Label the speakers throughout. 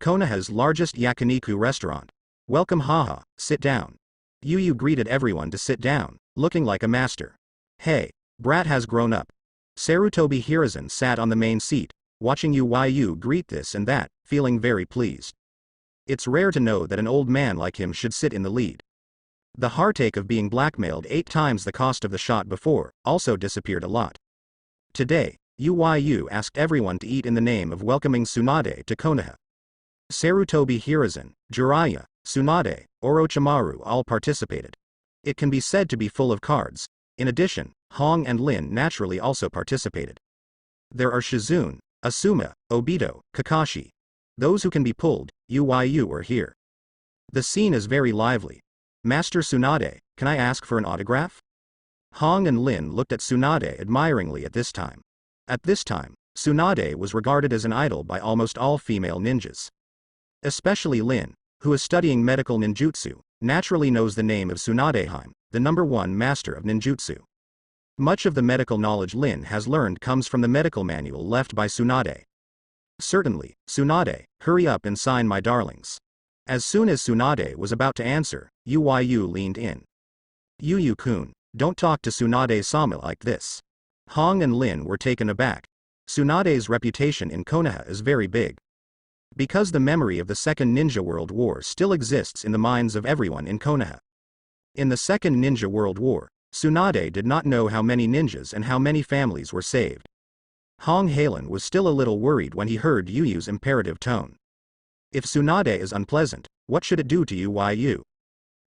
Speaker 1: Konoha's largest yakiniku restaurant. Welcome, haha, sit down. Yu greeted everyone to sit down, looking like a master. Hey, brat has grown up. Sarutobi Hiruzen sat on the main seat, watching Yu greet this and that, feeling very pleased. It's rare to know that an old man like him should sit in the lead. The heartache of being blackmailed 8 times the cost of the shot before also disappeared a lot. Today, Yu asked everyone to eat in the name of welcoming Tsunade to Konoha. Sarutobi Hiruzen, Jiraiya, Tsunade, Orochimaru all participated. It can be said to be full of cards. In addition, Hong and Lin naturally also participated. There are Shizune, Asuma, Obito, Kakashi. Those who can be pulled, Yu are here. The scene is very lively. Master Tsunade, can I ask for an autograph? Hong and Lin looked at Tsunade admiringly at this time. At this time, Tsunade was regarded as an idol by almost all female ninjas. Especially Lin, who is studying medical ninjutsu, naturally knows the name of Tsunadeheim, the #1 master of ninjutsu. Much of the medical knowledge Lin has learned comes from the medical manual left by Tsunade. Certainly, Tsunade, hurry up and sign my darlings. As soon as Tsunade was about to answer, Yu leaned in. Yu-kun, don't talk to Tsunade-sama like this. Hong and Lin were taken aback. Tsunade's reputation in Konoha is very big. Because the memory of the Second Ninja World War still exists in the minds of everyone in Konoha. In the Second Ninja World War, Tsunade did not know how many ninjas and how many families were saved. Hong Halen was still a little worried when he heard Yu's imperative tone. If Tsunade is unpleasant, what should it do to Yu?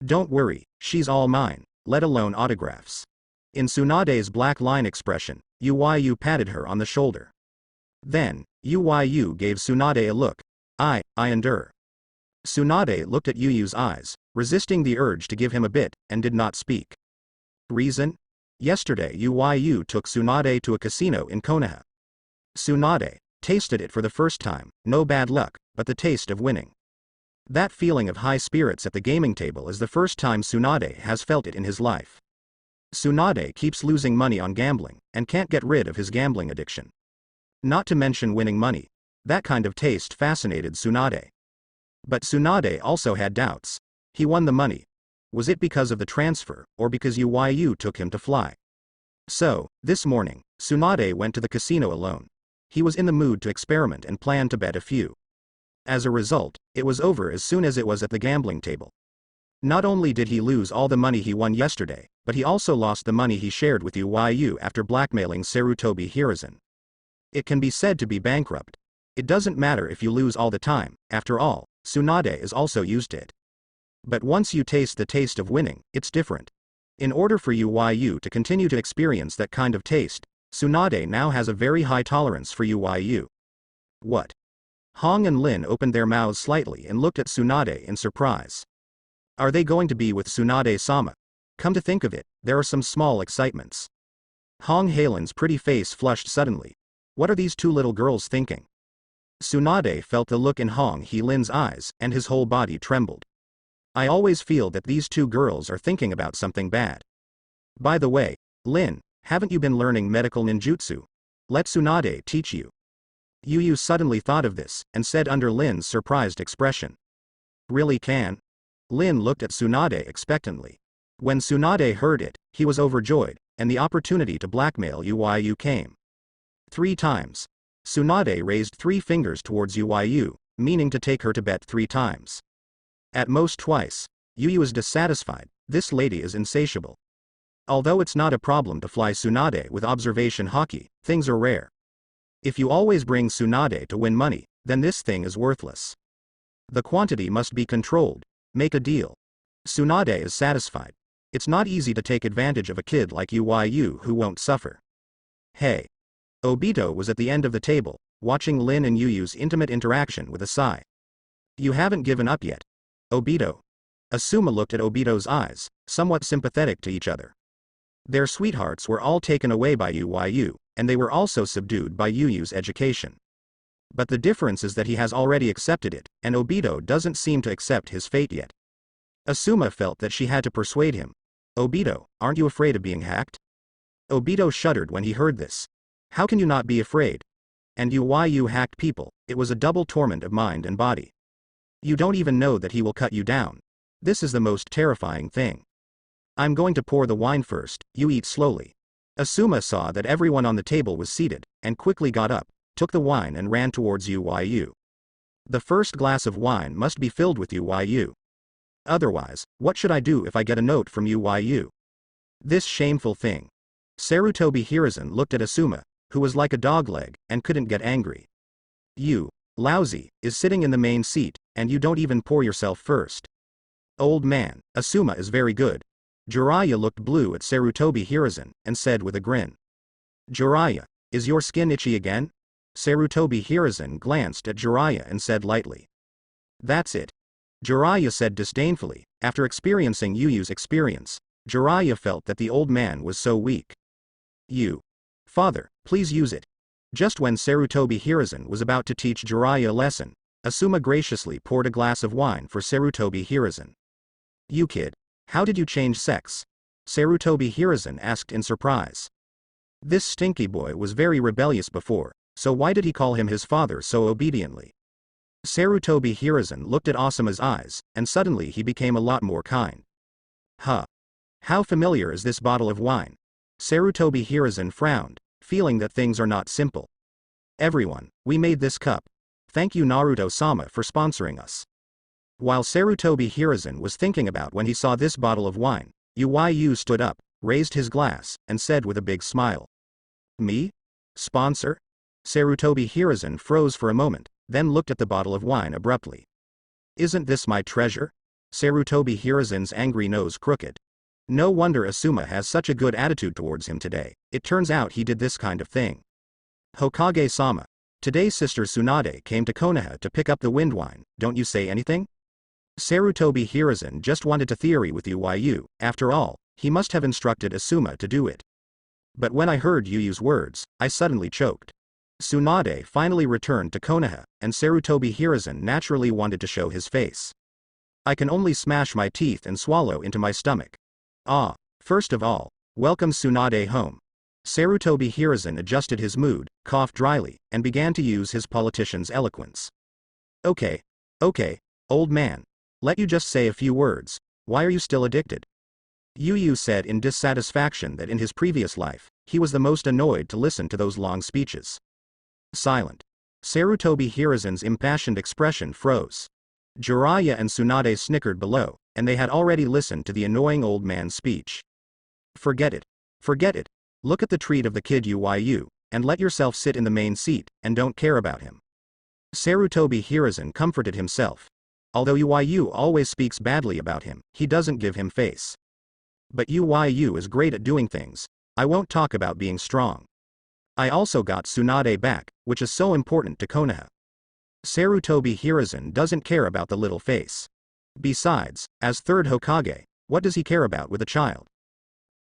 Speaker 1: Don't worry, she's all mine, let alone autographs. In Tsunade's black line expression, Yu patted her on the shoulder. Then, Yu gave Tsunade a look. I endure. Tsunade looked at Yu's eyes, resisting the urge to give him a bit, and did not speak. Reason? Yesterday Yu took Tsunade to a casino in Konoha. Tsunade tasted it for the first time, no bad luck, but the taste of winning. That feeling of high spirits at the gaming table is the first time Tsunade has felt it in his life. Tsunade keeps losing money on gambling, and can't get rid of his gambling addiction. Not to mention winning money. That kind of taste fascinated Tsunade. But Tsunade also had doubts. He won the money. Was it because of the transfer, or because Yu took him to fly? So, this morning, Tsunade went to the casino alone. He was in the mood to experiment and planned to bet a few. As a result, it was over as soon as it was at the gambling table. Not only did he lose all the money he won yesterday, but he also lost the money he shared with Yu after blackmailing Sarutobi Hiruzen. It can be said to be bankrupt. It doesn't matter if you lose all the time, after all, Tsunade is also used to it. But once you taste the taste of winning, it's different. In order for Yu to continue to experience that kind of taste, Tsunade now has a very high tolerance for Yu. What? Hong and Lin opened their mouths slightly and looked at Tsunade in surprise. Are they going to be with Tsunade-sama? Come to think of it, there are some small excitements. Hong Halen's pretty face flushed suddenly. What are these two little girls thinking? Tsunade felt the look in Hong Helen's eyes, and his whole body trembled. I always feel that these two girls are thinking about something bad. By the way, Lin, haven't you been learning medical ninjutsu? Let Tsunade teach you. Yu suddenly thought of this, and said under Lin's surprised expression. Really can? Lin looked at Tsunade expectantly. When Tsunade heard it, he was overjoyed, and the opportunity to blackmail Yu came. 3 times. Tsunade raised 3 fingers towards Yu, meaning to take her to bet 3 times. At most twice. Yu is dissatisfied, this lady is insatiable. Although it's not a problem to fly Tsunade with observation hockey, things are rare. If you always bring Tsunade to win money, then this thing is worthless. The quantity must be controlled. Make a deal. Tsunade is satisfied. It's not easy to take advantage of a kid like Yu who won't suffer. Hey. Obito was at the end of the table, watching Lin and Yu's intimate interaction with a sigh. You haven't given up yet. Obito. Asuma looked at Obito's eyes, somewhat sympathetic to each other. Their sweethearts were all taken away by Yu, and they were also subdued by Yu's education. But the difference is that he has already accepted it, and Obito doesn't seem to accept his fate yet. Asuma felt that she had to persuade him. Obito, aren't you afraid of being hacked? Obito shuddered when he heard this. How can you not be afraid? And you hacked people, it was a double torment of mind and body. You don't even know that he will cut you down. This is the most terrifying thing. I'm going to pour the wine first, you eat slowly. Asuma saw that everyone on the table was seated, and quickly got up, took the wine and ran towards Yu. The first glass of wine must be filled with Yu. Otherwise, what should I do if I get a note from Yu? This shameful thing. Sarutobi Hiruzen looked at Asuma, who was like a dogleg, and couldn't get angry. You, lousy, is sitting in the main seat, and you don't even pour yourself first. Old man, Asuma is very good. Jiraiya looked blue at Sarutobi Hiruzen, and said with a grin. Jiraiya, is your skin itchy again? Sarutobi Hiruzen glanced at Jiraiya and said lightly. That's it. Jiraiya said disdainfully. After experiencing Yuyu's experience, Jiraiya felt that the old man was so weak. Father, please use it. Just when Sarutobi Hiruzen was about to teach Jiraiya a lesson, Asuma graciously poured a glass of wine for Sarutobi Hiruzen. You kid, how did you change sex? Sarutobi Hiruzen asked in surprise. This stinky boy was very rebellious before, so why did he call him his father so obediently? Sarutobi Hiruzen looked at Asuma's eyes, and suddenly he became a lot more kind. Huh. How familiar is this bottle of wine? Sarutobi Hiruzen frowned, feeling that things are not simple. Everyone, we made this cup. Thank you Naruto-sama for sponsoring us. While Sarutobi Hiruzen was thinking about when he saw this bottle of wine, Yu stood up, raised his glass, and said with a big smile. Me? Sponsor? Sarutobi Hiruzen froze for a moment, then looked at the bottle of wine abruptly. Isn't this my treasure? Sarutobi Hiruzen's angry nose crooked. No wonder Asuma has such a good attitude towards him today. It turns out he did this kind of thing. Hokage-sama. Today Sister Tsunade came to Konoha to pick up the wind wine, don't you say anything? Sarutobi Hiruzen just wanted to theory with Yu. After all, he must have instructed Asuma to do it. But when I heard Yuyu's words, I suddenly choked. Tsunade finally returned to Konoha, and Sarutobi Hiruzen naturally wanted to show his face. I can only smash my teeth and swallow into my stomach. Ah, first of all, welcome Tsunade home. Sarutobi Hiruzen adjusted his mood, coughed dryly, and began to use his politician's eloquence. Okay, old man. Let you just say a few words. Why are you still addicted? Yu said in dissatisfaction that in his previous life, he was the most annoyed to listen to those long speeches. Silent. Sarutobi Hiruzen's impassioned expression froze. Jiraiya and Tsunade snickered below, and they had already listened to the annoying old man's speech. Forget it. Look at the treat of the kid Yu, and let yourself sit in the main seat, and don't care about him. Sarutobi Hiruzen comforted himself. Although Yu always speaks badly about him, he doesn't give him face. But Yu is great at doing things. I won't talk about being strong. I also got Tsunade back, which is so important to Konoha. Sarutobi Hiruzen doesn't care about the little face. Besides, as third Hokage, what does he care about with a child?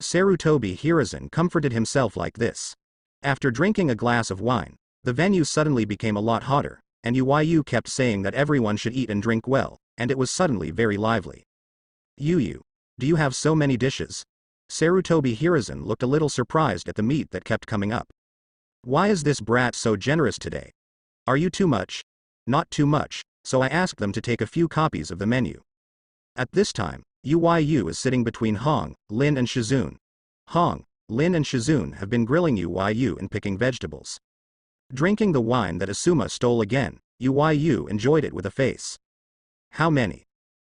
Speaker 1: Sarutobi Hiruzen comforted himself like this. After drinking a glass of wine, the venue suddenly became a lot hotter, and Yu kept saying that everyone should eat and drink well, and it was suddenly very lively. Yu, do you have so many dishes? Sarutobi Hiruzen looked a little surprised at the meat that kept coming up. Why is this brat so generous today? Are you too much? Not too much, so I asked them to take a few copies of the menu. At this time, Yu is sitting between Hong, Lin and Shizune. Hong, Lin and Shizune have been grilling Yu and picking vegetables. Drinking the wine that Asuma stole again, Yu enjoyed it with a face. How many?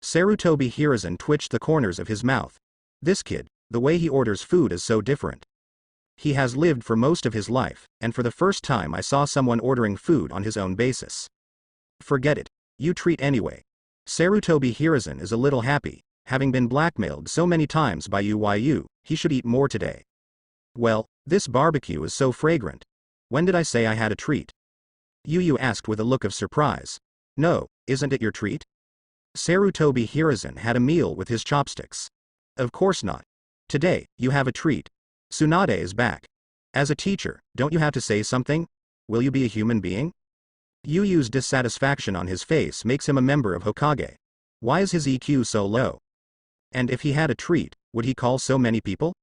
Speaker 1: Sarutobi Hiruzen twitched the corners of his mouth. This kid, the way he orders food is so different. He has lived for most of his life, and for the first time I saw someone ordering food on his own basis. Forget it. You treat anyway. Sarutobi Hiruzen is a little happy. Having been blackmailed so many times by Yu, he should eat more today. Well, this barbecue is so fragrant. When did I say I had a treat? Yu asked with a look of surprise. No, isn't it your treat? Sarutobi Hiruzen had a meal with his chopsticks. Of course not. Today, you have a treat. Tsunade is back. As a teacher, don't you have to say something? Will you be a human being? Yuyu's dissatisfaction on his face makes him a member of Hokage. Why is his EQ so low? And if he had a treat, would he call so many people?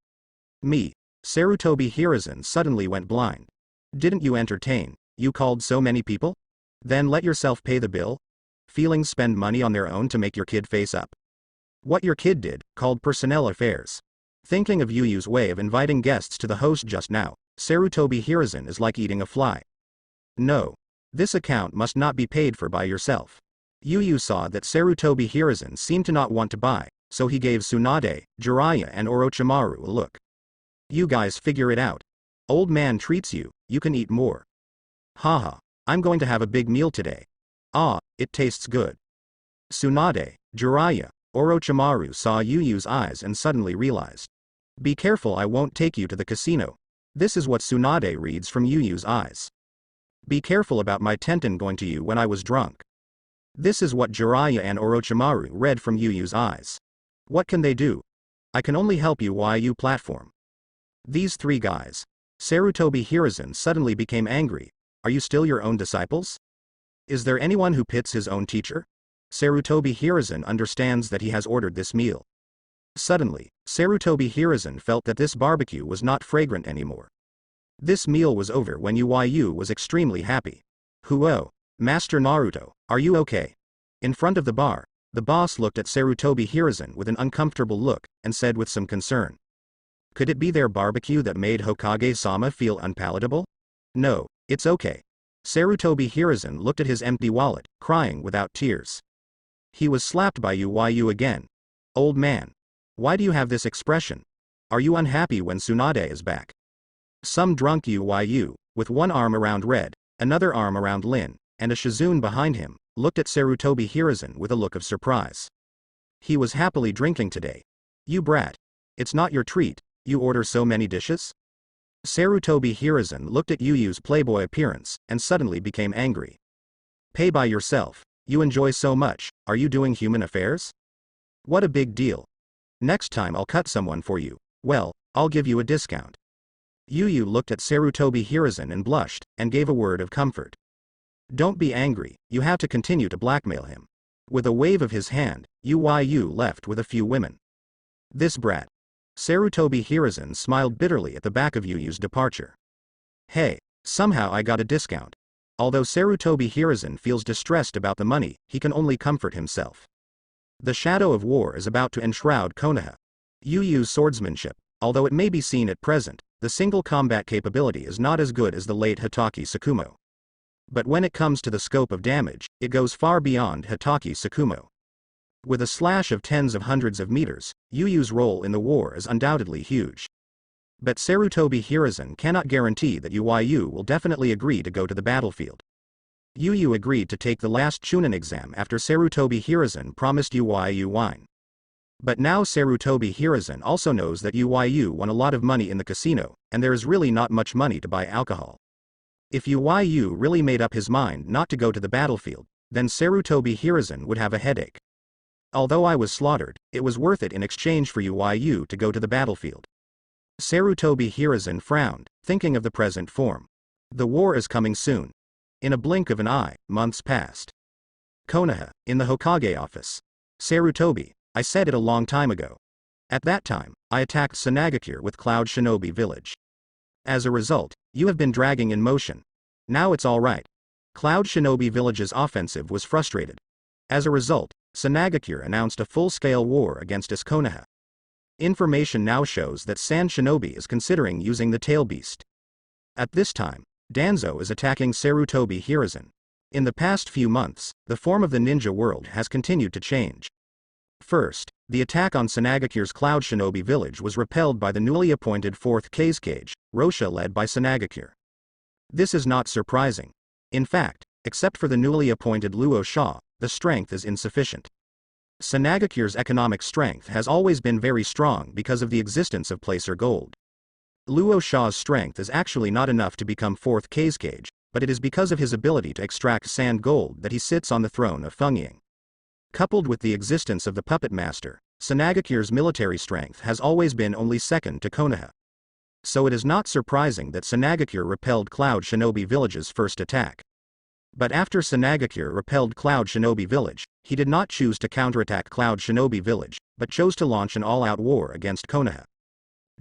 Speaker 1: Me. Sarutobi Hiruzen suddenly went blind. Didn't you entertain? You called so many people? Then let yourself pay the bill? Feelings spend money on their own to make your kid face up. What your kid did, called personnel affairs. Thinking of Yu Yu's way of inviting guests to the host just now, Sarutobi Hiruzen is like eating a fly. No. This account must not be paid for by yourself. Yu Yu saw that Sarutobi Hiruzen seemed to not want to buy, so he gave Tsunade, Jiraiya and Orochimaru a look. You guys figure it out. Old man treats you, you can eat more. Haha, I'm going to have a big meal today. Ah, it tastes good. Tsunade, Jiraiya, Orochimaru saw Yu Yu's eyes and suddenly realized. Be careful, I won't take you to the casino. This is what Tsunade reads from Yu Yu's eyes. Be careful about my Tenten going to you when I was drunk. This is what Jiraiya and Orochimaru read from Yu Yu's eyes. What can they do? I can only help you YU platform. These three guys. Sarutobi Hiruzen suddenly became angry. Are you still your own disciples? Is there anyone who pits his own teacher? Sarutobi Hiruzen understands that he has ordered this meal. Suddenly, Sarutobi Hiruzen felt that this barbecue was not fragrant anymore. This meal was over when Yu was extremely happy. Huo, Master Naruto, are you okay? In front of the bar, the boss looked at Sarutobi Hiruzen with an uncomfortable look, and said with some concern. Could it be their barbecue that made Hokage-sama feel unpalatable? No, it's okay. Sarutobi Hiruzen looked at his empty wallet, crying without tears. He was slapped by Yu again. Old man. Why do you have this expression? Are you unhappy when Tsunade is back? Some drunk Yu, with one arm around Red, another arm around Lin, and a Shizune behind him, looked at Sarutobi Hiruzen with a look of surprise. He was happily drinking today. You brat. It's not your treat, you order so many dishes? Sarutobi Hiruzen looked at Yu's playboy appearance, and suddenly became angry. Pay by yourself, you enjoy so much, are you doing human affairs? What a big deal. Next time I'll cut someone for you, well, I'll give you a discount. Yu looked at Sarutobi Hiruzen and blushed, and gave a word of comfort. Don't be angry, you have to continue to blackmail him. With a wave of his hand, Yu left with a few women. This brat. Sarutobi Hiruzen smiled bitterly at the back of Yu's departure. Hey, somehow I got a discount. Although Sarutobi Hiruzen feels distressed about the money, he can only comfort himself. The shadow of war is about to enshroud Konoha. Yu's swordsmanship, although it may be seen at present, the single combat capability is not as good as the late Hatake Tsukumo. But when it comes to the scope of damage, it goes far beyond Hatake Tsukumo. With a slash of tens of hundreds of meters, Yu's role in the war is undoubtedly huge. But Sarutobi Hiruzen cannot guarantee that Yu will definitely agree to go to the battlefield. Yu agreed to take the last Chunin exam after Sarutobi Hiruzen promised Yu wine. But now Sarutobi Hiruzen also knows that Yu won a lot of money in the casino, and there is really not much money to buy alcohol. If Yu really made up his mind not to go to the battlefield, then Sarutobi Hiruzen would have a headache. Although I was slaughtered, it was worth it in exchange for Yu to go to the battlefield. Sarutobi Hiruzen frowned, thinking of the present form. The war is coming soon. In a blink of an eye, months passed. Konoha, in the Hokage office. Sarutobi, I said it a long time ago. At that time, I attacked Sanagakure with Cloud Shinobi Village. As a result, you have been dragging in motion. Now it's alright. Cloud Shinobi Village's offensive was frustrated. As a result, Sanagakure announced a full-scale war against Konoha. Information now shows that San Shinobi is considering using the Tail Beast. At this time, Danzo is attacking Sarutobi Hiruzen. In the past few months, the form of the ninja world has continued to change. First, the attack on Sanagakure's Cloud Shinobi village was repelled by the newly appointed 4th Kazekage, Rosha led by Sanagakure. This is not surprising. In fact, except for the newly appointed Luo Sha, the strength is insufficient. Sanagakure's economic strength has always been very strong because of the existence of placer gold. Luo Sha's strength is actually not enough to become 4th Kazekage, but it is because of his ability to extract sand gold that he sits on the throne of Fengying. Coupled with the existence of the Puppet Master, Sanagakure's military strength has always been only second to Konoha. So it is not surprising that Sanagakure repelled Cloud Shinobi Village's first attack. But after Sanagakure repelled Cloud Shinobi Village, he did not choose to counterattack Cloud Shinobi Village, but chose to launch an all-out war against Konoha.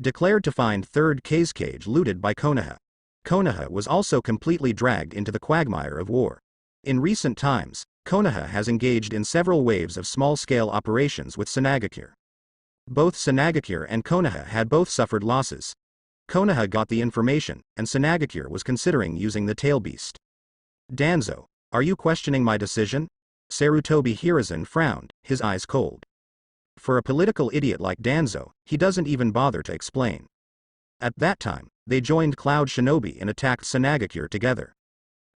Speaker 1: Declared to find 3rd Kazekage looted by Konoha. Konoha was also completely dragged into the quagmire of war. In recent times, Konoha has engaged in several waves of small-scale operations with Sunagakure. Both Sunagakure and Konoha had both suffered losses. Konoha got the information, and Sunagakure was considering using the tail beast. Danzo, are you questioning my decision? Sarutobi Hiruzen frowned, his eyes cold. For a political idiot like Danzo, he doesn't even bother to explain. At that time, they joined Cloud Shinobi and attacked Sunagakure together.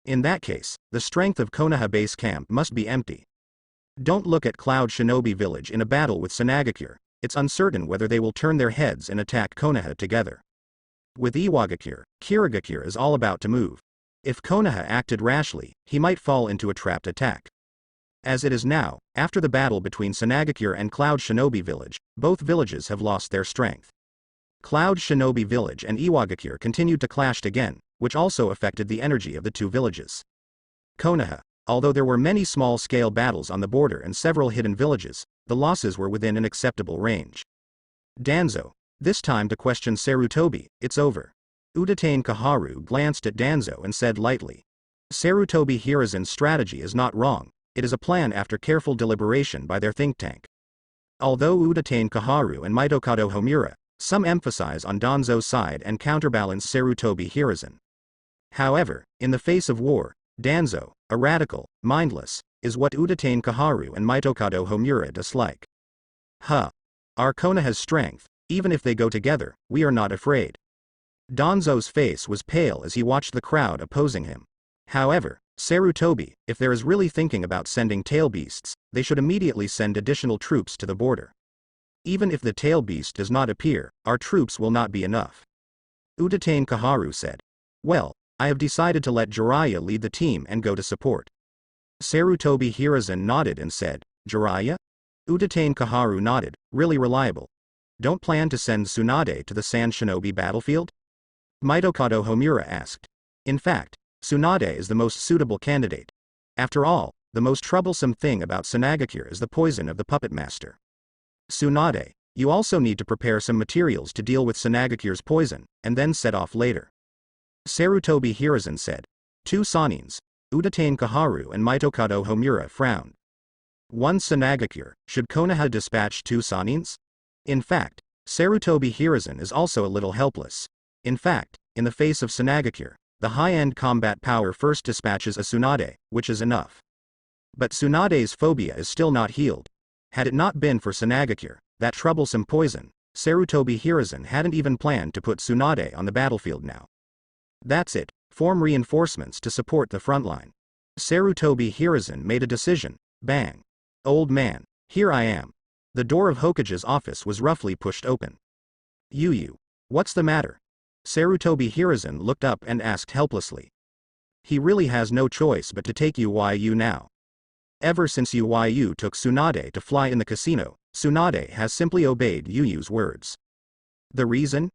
Speaker 1: In that case, the strength of Konoha base camp must be empty. Don't look at Cloud Shinobi village in a battle with Sunagakure, it's uncertain whether they will turn their heads and attack Konoha together. With Iwagakure, Kirigakure is all about to move. If Konoha acted rashly, he might fall into a trapped attack. As it is now, after the battle between Sunagakure and Cloud Shinobi village, both villages have lost their strength. Cloud Shinobi village and Iwagakure continued to clash again, which also affected the energy of the two villages. Konoha, although there were many small-scale battles on the border and several hidden villages, the losses were within an acceptable range. Danzo, this time to question Sarutobi, it's over. Udatane Kaharu glanced at Danzo and said lightly. Sarutobi Hiruzen's strategy is not wrong, it is a plan after careful deliberation by their think tank. Although Udatane Kaharu and Mitokado Homura, some emphasize on Danzo's side and counterbalance Sarutobi Hiruzen. However, in the face of war, Danzo, a radical, mindless, is what Udatane Kaharu and Mitokado Homura dislike. Our Konoha's strength, even if they go together, we are not afraid. Danzo's face was pale as he watched the crowd opposing him. However, Sarutobi, if there is really thinking about sending tail beasts, they should immediately send additional troops to the border. Even if the tail beast does not appear, our troops will not be enough. Udatane Kaharu said. Well, I have decided to let Jiraiya lead the team and go to support. Sarutobi Hiruzen nodded and said, Jiraiya? Udatane Kaharu nodded, really reliable. Don't plan to send Tsunade to the Sand Shinobi battlefield? Mitokado Homura asked. In fact, Tsunade is the most suitable candidate. After all, the most troublesome thing about Sunagakure is the poison of the puppet master. Tsunade, you also need to prepare some materials to deal with Sunagakure's poison, and then set off later. Sarutobi Hiruzen said. 2 Sanins, Udatane Kaharu and Mitokado Homura frowned. 1 Sunagakure, should Konoha dispatch 2 Sanins? In fact, Sarutobi Hiruzen is also a little helpless. In fact, in the face of Sunagakure, the high-end combat power first dispatches a Tsunade, which is enough. But Tsunade's phobia is still not healed. Had it not been for Sunagakure, that troublesome poison, Sarutobi Hiruzen hadn't even planned to put Tsunade on the battlefield now. That's it, form reinforcements to support the front line. Sarutobi Hiruzen made a decision, bang. Old man, here I am. The door of Hokage's office was roughly pushed open. Yu, what's the matter? Sarutobi Hiruzen looked up and asked helplessly. He really has no choice but to take Yu now. Ever since Yu took Tsunade to fly in the casino, Tsunade has simply obeyed Yu's words. The reason?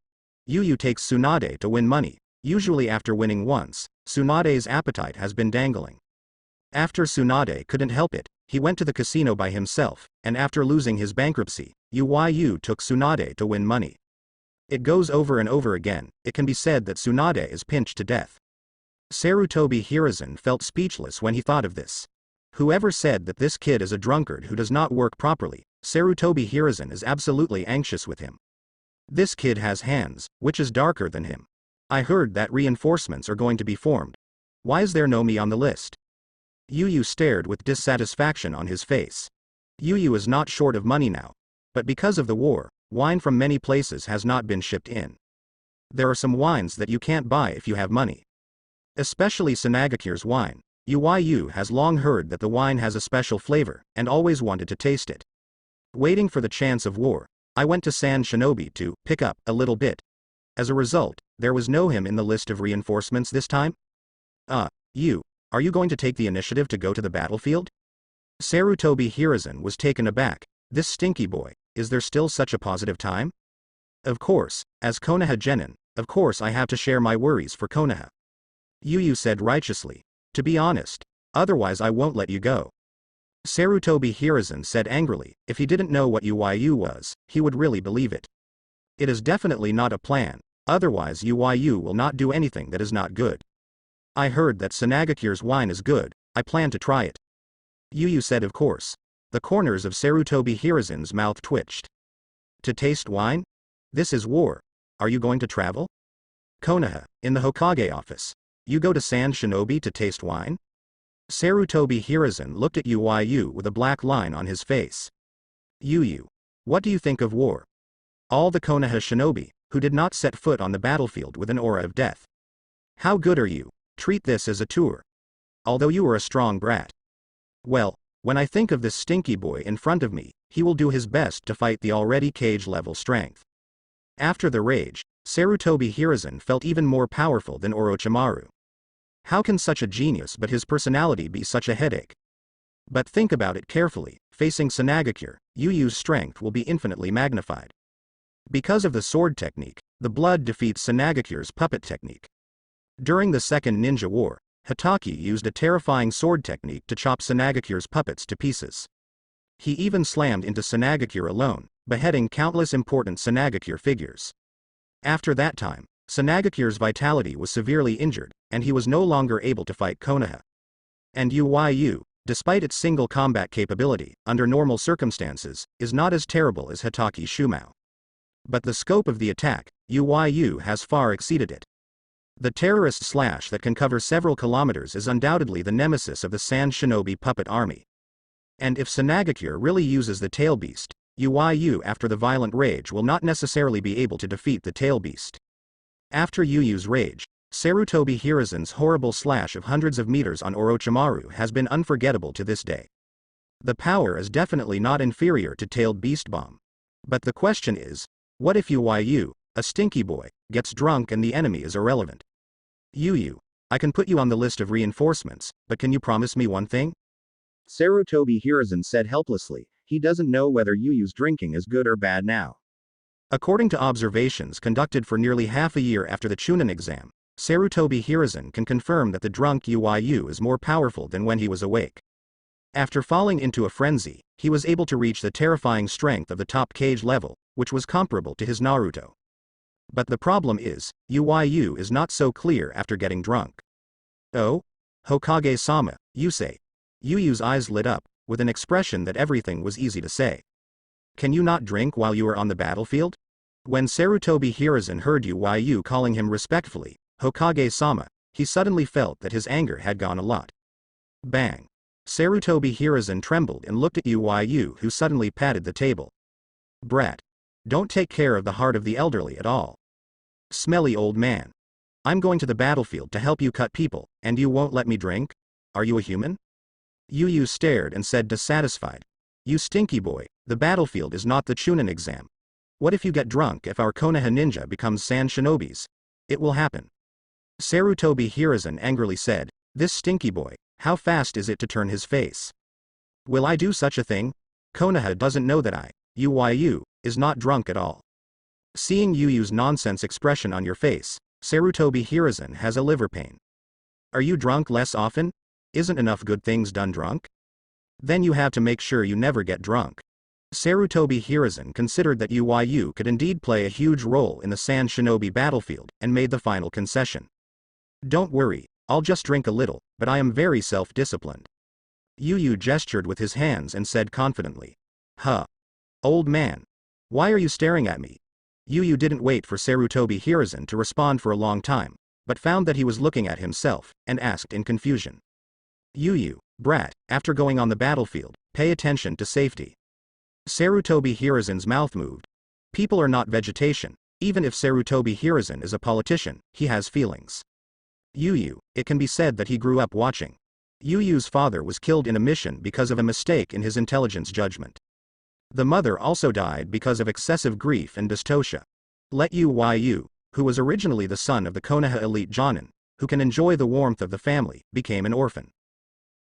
Speaker 1: Yu takes Tsunade to win money, usually after winning once, Tsunade's appetite has been dangling. After Tsunade couldn't help it, he went to the casino by himself, and after losing his bankruptcy, Yu took Tsunade to win money. It goes over and over again, it can be said that Tsunade is pinched to death. Sarutobi Hiruzen felt speechless when he thought of this. Whoever said that this kid is a drunkard who does not work properly, Sarutobi Hiruzen is absolutely anxious with him. This kid has hands, which is darker than him. I heard that reinforcements are going to be formed. Why is there no me on the list? Yu stared with dissatisfaction on his face. Yu is not short of money now. But because of the war, wine from many places has not been shipped in. There are some wines that you can't buy if you have money. Especially Sunagakure's wine. Yu has long heard that the wine has a special flavor, and always wanted to taste it. Waiting for the chance of war, I went to Sand Shinobi to pick up a little bit. As a result, there was no him in the list of reinforcements this time? Yu, are you going to take the initiative to go to the battlefield? Sarutobi Hiruzen was taken aback. This stinky boy, is there still such a positive time? Of course, as Konoha Genin, of course I have to share my worries for Konoha. Yu said righteously. To be honest, otherwise I won't let you go. Sarutobi Hiruzen said angrily, if he didn't know what Yu was, he would really believe it. It is definitely not a plan, Otherwise Uyu will not do anything that is not good. I heard that Sanagakure's wine is good, I plan to try it. Yuyu said of course. The corners of Sarutobi Hiruzen's mouth twitched. To taste wine? This is war. Are you going to travel? Konoha, in the Hokage office. You go to Sand Shinobi to taste wine? Sarutobi Hiruzen looked at Uyu with a black line on his face. Yuyu. What do you think of war? All the Konoha shinobi, who did not set foot on the battlefield with an aura of death. How good are you? Treat this as a tour. Although you are a strong brat. Well, when I think of this stinky boy in front of me, he will do his best to fight the already cage-level strength. After the rage, Sarutobi Hiruzen felt even more powerful than Orochimaru. How can such a genius but his personality be such a headache? But think about it carefully, facing Sanagakure, Yuyu's strength will be infinitely magnified. Because of the sword technique, the blood defeats Sanagakure's puppet technique. During the Second Ninja War, Hatake used a terrifying sword technique to chop Sanagakure's puppets to pieces. He even slammed into Sanagakure alone, beheading countless important Sanagakure figures. After that time, Sanagakure's vitality was severely injured, and he was no longer able to fight Konoha. And Uyu, despite its single combat capability, under normal circumstances, is not as terrible as Hatake's Shumao. But the scope of the attack, Uyu has far exceeded it. The terrorist slash that can cover several kilometers is undoubtedly the nemesis of the Sand Shinobi puppet army. And if Sanagakure really uses the tail beast, Uyu after the violent rage will not necessarily be able to defeat the tail beast. After Yuyu's rage, Sarutobi Hiruzen's horrible slash of hundreds of meters on Orochimaru has been unforgettable to this day. The power is definitely not inferior to Tailed Beast Bomb. But the question is, what if Uyu, a stinky boy, gets drunk and the enemy is irrelevant? Yuyu, I can put you on the list of reinforcements, but can you promise me one thing? Sarutobi Hiruzen said helplessly, he doesn't know whether Yuyu's drinking is good or bad now. According to observations conducted for nearly half a year after the Chunin exam, Sarutobi Hiruzen can confirm that the drunk Uyu is more powerful than when he was awake. After falling into a frenzy, he was able to reach the terrifying strength of the top cage level, which was comparable to his Naruto. But the problem is, Uyu is not so clear after getting drunk. Oh? Hokage-sama, you say. Yuyu's eyes lit up, with an expression that everything was easy to say. Can you not drink while you are on the battlefield? When Sarutobi Hiruzen heard Uyu calling him respectfully, Hokage-sama, he suddenly felt that his anger had gone a lot. Bang. Sarutobi Hiruzen trembled and looked at Uyu, who suddenly patted the table. Brat. Don't take care of the heart of the elderly at all. Smelly old man. I'm going to the battlefield to help you cut people, and you won't let me drink? Are you a human? Yuyu stared and said dissatisfied. You stinky boy, the battlefield is not the Chunin exam. What if you get drunk if our Konoha ninja becomes Sand Shinobis? It will happen. Sarutobi Hiruzen angrily said, this stinky boy, how fast is it to turn his face? Will I do such a thing? Konoha doesn't know that I, Uyu, is not drunk at all. Seeing Yuyu's nonsense expression on your face, Sarutobi Hiruzen has a liver pain. Are you drunk less often? Isn't enough good things done drunk? Then you have to make sure you never get drunk. Sarutobi Hiruzen considered that Uyu could indeed play a huge role in the Sand Shinobi battlefield, and made the final concession. Don't worry, I'll just drink a little, but I am very self-disciplined. Yuyu gestured with his hands and said confidently. Huh. Old man. Why are you staring at me? Yuyu didn't wait for Sarutobi Hiruzen to respond for a long time, but found that he was looking at himself, and asked in confusion. Yuyu, brat, after going on the battlefield, pay attention to safety. Sarutobi Hiruzen's mouth moved. People are not vegetation. Even if Sarutobi Hiruzen is a politician, he has feelings. Yuyu, it can be said that he grew up watching. Yuyu's father was killed in a mission because of a mistake in his intelligence judgment. The mother also died because of excessive grief and dystocia. Let Uyu, who was originally the son of the Konoha elite Jonin, who can enjoy the warmth of the family, became an orphan.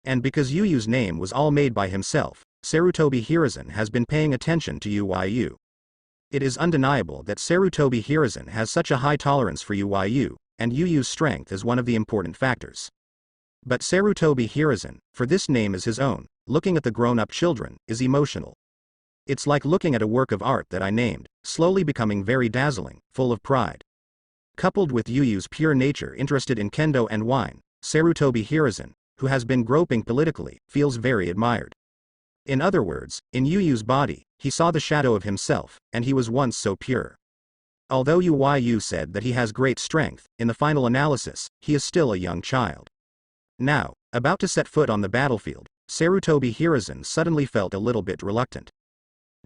Speaker 1: And because Yuyu's name was all made by himself, Sarutobi Hiruzen has been paying attention to Uyu. It is undeniable that Sarutobi Hiruzen has such a high tolerance for Uyu, and Yuyu's strength is one of the important factors. But Sarutobi Hiruzen, for this name is his own, looking at the grown-up children, is emotional. It's like looking at a work of art that I named, slowly becoming very dazzling, full of pride. Coupled with Yuyu's pure nature interested in kendo and wine, Sarutobi Hiruzen, who has been groping politically, feels very admired. In other words, in Yuyu's body, he saw the shadow of himself, and he was once so pure. Although Yu said that he has great strength, in the final analysis, he is still a young child. Now, about to set foot on the battlefield, Sarutobi Hiruzen suddenly felt a little bit reluctant.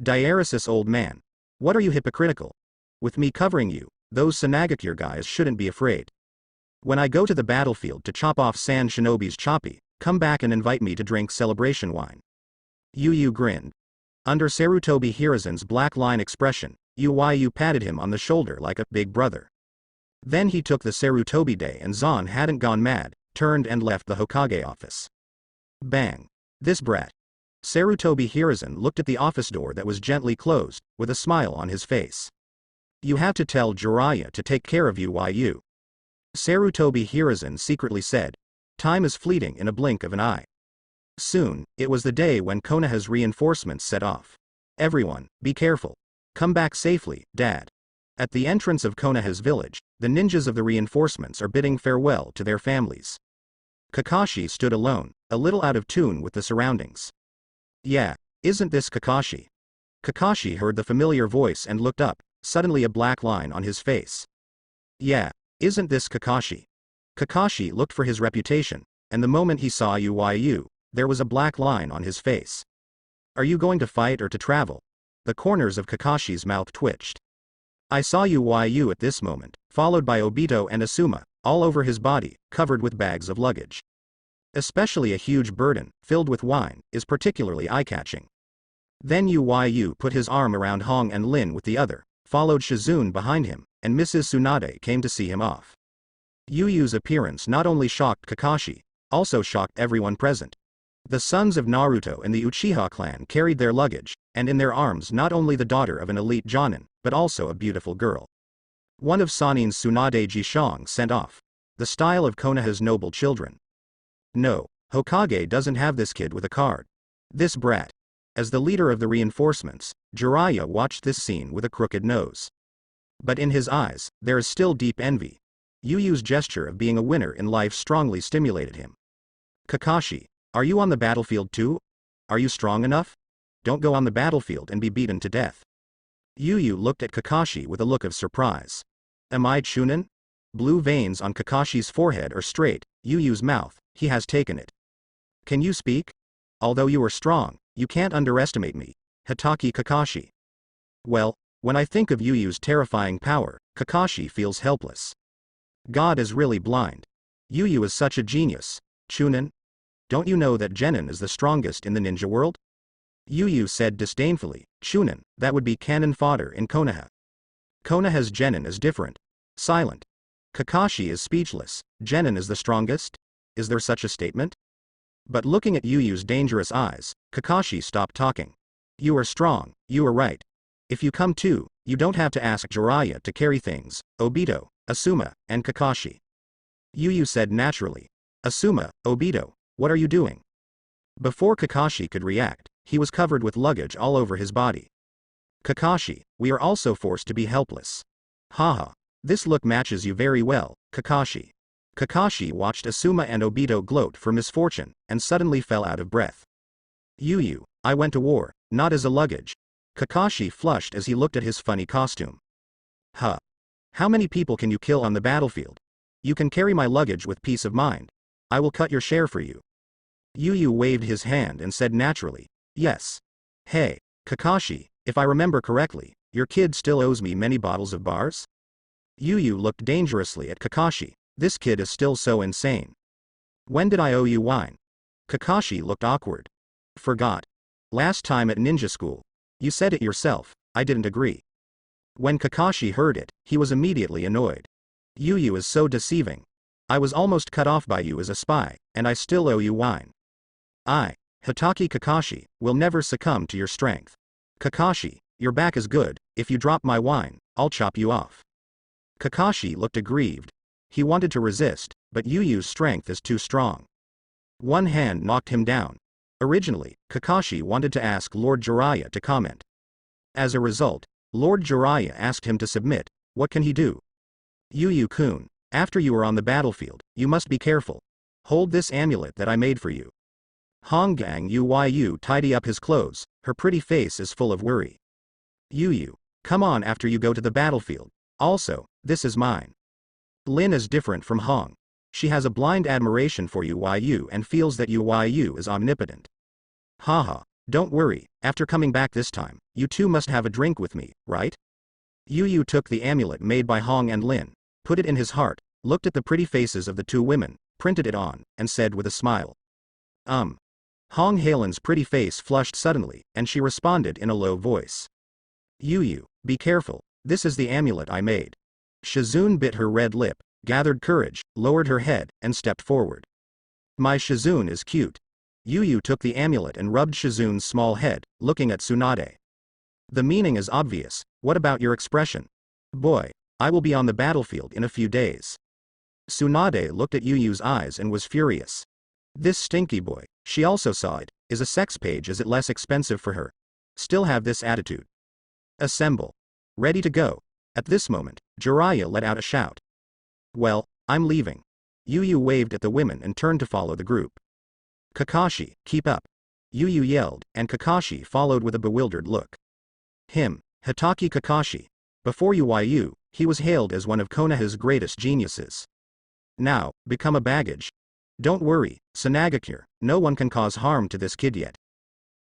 Speaker 1: Diaresis, old man. What are you hypocritical? With me covering you, those Sanagakure guys shouldn't be afraid. When I go to the battlefield to chop off Sand Shinobi's choppy, come back and invite me to drink celebration wine. Yuyu grinned. Under Sarutobi Hiruzen's black line expression, Yu patted him on the shoulder like a big brother. Then he took the Sarutobi day and Zan hadn't gone mad, turned and left the Hokage office. Bang. This brat. Sarutobi Hiruzen looked at the office door that was gently closed, with a smile on his face. You have to tell Jiraiya to take care of Yu. Sarutobi Hiruzen secretly said. Time is fleeting in a blink of an eye. Soon, it was the day when Konoha's reinforcements set off. Everyone, be careful. Come back safely, Dad. At the entrance of Konoha's village, the ninjas of the reinforcements are bidding farewell to their families. Kakashi stood alone, a little out of tune with the surroundings. Yeah, isn't this Kakashi? Kakashi heard the familiar voice and looked up, suddenly a black line on his face. Yeah, isn't this Kakashi? Kakashi looked for his reputation, and the moment he saw Yu, there was a black line on his face. Are you going to fight or to travel? The corners of Kakashi's mouth twitched. I saw Yu at this moment, followed by Obito and Asuma, all over his body, covered with bags of luggage. Especially a huge burden, filled with wine, is particularly eye-catching. Then Yu put his arm around Hong and Lin with the other, followed Shizune behind him, and Mrs. Tsunade came to see him off. Yuyu's appearance not only shocked Kakashi, also shocked everyone present. The sons of Naruto and the Uchiha clan carried their luggage, and in their arms not only the daughter of an elite jonin, but also a beautiful girl. One of Sanin's Tsunade Jishang sent off. The style of Konoha's noble children. No, Hokage doesn't have this kid with a card. This brat. As the leader of the reinforcements, Jiraiya watched this scene with a crooked nose. But in his eyes, there is still deep envy. Yuyu's gesture of being a winner in life strongly stimulated him. Kakashi, are you on the battlefield too? Are you strong enough? Don't go on the battlefield and be beaten to death. Yuyu looked at Kakashi with a look of surprise. Am I Chunin? Blue veins on Kakashi's forehead are straight, Yuyu's mouth, he has taken it. Can you speak? Although you are strong, you can't underestimate me, Hitaki Kakashi. Well, when I think of Yuyu's terrifying power, Kakashi feels helpless. God is really blind. Yuyu is such a genius, Chunin. Don't you know that Genin is the strongest in the ninja world? Yuyu said disdainfully, Chunin, that would be cannon fodder in Konoha. Konoha's Genin is different. Silent. Kakashi is speechless. Genin is the strongest? Is there such a statement? But looking at Yuyu's dangerous eyes, Kakashi stopped talking. You are strong, you are right. If you come too, you don't have to ask Jiraiya to carry things, Obito, Asuma, and Kakashi. Yuyu said naturally. Asuma, Obito, what are you doing? Before Kakashi could react, he was covered with luggage all over his body. Kakashi, we are also forced to be helpless. Haha. This look matches you very well, Kakashi. Kakashi watched Asuma and Obito gloat for misfortune, and suddenly fell out of breath. Yuyu, I went to war, not as a luggage. Kakashi flushed as he looked at his funny costume. Huh. How many people can you kill on the battlefield? You can carry my luggage with peace of mind. I will cut your share for you. Yuyu waved his hand and said naturally, yes. Hey, Kakashi, if I remember correctly, your kid still owes me many bottles of bars? Yuyu looked dangerously at Kakashi. This kid is still so insane. When did I owe you wine? Kakashi looked awkward. Forgot. Last time at ninja school. You said it yourself, I didn't agree. When Kakashi heard it, he was immediately annoyed. Yuyu is so deceiving. I was almost cut off by you as a spy, and I still owe you wine. I, Hitaki Kakashi, will never succumb to your strength. Kakashi, your back is good, if you drop my wine, I'll chop you off. Kakashi looked aggrieved. He wanted to resist, but Yuyu's strength is too strong. One hand knocked him down. Originally, Kakashi wanted to ask Lord Jiraiya to comment. As a result, Lord Jiraiya asked him to submit. What can he do? Yu-kun, after you are on the battlefield, you must be careful. Hold this amulet that I made for you. Honggang Yu tidy up his clothes, her pretty face is full of worry. Yu, come on after you go to the battlefield. Also, this is mine. Lin is different from Hong. She has a blind admiration for Yu and feels that Yu is omnipotent. Haha, don't worry, after coming back this time, you two must have a drink with me, right? Yu took the amulet made by Hong and Lin, put it in his heart, looked at the pretty faces of the two women, printed it on, and said with a smile. Hong Haelin's pretty face flushed suddenly, and she responded in a low voice. Yu, be careful, this is the amulet I made. Shizun bit her red lip, gathered courage, lowered her head, and stepped forward. My Shizun is cute. Yu took the amulet and rubbed Shizun's small head, looking at Tsunade. The meaning is obvious, what about your expression? Boy, I will be on the battlefield in a few days. Tsunade looked at Yu's eyes and was furious. This stinky boy, she also saw it, is a sex page. Is it less expensive for her? Still have this attitude. Assemble. Ready to go. At this moment, Jiraiya let out a shout. Well, I'm leaving. Yu waved at the women and turned to follow the group. Kakashi, keep up. Yu yelled, and Kakashi followed with a bewildered look. Him, Hitaki Kakashi. Before Yu, he was hailed as one of Konoha's greatest geniuses. Now, become a baggage. Don't worry, Tsunade, no one can cause harm to this kid yet.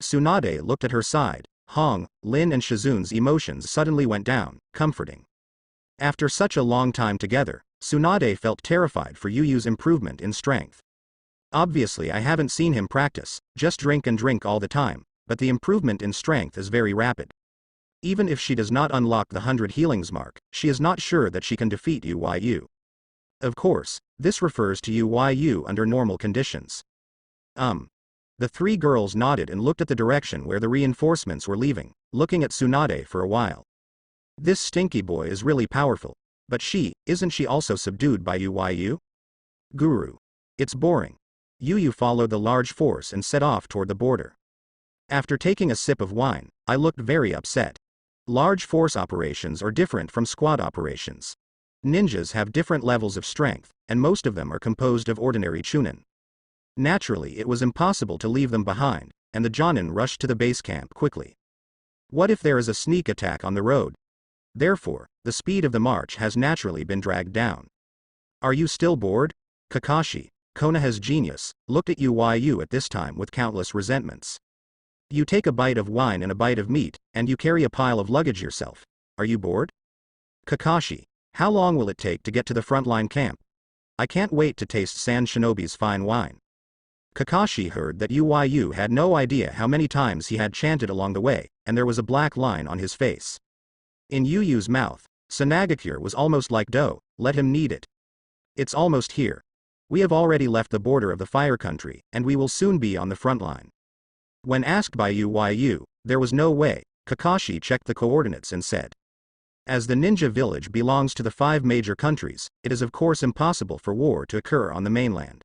Speaker 1: Tsunade looked at her side. Hong, Lin and Shizun's emotions suddenly went down, comforting. After such a long time together, Tsunade felt terrified for Yu's improvement in strength. Obviously I haven't seen him practice, just drink and drink all the time, but the improvement in strength is very rapid. Even if she does not unlock the 100 healings mark, she is not sure that she can defeat Yu. Of course, this refers to Yu under normal conditions. The three girls nodded and looked at the direction where the reinforcements were leaving, looking at Tsunade for a while. This stinky boy is really powerful. But isn't she also subdued by Yu? Guru. It's boring. Yu followed the large force and set off toward the border. After taking a sip of wine, I looked very upset. Large force operations are different from squad operations. Ninjas have different levels of strength, and most of them are composed of ordinary chunin. Naturally it was impossible to leave them behind, and the Jonin rushed to the base camp quickly. What if there is a sneak attack on the road? Therefore, the speed of the march has naturally been dragged down. Are you still bored? Kakashi, Konoha's genius, looked at Yu at this time with countless resentments. You take a bite of wine and a bite of meat, and you carry a pile of luggage yourself. Are you bored? Kakashi, how long will it take to get to the frontline camp? I can't wait to taste Sand Shinobi's fine wine. Kakashi heard that Yu had no idea how many times he had chanted along the way, and there was a black line on his face. In Yu's mouth, Tsunade was almost like dough, let him knead it. It's almost here. We have already left the border of the fire country, and we will soon be on the front line. When asked by Yu, there was no way. Kakashi checked the coordinates and said. As the ninja village belongs to the 5 major countries, it is of course impossible for war to occur on the mainland.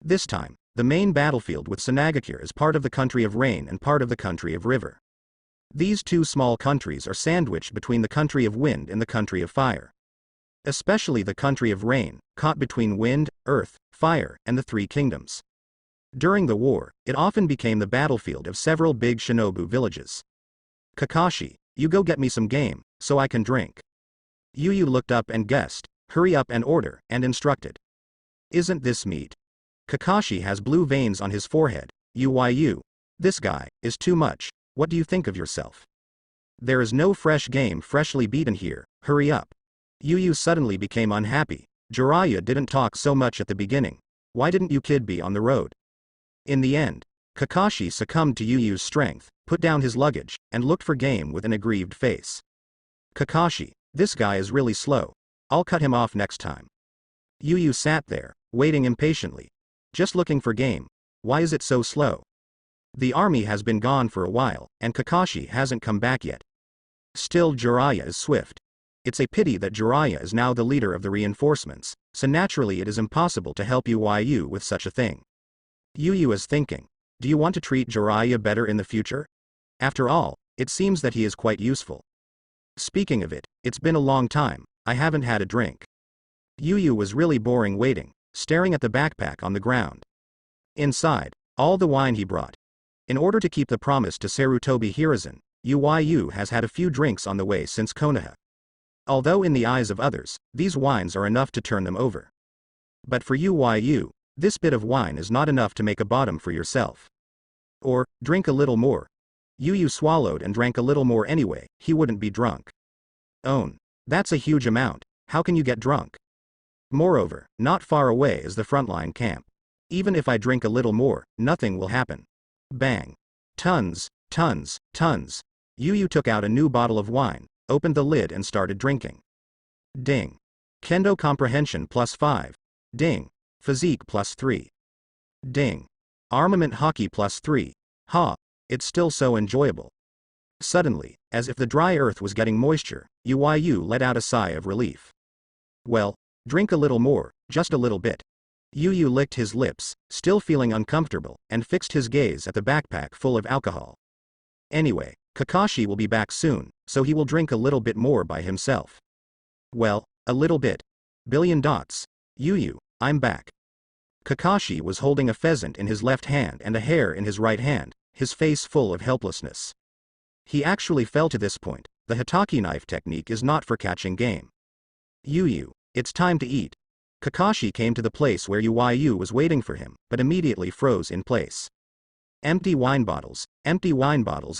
Speaker 1: This time, the main battlefield with Tsunade is part of the country of rain and part of the country of river. These two small countries are sandwiched between the country of wind and the country of fire. Especially the country of rain, caught between wind, earth, fire, and the 3 kingdoms. During the war, it often became the battlefield of several big shinobu villages. Kakashi, you go get me some game, so I can drink. Yu looked up and guessed, hurry up and order, and instructed. Isn't this meat? Kakashi has blue veins on his forehead. Yu, this guy is too much. What do you think of yourself? There is no fresh game freshly beaten here, hurry up. Yu suddenly became unhappy. Jiraiya didn't talk so much at the beginning. Why didn't you kid be on the road? In the end, Kakashi succumbed to Yu's strength, put down his luggage, and looked for game with an aggrieved face. Kakashi, this guy is really slow. I'll cut him off next time. Yu sat there, waiting impatiently. Just looking for game. Why is it so slow? The army has been gone for a while, and Kakashi hasn't come back yet. Still Jiraiya is swift. It's a pity that Jiraiya is now the leader of the reinforcements, so naturally it is impossible to help Yu with such a thing. Yu is thinking, do you want to treat Jiraiya better in the future? After all, it seems that he is quite useful. Speaking of it, it's been a long time, I haven't had a drink. Yu was really boring waiting, staring at the backpack on the ground. Inside, all the wine he brought. In order to keep the promise to Sarutobi Hiruzen, Yu has had a few drinks on the way since Konoha. Although in the eyes of others, these wines are enough to turn them over. But for Yu, this bit of wine is not enough to make a bottom for yourself. Or, drink a little more. Yu swallowed and drank a little more anyway, he wouldn't be drunk. That's a huge amount, how can you get drunk? Moreover, not far away is the frontline camp. Even if I drink a little more, nothing will happen. Bang. Tons. Yu took out a new bottle of wine, opened the lid and started drinking. Ding. Kendo comprehension +5. Ding. Physique +3. Ding. Armament hockey +3. Ha. It's still so enjoyable. Suddenly, as if the dry earth was getting moisture, Yu let out a sigh of relief. Well, drink a little more, just a little bit. Yu licked his lips, still feeling uncomfortable, and fixed his gaze at the backpack full of alcohol. Anyway, Kakashi will be back soon, so he will drink a little bit more by himself. Well, a little bit. Billion dots. Yu, I'm back. Kakashi was holding a pheasant in his left hand and a hare in his right hand, his face full of helplessness. He actually fell to this point. The Hitaki knife technique is not for catching game. Yu, it's time to eat. Kakashi came to the place where Yu was waiting for him, but immediately froze in place. Empty wine bottles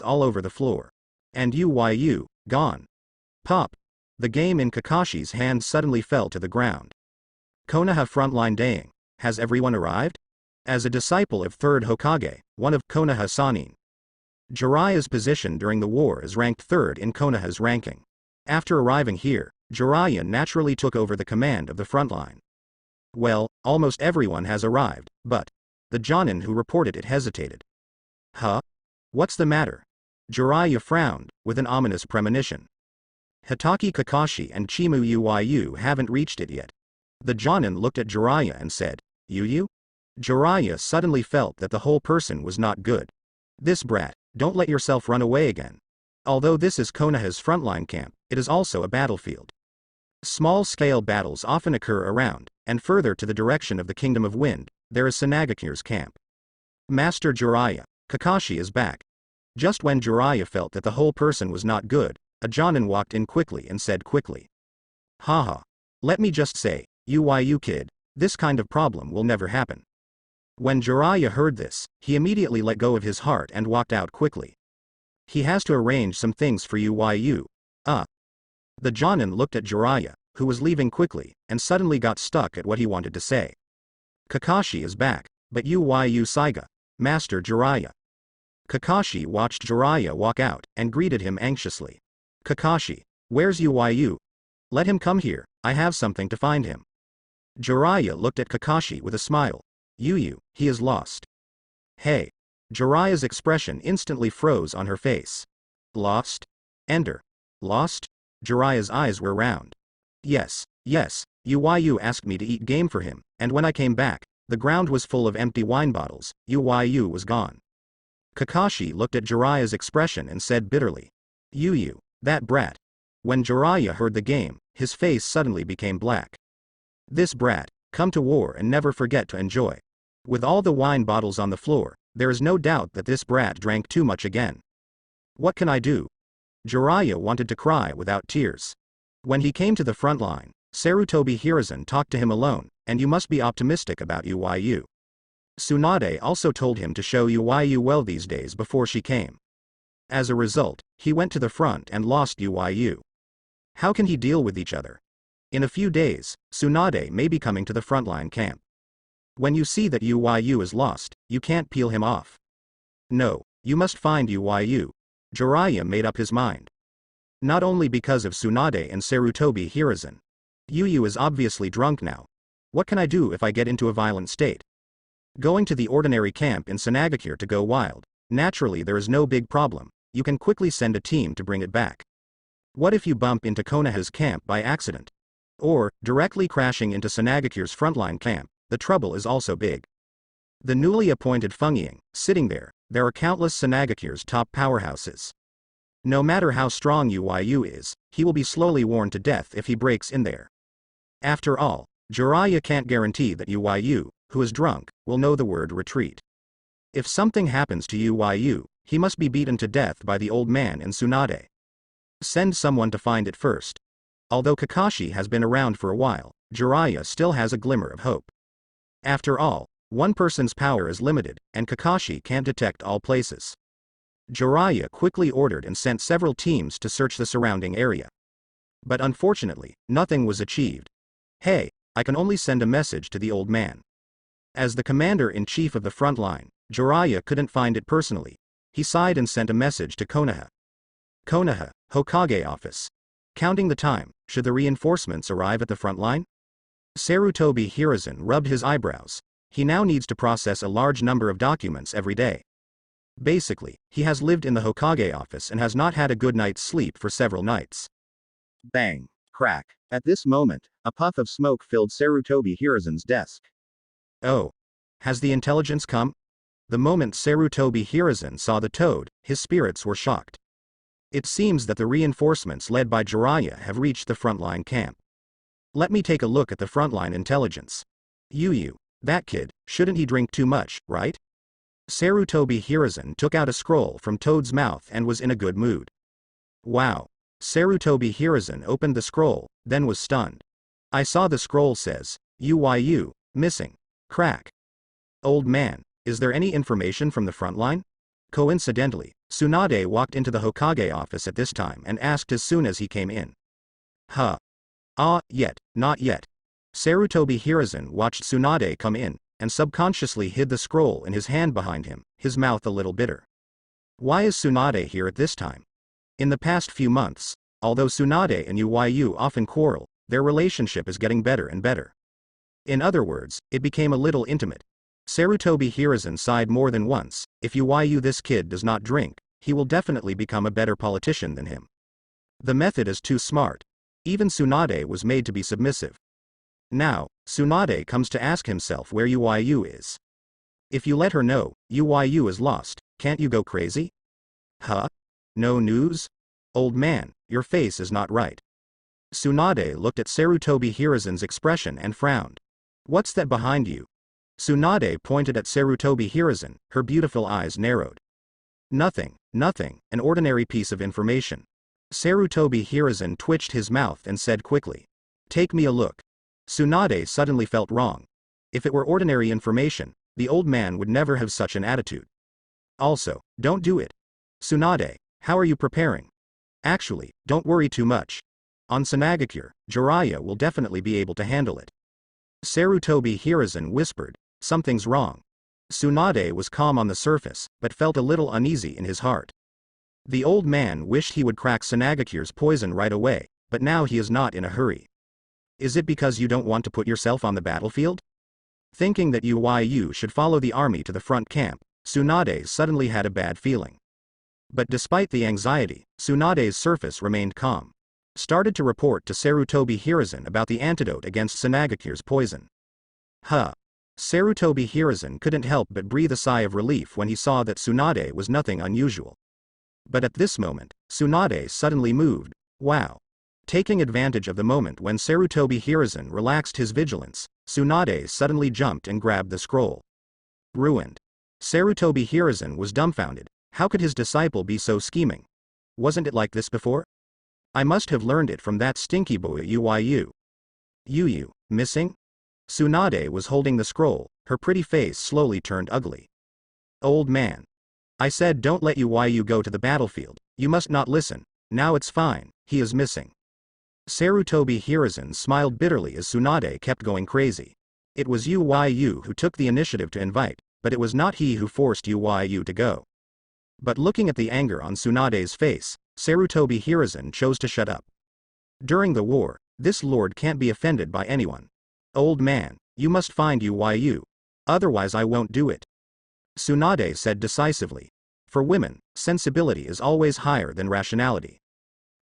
Speaker 1: all over the floor. And Yu, gone. Pop. The game in Kakashi's hand suddenly fell to the ground. Konoha frontline daying. Has everyone arrived? As a disciple of 3rd Hokage, one of Konoha Sannin, Jiraiya's position during the war is ranked 3rd in Konoha's ranking. After arriving here, Jiraiya naturally took over the command of the frontline. Well, almost everyone has arrived, but the Jonin who reported it hesitated. Huh? What's the matter? Jiraiya frowned, with an ominous premonition. Hitaki Kakashi and Chimu Yu haven't reached it yet. The Jonin looked at Jiraiya and said, Yu? Jiraiya suddenly felt that the whole person was not good. This brat, don't let yourself run away again. Although this is Konoha's frontline camp, it is also a battlefield. Small-scale battles often occur around, and further to the direction of the Kingdom of Wind, there is Sanagakure's camp. Master Jiraiya, Kakashi is back. Just when Jiraiya felt that the whole person was not good, a Jonin walked in quickly and said quickly. Haha. Let me just say, Yu kid, this kind of problem will never happen. When Jiraiya heard this, he immediately let go of his heart and walked out quickly. He has to arrange some things for Yu. The Jonin looked at Jiraiya, who was leaving quickly, and suddenly got stuck at what he wanted to say. Kakashi is back, but Yu Saiga, Master Jiraiya. Kakashi watched Jiraiya walk out, and greeted him anxiously. Kakashi, where's Yu? Let him come here, I have something to find him. Jiraiya looked at Kakashi with a smile. Yu, he is lost. Hey. Jiraiya's expression instantly froze on her face. Lost? Ender. Lost? Jiraiya's eyes were round. Yes, Yu asked me to eat game for him, and when I came back, the ground was full of empty wine bottles, Yu was gone. Kakashi looked at Jiraiya's expression and said bitterly. Yu, that brat. When Jiraiya heard the game, his face suddenly became black. This brat, come to war and never forget to enjoy. With all the wine bottles on the floor, there is no doubt that this brat drank too much again. What can I do? Jiraiya wanted to cry without tears. When he came to the front line, Sarutobi Hiruzen talked to him alone, and you must be optimistic about Yu. Tsunade also told him to show Yu well these days before she came. As a result, he went to the front and lost Yu. How can he deal with each other? In a few days, Tsunade may be coming to the frontline camp. When you see that Yu is lost, you can't peel him off. No, you must find Yu. Jiraiya made up his mind. Not only because of Tsunade and Sarutobi Hiruzen. Yu is obviously drunk now. What can I do if I get into a violent state? Going to the ordinary camp in Sanagakure to go wild, naturally there is no big problem, you can quickly send a team to bring it back. What if you bump into Konoha's camp by accident? Or, directly crashing into Sanagakure's frontline camp, the trouble is also big. The newly appointed Fungiying, sitting there are countless Sanagakure's top powerhouses. No matter how strong Yu is, he will be slowly worn to death if he breaks in there. After all, Jiraiya can't guarantee that Uyu, who is drunk, will know the word retreat. If something happens to Uyu, he must be beaten to death by the old man and Tsunade. Send someone to find it first. Although Kakashi has been around for a while, Jiraiya still has a glimmer of hope. After all, one person's power is limited, and Kakashi can't detect all places. Jiraiya quickly ordered and sent several teams to search the surrounding area. But unfortunately, nothing was achieved. Hey, I can only send a message to the old man. As the commander-in-chief of the front line, Jiraiya couldn't find it personally. He sighed and sent a message to Konoha. Konoha, Hokage office. Counting the time, should the reinforcements arrive at the front line? Sarutobi Hiruzen rubbed his eyebrows. He now needs to process a large number of documents every day. Basically, he has lived in the Hokage office and has not had a good night's sleep for several nights. Bang. Crack. At this moment, a puff of smoke filled Sarutobi Hiruzen's desk. Oh. Has the intelligence come? The moment Sarutobi Hiruzen saw the toad, his spirits were shocked. It seems that the reinforcements led by Jiraiya have reached the frontline camp. Let me take a look at the frontline intelligence. Uyu, that kid, shouldn't he drink too much, right? Sarutobi Hiruzen took out a scroll from Toad's mouth and was in a good mood. Wow. Sarutobi Hiruzen opened the scroll, then was stunned. I saw the scroll says, Uyu, missing. Crack. Old man, is there any information from the front line? Coincidentally, Tsunade walked into the Hokage office at this time and asked as soon as he came in. Huh. Not yet. Sarutobi Hiruzen watched Tsunade come in, and subconsciously hid the scroll in his hand behind him, his mouth a little bitter. Why is Tsunade here at this time? In the past few months, although Tsunade and Uyu often quarrel, their relationship is getting better and better. In other words, it became a little intimate. Sarutobi Hiruzen sighed more than once. If Uyu this kid does not drink, he will definitely become a better politician than him. The method is too smart. Even Tsunade was made to be submissive. Now, Tsunade comes to ask himself where Uyu is. If you let her know, Uyu is lost, can't you go crazy? Huh? No news? Old man, your face is not right. Tsunade looked at Sarutobi Hiruzen's expression and frowned. What's that behind you? Tsunade pointed at Sarutobi Hiruzen, her beautiful eyes narrowed. Nothing, an ordinary piece of information. Sarutobi Hiruzen twitched his mouth and said quickly. Take me a look. Tsunade suddenly felt wrong. If it were ordinary information, the old man would never have such an attitude. Also, don't do it. Tsunade, how are you preparing? Actually, don't worry too much. On Sanagakure, Jiraiya will definitely be able to handle it. Sarutobi Hiruzen whispered, something's wrong. Tsunade was calm on the surface, but felt a little uneasy in his heart. The old man wished he would crack Sanagakure's poison right away, but now he is not in a hurry. Is it because you don't want to put yourself on the battlefield? Thinking that Uyu should follow the army to the front camp, Tsunade suddenly had a bad feeling. But despite the anxiety, Tsunade's surface remained calm. Started to report to Sarutobi Hiruzen about the antidote against Sanagakure's poison. Huh. Sarutobi Hiruzen couldn't help but breathe a sigh of relief when he saw that Tsunade was nothing unusual. But at this moment, Tsunade suddenly moved. Wow. Taking advantage of the moment when Sarutobi Hiruzen relaxed his vigilance, Tsunade suddenly jumped and grabbed the scroll. Ruined. Sarutobi Hiruzen was dumbfounded. How could his disciple be so scheming? Wasn't it like this before? I must have learned it from that stinky boy Uyu. Uyu, missing? Tsunade was holding the scroll, her pretty face slowly turned ugly. Old man. I said don't let Uyu go to the battlefield, you must not listen, now it's fine, he is missing. Sarutobi Hiruzen smiled bitterly as Tsunade kept going crazy. It was Uyu who took the initiative to invite, but it was not he who forced Uyu to go. But looking at the anger on Tsunade's face, Sarutobi Hiruzen chose to shut up. During the war, this lord can't be offended by anyone. Old man, you must find Uyu. Otherwise I won't do it. Tsunade said decisively. For women, sensibility is always higher than rationality.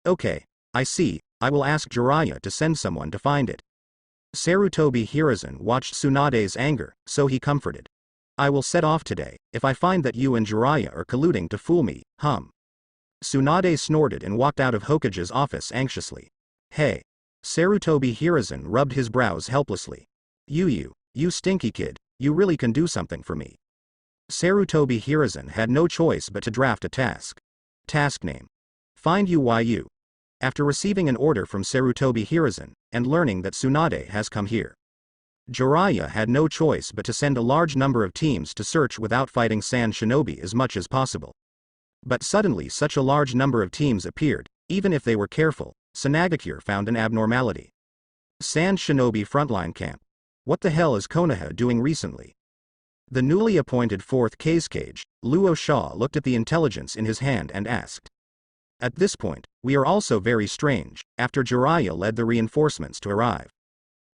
Speaker 1: Okay, I see, I will ask Jiraiya to send someone to find it. Sarutobi Hiruzen watched Tsunade's anger, so he comforted. I will set off today, if I find that you and Jiraiya are colluding to fool me, Tsunade snorted and walked out of Hokage's office anxiously. Hey. Sarutobi Hiruzen rubbed his brows helplessly. You stinky kid, you really can do something for me. Sarutobi Hiruzen had no choice but to draft a task. Task name: Find UYU. After receiving an order from Sarutobi Hiruzen, and learning that Tsunade has come here, Jiraiya had no choice but to send a large number of teams to search without fighting Sand Shinobi as much as possible. But suddenly such a large number of teams appeared. Even if they were careful, Sanagakure found an abnormality. Sand Shinobi frontline camp. What the hell is Konoha doing recently? The newly appointed 4th Kazekage, Luo Shaw, looked at the intelligence in his hand and asked. At this point, we are also very strange. After Jiraiya led the reinforcements to arrive,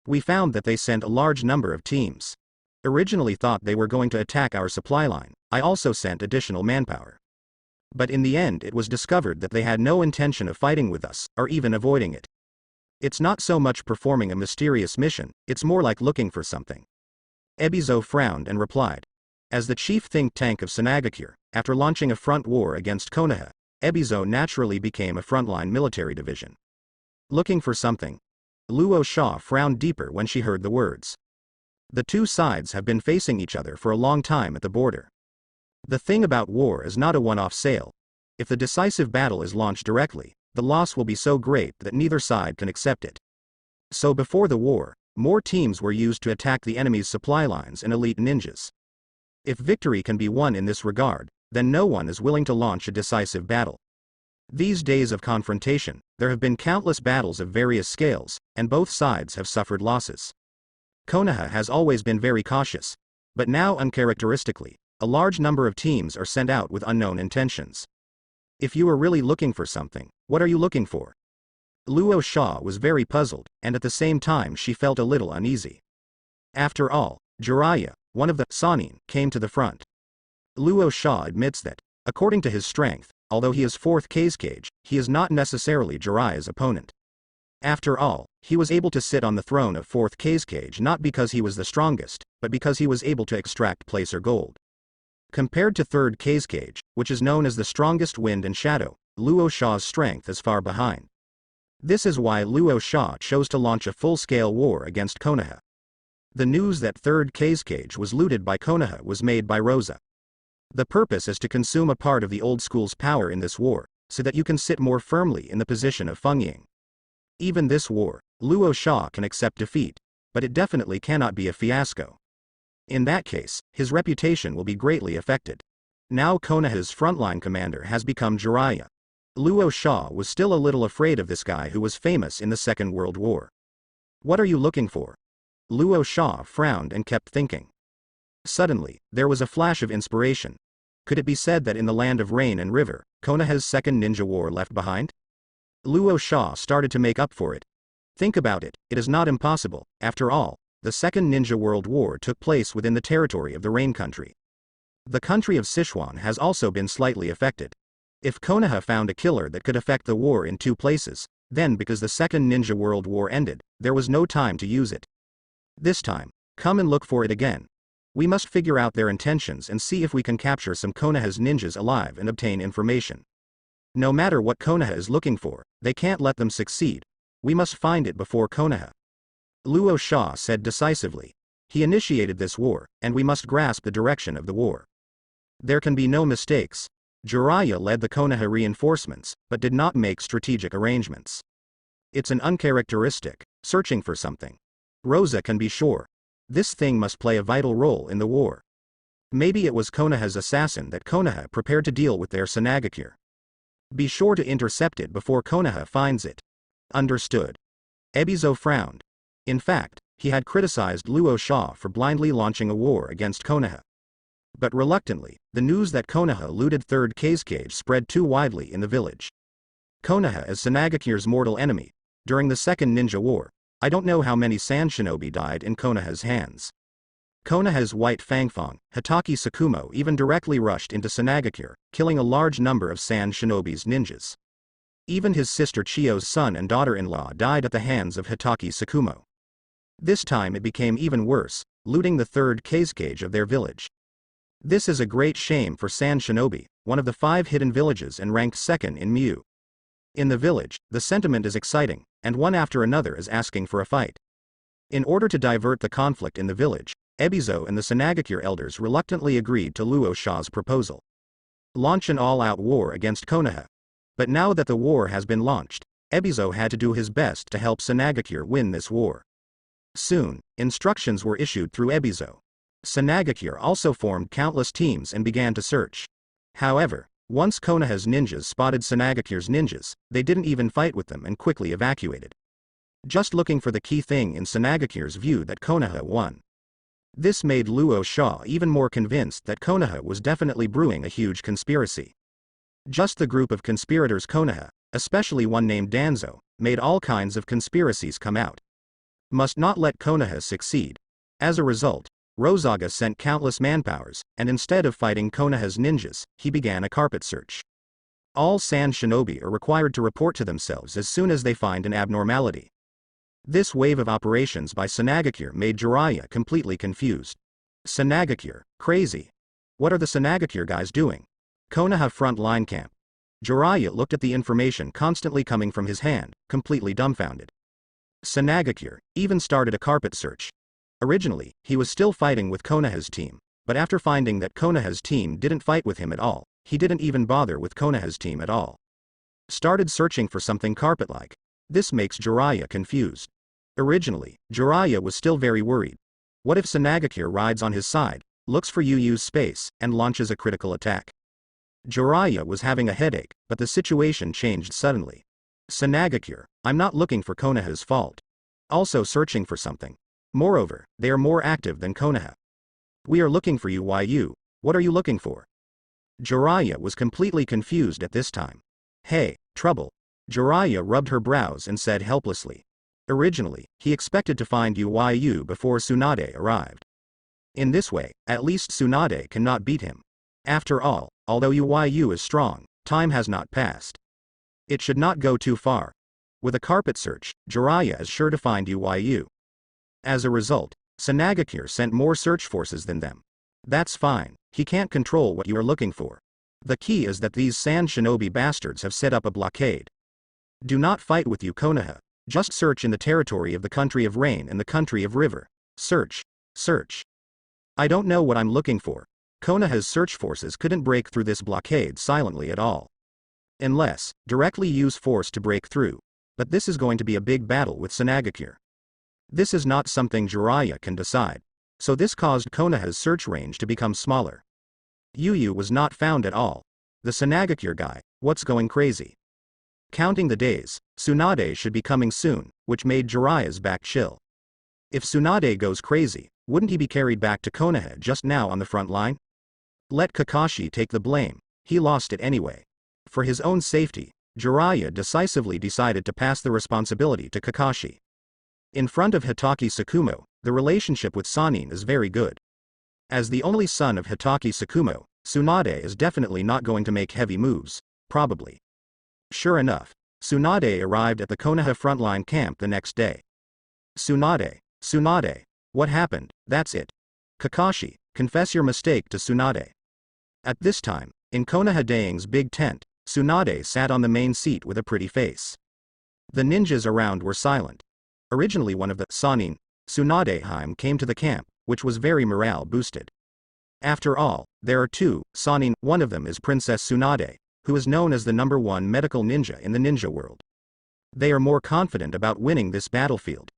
Speaker 1: we found that they sent a large number of teams. Originally thought they were going to attack our supply line. I also sent additional manpower. But in the end it was discovered that they had no intention of fighting with us, or even avoiding it. It's not so much performing a mysterious mission, it's more like looking for something. Ebizo frowned and replied. As the chief think tank of Sanagakure, after launching a front war against Konoha, Ebizo naturally became a frontline military division. Looking for something? Luo Shaw frowned deeper when she heard the words. The two sides have been facing each other for a long time at the border. The thing about war is not a one-off sale. If the decisive battle is launched directly, the loss will be so great that neither side can accept it. So before the war, more teams were used to attack the enemy's supply lines and elite ninjas. If victory can be won in this regard, then no one is willing to launch a decisive battle. These days of confrontation, there have been countless battles of various scales, and both sides have suffered losses. Konoha has always been very cautious, but now uncharacteristically, a large number of teams are sent out with unknown intentions. If you are really looking for something, what are you looking for? Luo Shaw was very puzzled, and at the same time she felt a little uneasy. After all, Jiraiya, one of the Sannin, came to the front. Luo Shaw admits that, according to his strength, although he is 4th Kazekage, he is not necessarily Jiraiya's opponent. After all, he was able to sit on the throne of 4th Kazekage not because he was the strongest, but because he was able to extract placer gold. Compared to 3rd Kazekage, which is known as the strongest wind and shadow, Luo Shaw's strength is far behind. This is why Luo Shaw chose to launch a full-scale war against Konoha. The news that 3rd Kazekage was looted by Konoha was made by Rosa. The purpose is to consume a part of the old school's power in this war, so that you can sit more firmly in the position of Fengying. Even this war, Luo Shaw can accept defeat, but it definitely cannot be a fiasco. In that case, his reputation will be greatly affected. Now Konoha's frontline commander has become Jiraiya. Luo Shaw was still a little afraid of this guy who was famous in the Second World War. What are you looking for? Luo Shaw frowned and kept thinking. Suddenly, there was a flash of inspiration. Could it be said that in the land of rain and river, Konoha's second ninja war left behind? Luo Shaw started to make up for it. Think about it, it is not impossible. After all, the Second Ninja World War took place within the territory of the Rain Country. The country of Sichuan has also been slightly affected. If Konoha found a killer that could affect the war in two places, then because the Second Ninja World War ended, there was no time to use it. This time, come and look for it again. We must figure out their intentions and see if we can capture some Konoha's ninjas alive and obtain information. No matter what Konoha is looking for, they can't let them succeed. We must find it before Konoha. Luo Shaw said decisively. He initiated this war, and we must grasp the direction of the war. There can be no mistakes. Jiraiya led the Konoha reinforcements, but did not make strategic arrangements. It's an uncharacteristic, searching for something. Rosa can be sure. This thing must play a vital role in the war. Maybe it was Konoha's assassin that Konoha prepared to deal with their Sanagakure. Be sure to intercept it before Konoha finds it. Understood. Ebizo frowned. In fact, he had criticized Luo Shaw for blindly launching a war against Konoha. But reluctantly, the news that Konoha looted 3rd Kazekage spread too widely in the village. Konoha is Sanagakure's mortal enemy. During the Second Ninja War, I don't know how many Sand Shinobi died in Konoha's hands. Konoha's White Fangfang, Hitaki Sakumo, even directly rushed into Sanagakure, killing a large number of Sand Shinobi's ninjas. Even his sister Chiyo's son and daughter-in-law died at the hands of Hitaki Sakumo. This time it became even worse, looting the 3rd Kazekage of their village. This is a great shame for Sand Shinobi, one of the 5 hidden villages and ranked 2nd in Mu. In the village, the sentiment is exciting, and one after another is asking for a fight. In order to divert the conflict in the village, Ebizo and the Sanagakure elders reluctantly agreed to Luo Sha's proposal. Launch an all-out war against Konoha. But now that the war has been launched, Ebizo had to do his best to help Sanagakure win this war. Soon, instructions were issued through Ebizo. Sanagakure also formed countless teams and began to search. However, once Konoha's ninjas spotted Sanagakure's ninjas, they didn't even fight with them and quickly evacuated. Just looking for the key thing in Sanagakure's view that Konoha won. This made Luo Sha even more convinced that Konoha was definitely brewing a huge conspiracy. Just the group of conspirators Konoha, especially one named Danzo, made all kinds of conspiracies come out. Must not let Konoha succeed. As a result, Rosaga sent countless manpowers, and instead of fighting Konoha's ninjas, he began a carpet search. All Sand Shinobi are required to report to themselves as soon as they find an abnormality. This wave of operations by Sanagakure made Jiraiya completely confused. Sanagakure, crazy. What are the Sanagakure guys doing? Konoha front line camp. Jiraiya looked at the information constantly coming from his hand, completely dumbfounded. Sanagakure even started a carpet search. Originally, he was still fighting with Konoha's team, but after finding that Konoha's team didn't fight with him at all, he didn't even bother with Konoha's team at all. Started searching for something carpet-like. This makes Jiraiya confused. Originally, Jiraiya was still very worried. What if Sanagakure rides on his side, looks for Yu's space, and launches a critical attack? Jiraiya was having a headache, but the situation changed suddenly. Sanagakure, I'm not looking for Konoha's fault. Also searching for something. Moreover, they are more active than Konoha. We are looking for Yu. What are you looking for? Jiraiya was completely confused at this time. Hey, trouble. Jiraiya rubbed her brows and said helplessly. Originally, he expected to find Yu before Tsunade arrived. In this way, at least Tsunade cannot beat him. After all, although Yu is strong, time has not passed. It should not go too far. With a carpet search, Jiraiya is sure to find Yu. As a result, Sanagakure sent more search forces than them. That's fine, he can't control what you are looking for. The key is that these Sand Shinobi bastards have set up a blockade. Do not fight with Konoha, just search in the territory of the country of rain and the country of river. Search. I don't know what I'm looking for. Konoha's search forces couldn't break through this blockade silently at all. Unless, directly use force to break through. But this is going to be a big battle with Sanagakure. This is not something Jiraiya can decide. So this caused Konoha's search range to become smaller. Yu was not found at all. The Sanagakure guy, what's going crazy? Counting the days, Tsunade should be coming soon, which made Jiraiya's back chill. If Tsunade goes crazy, wouldn't he be carried back to Konoha just now on the front line? Let Kakashi take the blame, he lost it anyway. For his own safety, Jiraiya decisively decided to pass the responsibility to Kakashi. In front of Hitaki Tsukumo, the relationship with Sannin is very good. As the only son of Hitaki Tsukumo, Tsunade is definitely not going to make heavy moves, probably. Sure enough, Tsunade arrived at the Konoha frontline camp the next day. Tsunade, what happened? That's it. Kakashi, confess your mistake to Tsunade. At this time, in Konoha Daing's big tent, Tsunade sat on the main seat with a pretty face. The ninjas around were silent. Originally one of the Sannin, Tsunadeheim came to the camp, which was very morale boosted. After all, there are two, Sannin, one of them is Princess Tsunade, who is known as the #1 medical ninja in the ninja world. They are more confident about winning this battlefield.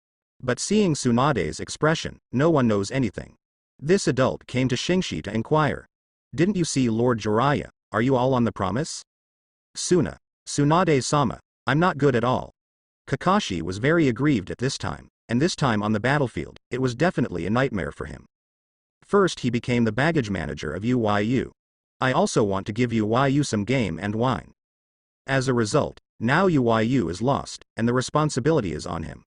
Speaker 1: But seeing Tsunade's expression, no one knows anything. This adult came to Shingshi to inquire. Didn't you see Lord Jiraiya? Are you all on the promise? Tsunade-sama, I'm not good at all. Kakashi was very aggrieved at this time, and this time on the battlefield, it was definitely a nightmare for him. First he became the baggage manager of Yu. I also want to give Yu some game and wine. As a result, now Yu is lost, and the responsibility is on him.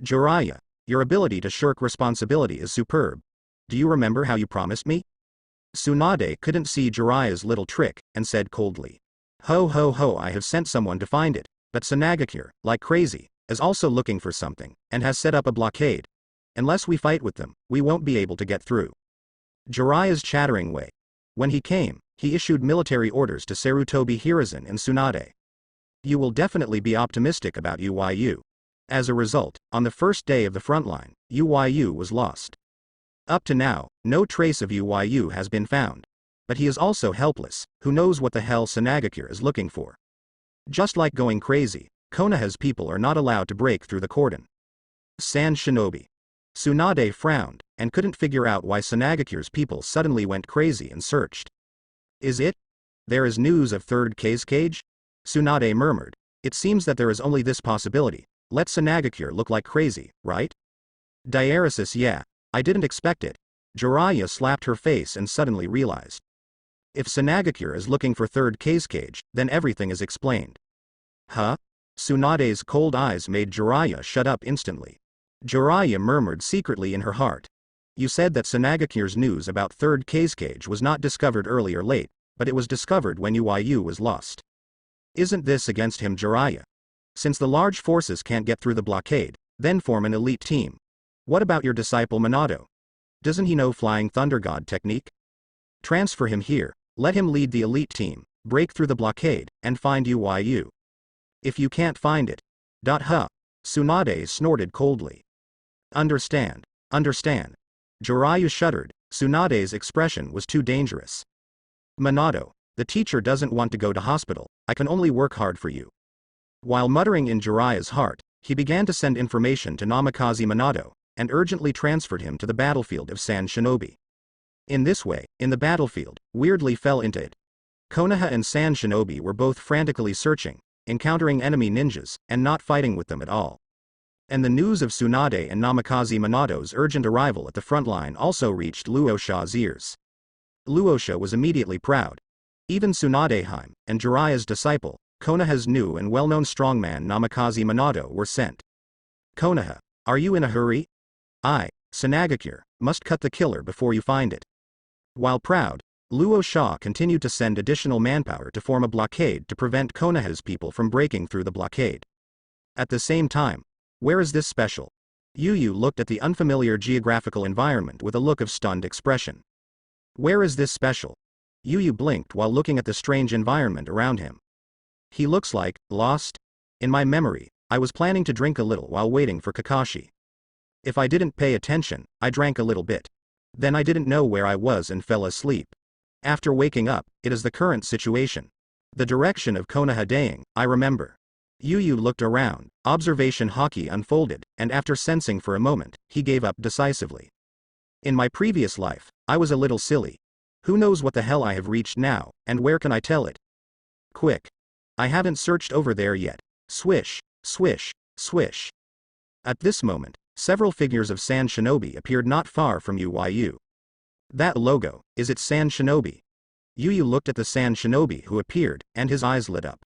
Speaker 1: Jiraiya, your ability to shirk responsibility is superb. Do you remember how you promised me? Tsunade couldn't see Jiraiya's little trick, and said coldly. Ho, I have sent someone to find it, but Sanagakure, like crazy, is also looking for something, and has set up a blockade. Unless we fight with them, we won't be able to get through. Jiraiya's chattering way. When he came, he issued military orders to Sarutobi Hiruzen and Tsunade. You will definitely be optimistic about UYU. As a result, on the first day of the frontline, UYU was lost. Up to now, no trace of UYU has been found. But he is also helpless. Who knows what the hell Sanagakure is looking for? Just like going crazy, Konoha's people are not allowed to break through the cordon. Sand Shinobi. Tsunade frowned, and couldn't figure out why Sanagakure's people suddenly went crazy and searched. Is it? There is news of third cage? Tsunade murmured. It seems that there is only this possibility. Let Sanagakure look like crazy, right? Diaresis, yeah. I didn't expect it. Jiraiya slapped her face and suddenly realized. If Sanagakure is looking for third cage, then everything is explained. Huh? Tsunade's cold eyes made Jiraiya shut up instantly. Jiraiya murmured secretly in her heart. You said that Sanagakure's news about third cage was not discovered early or late, but it was discovered when UYU was lost. Isn't this against him, Jiraiya? Since the large forces can't get through the blockade, then form an elite team. What about your disciple Minato? Doesn't he know Flying Thunder God technique? Transfer him here, let him lead the elite team, break through the blockade, and find UYU. If you can't find it. Tsunade snorted coldly. Understand. Jiraiya shuddered. Tsunade's expression was too dangerous. Minato, the teacher doesn't want to go to hospital, I can only work hard for you. While muttering in Jiraiya's heart, he began to send information to Namikaze Minato, and urgently transferred him to the battlefield of Sand Shinobi. In this way, in the battlefield, weirdly fell into it. Konoha and Sand Shinobi were both frantically searching, encountering enemy ninjas, and not fighting with them at all. And the news of Tsunade and Namikaze Minato's urgent arrival at the front line also reached Luosha's ears. Luosha was immediately proud. Even Tsunadeheim, and Jiraiya's disciple, Konoha's new and well-known strongman Namikaze Minato were sent. Konoha, are you in a hurry? Sanagakure, must cut the killer before you find it. While proud, Luosha continued to send additional manpower to form a blockade to prevent Konoha's people from breaking through the blockade. At the same time, where is this special? Yu looked at the unfamiliar geographical environment with a look of stunned expression. Where is this special? Yu blinked while looking at the strange environment around him. He looks like, lost? In my memory, I was planning to drink a little while waiting for Kakashi. If I didn't pay attention, I drank a little bit. Then I didn't know where I was and fell asleep. After waking up, it is the current situation. The direction of Konoha Daing, I remember. Yu looked around, observation hockey unfolded, and after sensing for a moment, he gave up decisively. In my previous life, I was a little silly. Who knows what the hell I have reached now, and where can I tell it? Quick. I haven't searched over there yet. Swish, swish, swish. At this moment, several figures of Sand Shinobi appeared not far from UYU. That logo, is it Sand Shinobi? Yu looked at the Sand Shinobi who appeared, and his eyes lit up.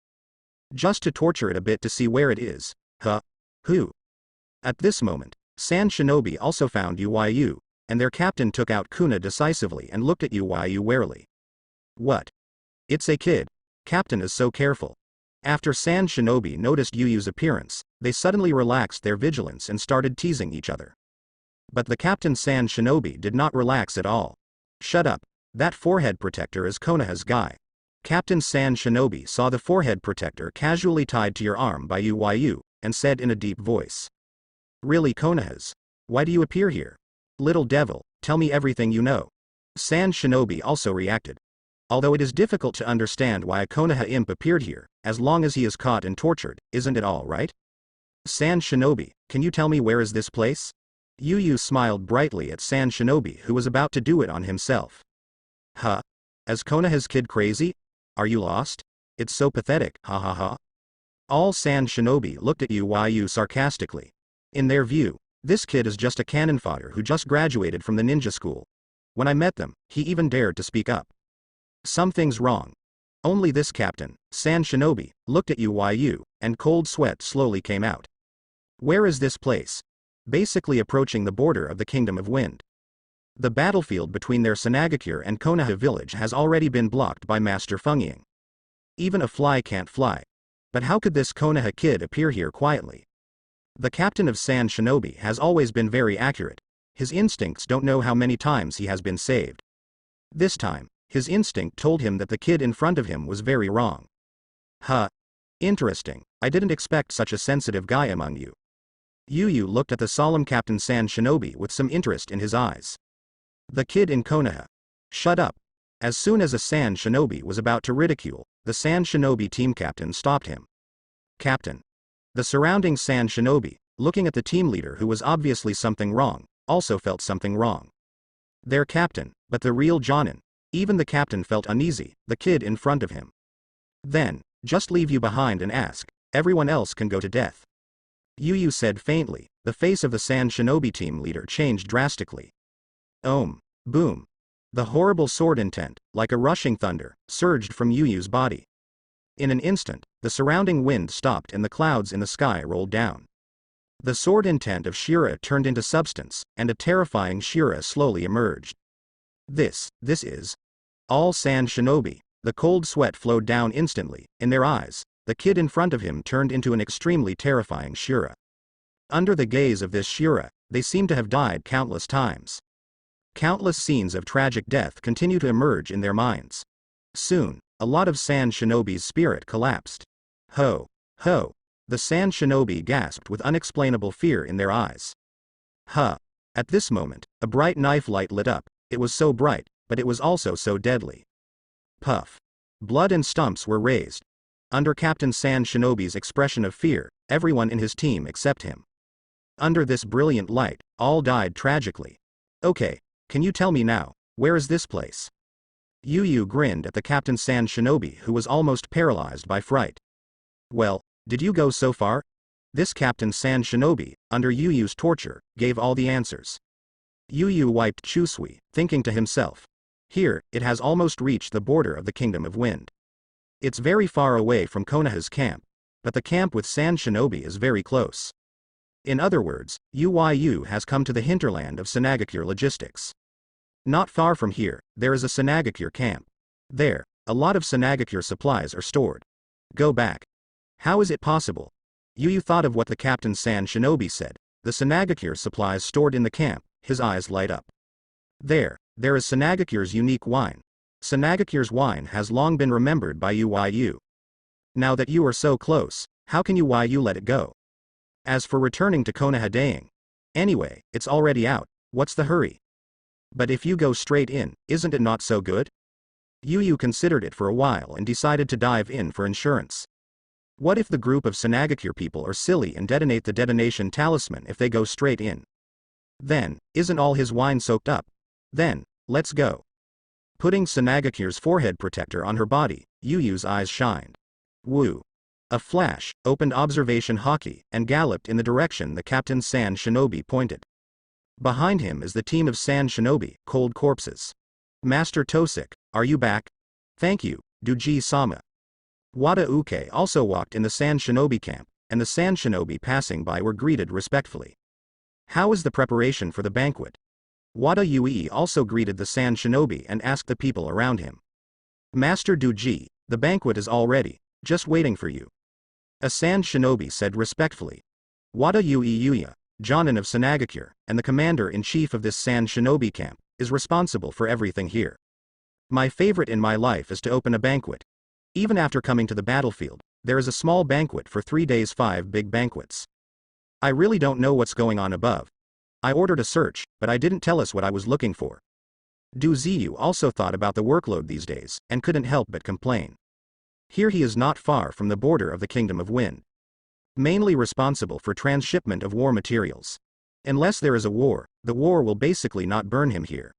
Speaker 1: Just to torture it a bit to see where it is. Who? At this moment, Sand Shinobi also found UYU, and their captain took out Kuna decisively and looked at UYU warily. What? It's a kid. Captain is so careful. After Sand Shinobi noticed Yuyu's appearance, they suddenly relaxed their vigilance and started teasing each other. But the Captain Sand Shinobi did not relax at all. Shut up. That forehead protector is Konoha's guy. Captain Sand Shinobi saw the forehead protector casually tied to your arm by UYU, and said in a deep voice. Really Konoha's? Why do you appear here? Little devil, tell me everything you know. Sand Shinobi also reacted. Although it is difficult to understand why a Konoha imp appeared here, as long as he is caught and tortured, isn't it all right? Sand Shinobi, can you tell me where is this place? Yu smiled brightly at Sand Shinobi who was about to do it on himself. As Konoha's kid crazy? Are you lost? It's so pathetic, ha. All Sand Shinobi looked at Yu sarcastically. In their view, this kid is just a cannon fodder who just graduated from the ninja school. When I met them, he even dared to speak up. Something's wrong. Only this captain, Sand Shinobi, looked at Yu, and cold sweat slowly came out. Where is this place? Basically approaching the border of the Kingdom of Wind. The battlefield between their Sanagakure and Konoha village has already been blocked by Master Fungying. Even a fly can't fly. But how could this Konoha kid appear here quietly? The captain of Sand Shinobi has always been very accurate. His instincts don't know how many times he has been saved. This time, his instinct told him that the kid in front of him was very wrong. Interesting, I didn't expect such a sensitive guy among you. Yu looked at the solemn Captain Sand Shinobi with some interest in his eyes. The kid in Konoha. Shut up. As soon as a Sand Shinobi was about to ridicule, the Sand Shinobi team captain stopped him. Captain. The surrounding Sand Shinobi, looking at the team leader who was obviously something wrong, also felt something wrong. Their captain, but the real Jonin. Even the captain felt uneasy, the kid in front of him. Then, just leave you behind and ask, everyone else can go to death. Yu said faintly, the face of the Sand Shinobi team leader changed drastically. Boom. The horrible sword intent, like a rushing thunder, surged from Yu's body. In an instant, the surrounding wind stopped and the clouds in the sky rolled down. The sword intent of Shira turned into substance, and a terrifying Shira slowly emerged. This is all Sand Shinobi. The cold sweat flowed down instantly, in their eyes. The kid in front of him turned into an extremely terrifying Shira. Under the gaze of this Shira, they seem to have died countless times. Countless scenes of tragic death continue to emerge in their minds. Soon, a lot of Sand Shinobi's spirit collapsed. Ho! The Sand Shinobi gasped with unexplainable fear in their eyes. At this moment, a bright knife light lit up. It was so bright, but it was also so deadly. Puff. Blood and stumps were raised. Under Captain Sand Shinobi's expression of fear, everyone in his team except him. Under this brilliant light, all died tragically. Okay, can you tell me now, where is this place? Yu grinned at the Captain Sand Shinobi who was almost paralyzed by fright. Well, did you go so far? This Captain Sand Shinobi, under Yu's torture, gave all the answers. Yu wiped Chusui, thinking to himself. Here, it has almost reached the border of the Kingdom of Wind. It's very far away from Konoha's camp, but the camp with Sand Shinobi is very close. In other words, Yu has come to the hinterland of Sanagakure logistics. Not far from here, there is a Sanagakure camp. There, a lot of Sanagakure supplies are stored. Go back. How is it possible? Yu thought of what the Captain Sand Shinobi said. The Sanagakure supplies stored in the camp, his eyes light up. There is Sanagakure's unique wine. Sanagakure's wine has long been remembered by Yu. Now that you are so close, how can you let it go? As for returning to Konoha Daing. Anyway, it's already out, what's the hurry? But if you go straight in, isn't it not so good? Yu considered it for a while and decided to dive in for insurance. What if the group of Sanagakure people are silly and detonate the detonation talisman if they go straight in? Then, isn't all his wine soaked up? Then, let's go. Putting Sanagakure's forehead protector on her body, Yu's eyes shined. Woo. A flash, opened observation hockey, and galloped in the direction the Captain Sand Shinobi pointed. Behind him is the team of Sand Shinobi, cold corpses. Master Tosik, are you back? Thank you, Duji-sama. Wada Uke also walked in the Sand Shinobi camp, and the Sand Shinobi passing by were greeted respectfully. How is the preparation for the banquet? Wada Yui also greeted the Sand Shinobi and asked the people around him. Master Duji, the banquet is all ready, just waiting for you. A Sand Shinobi said respectfully. Wada Yui, Jonin of Sanagakure, and the commander-in-chief of this Sand Shinobi camp, is responsible for everything here. My favorite in my life is to open a banquet. Even after coming to the battlefield, there is a small banquet for 3 days, 5 big banquets. I really don't know what's going on above. I ordered a search, but I didn't tell us what I was looking for. Du Ziyu also thought about the workload these days, and couldn't help but complain. Here he is not far from the border of the Kingdom of Wind. Mainly responsible for transshipment of war materials. Unless there is a war, the war will basically not burn him here.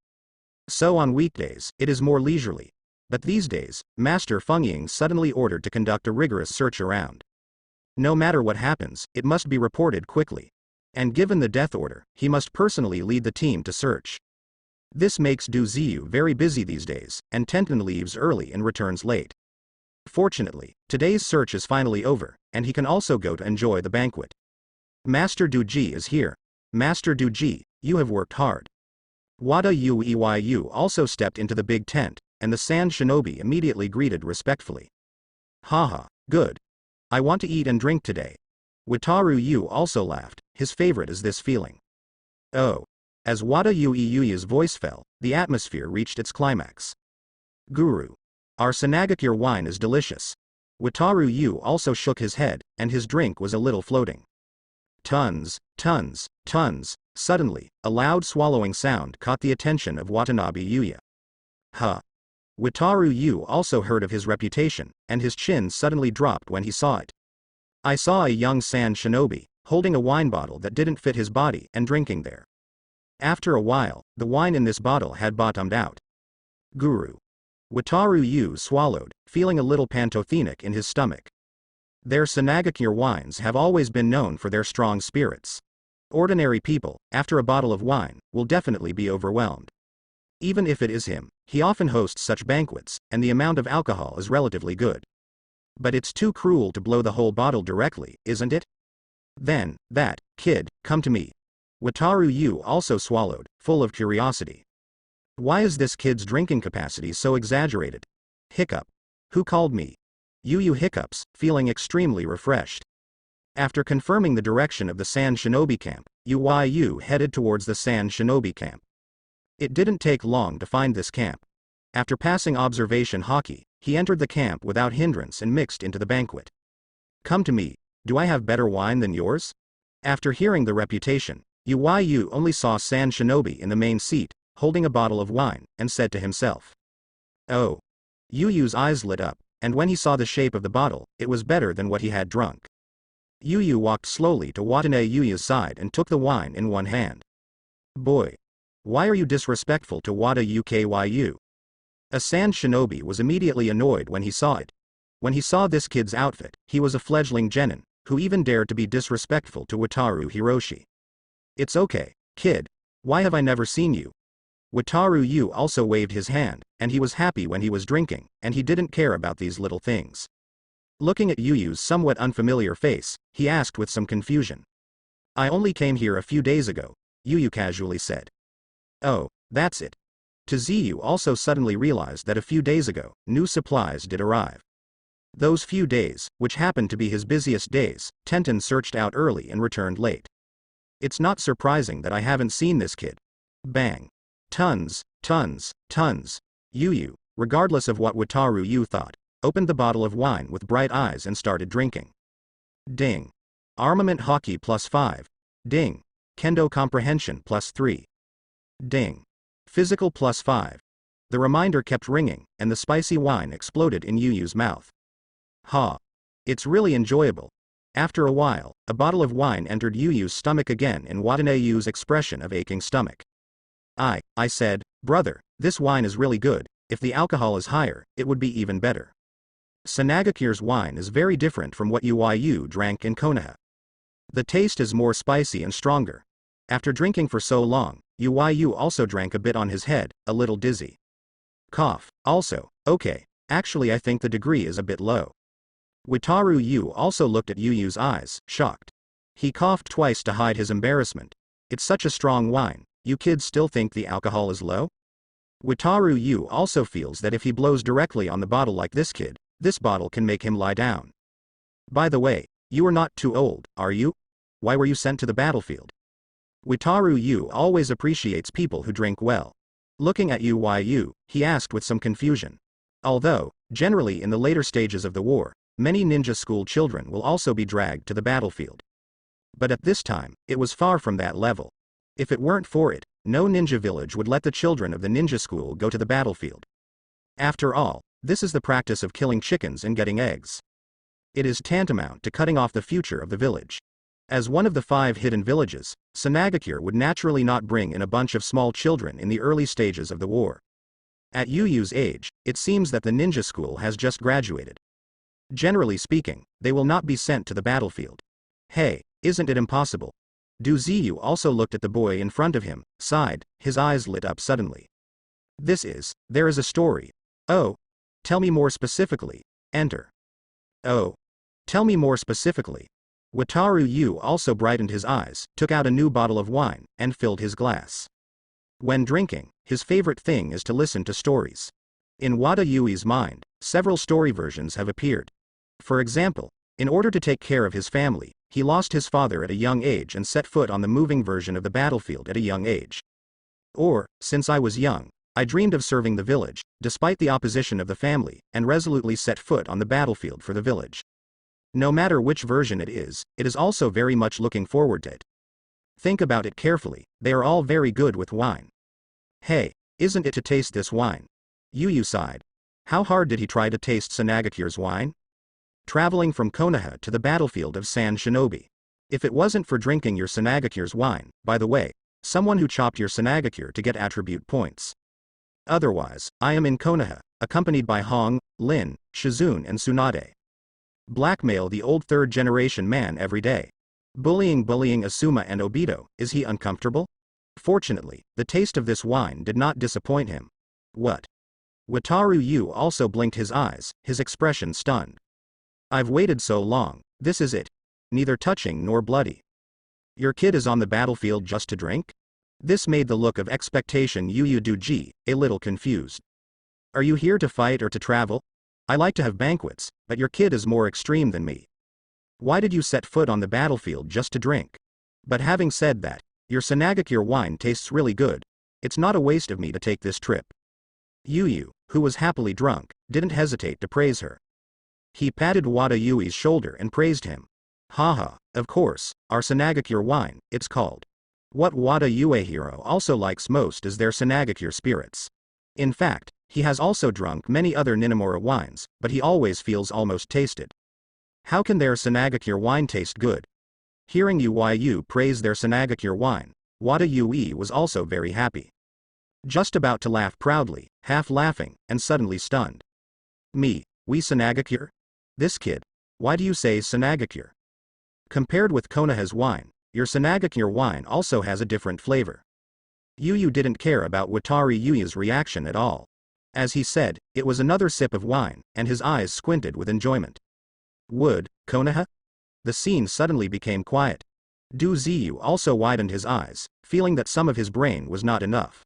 Speaker 1: So on weekdays, it is more leisurely. But these days, Master Fengying suddenly ordered to conduct a rigorous search around. No matter what happens, it must be reported quickly. And given the death order, he must personally lead the team to search. This makes Du Ziyu very busy these days, and Tenten leaves early and returns late. Fortunately, today's search is finally over, and he can also go to enjoy the banquet. Master Duji is here. Master Duji, you have worked hard. Wada Ueyu also stepped into the big tent, and the Sand Shinobi immediately greeted respectfully. Haha, good. I want to eat and drink today. Wataru Yu also laughed, his favorite is this feeling. Oh. As Wada Ueyu's voice fell, the atmosphere reached its climax. Guru. Our Sanagakure wine is delicious. Wataru Yu also shook his head, and his drink was a little floating. Tons, tons, tons. Suddenly, a loud swallowing sound caught the attention of Watanabe Yuya. Huh. Wataru Yu also heard of his reputation, and his chin suddenly dropped when he saw it. I saw a young sand shinobi, holding a wine bottle that didn't fit his body and drinking there. After a while, the wine in this bottle had bottomed out. Guru. Wataru Yu swallowed, feeling a little pantothenic in his stomach. Their Sanagakure wines have always been known for their strong spirits. Ordinary people, after a bottle of wine, will definitely be overwhelmed. Even if it is him, he often hosts such banquets, and the amount of alcohol is relatively good. But it's too cruel to blow the whole bottle directly, isn't it? Then, that kid, come to me. Wataru Yu also swallowed, full of curiosity. Why is this kid's drinking capacity so exaggerated? Hiccup. Who called me? Yu hiccups, feeling extremely refreshed. After confirming the direction of the Sand Shinobi camp, Yu headed towards the Sand Shinobi camp. It didn't take long to find this camp. After passing observation hockey, he entered the camp without hindrance and mixed into the banquet. Come to me, do I have better wine than yours? After hearing the reputation, Yu only saw Sand Shinobi in the main seat, holding a bottle of wine, and said to himself. Oh. Yu's eyes lit up, and when he saw the shape of the bottle, it was better than what he had drunk. Yu walked slowly to Watanabe Yuya's side and took the wine in one hand. Boy. Why are you disrespectful to Wada Ukyu? A Sand Shinobi was immediately annoyed when he saw it. When he saw this kid's outfit, he was a fledgling genin, who even dared to be disrespectful to Wataru Hiroshi. It's okay, kid. Why have I never seen you? Wataru Yu also waved his hand, and he was happy when he was drinking, and he didn't care about these little things. Looking at Yu's somewhat unfamiliar face, he asked with some confusion. I only came here a few days ago, Yu casually said. Oh, that's it. Tsuyu also suddenly realized that a few days ago, new supplies did arrive. Those few days, which happened to be his busiest days, Tenten searched out early and returned late. It's not surprising that I haven't seen this kid. Bang. Tons, tons, tons. Yu, regardless of what Wataru Yu thought, opened the bottle of wine with bright eyes and started drinking. Ding. Armament hockey +5. Ding. Kendo comprehension +3. Ding. Physical +5. The reminder kept ringing, and the spicy wine exploded in Yu's mouth. Ha. It's really enjoyable. After a while, a bottle of wine entered Yu's stomach again in Watanabe Yu's expression of aching stomach. I said, brother, this wine is really good. If the alcohol is higher, it would be even better. Sanagakure's wine is very different from what Yu drank in Konoha. The taste is more spicy and stronger. After drinking for so long, Yu also drank a bit on his head, a little dizzy. Cough. Also, okay, actually I think the degree is a bit low. Wataru Yu also looked at Yu's eyes, shocked. He coughed twice to hide his embarrassment. It's such a strong wine. You kids still think the alcohol is low? Wataru Yu also feels that if he blows directly on the bottle like this kid, this bottle can make him lie down. By the way, you are not too old, are you? Why were you sent to the battlefield? Wataru Yu always appreciates people who drink well. Looking at Yu, he asked with some confusion. Although, generally in the later stages of the war, many ninja school children will also be dragged to the battlefield. But at this time, it was far from that level. If it weren't for it, no ninja village would let the children of the ninja school go to the battlefield. After all, this is the practice of killing chickens and getting eggs. It is tantamount to cutting off the future of the village. As one of the 5 hidden villages, Sanagakure would naturally not bring in a bunch of small children in the early stages of the war. At Yu's age, it seems that the ninja school has just graduated. Generally speaking, they will not be sent to the battlefield. Hey, isn't it impossible? Tsuyu also looked at the boy in front of him, sighed, his eyes lit up suddenly. There is a story. Oh. Tell me more specifically. Enter. Oh. Tell me more specifically. Wataru Yu also brightened his eyes, took out a new bottle of wine, and filled his glass. When drinking, his favorite thing is to listen to stories. In Wada Yui's mind, several story versions have appeared. For example, in order to take care of his family, he lost his father at a young age and set foot on the moving version of the battlefield at a young age. Or, since I was young, I dreamed of serving the village, despite the opposition of the family, and resolutely set foot on the battlefield for the village. No matter which version it is also very much looking forward to it. Think about it carefully, they are all very good with wine. Hey, isn't it to taste this wine? Yu sighed. How hard did he try to taste Sanagakure's wine? Traveling from Konoha to the battlefield of San Shinobi. If it wasn't for drinking your Sanagakure's wine, by the way, someone who chopped your Sanagakure to get attribute points. Otherwise, I am in Konoha, accompanied by Hong, Lin, Shizune and Tsunade. Blackmail the old third-generation man every day. Bullying Asuma and Obito, is he uncomfortable? Fortunately, the taste of this wine did not disappoint him. What? Wataru Yu also blinked his eyes, his expression stunned. I've waited so long, this is it. Neither touching nor bloody. Your kid is on the battlefield just to drink? This made the look of expectation Yu Doji a little confused. Are you here to fight or to travel? I like to have banquets, but your kid is more extreme than me. Why did you set foot on the battlefield just to drink? But having said that, your Sanagakure wine tastes really good. It's not a waste of me to take this trip. Yu, who was happily drunk, didn't hesitate to praise her. He patted Wada Yui's shoulder and praised him. Haha, of course, our Sanagakure wine, it's called. What Wada Yuehiro also likes most is their Sanagakure spirits. In fact, he has also drunk many other Ninamura wines, but he always feels almost tasted. How can their Sanagakure wine taste good? Hearing Yu praise their Sanagakure wine, Wada Yui was also very happy. Just about to laugh proudly, half laughing, and suddenly stunned. We Sanagakure? This kid. Why do you say Sanagakure? Compared with Konoha's wine, your Sanagakure wine also has a different flavor. Yu didn't care about Wataru Yuya's reaction at all. As he said, it was another sip of wine, and his eyes squinted with enjoyment. Konoha? The scene suddenly became quiet. Du Ziyu also widened his eyes, feeling that some of his brain was not enough.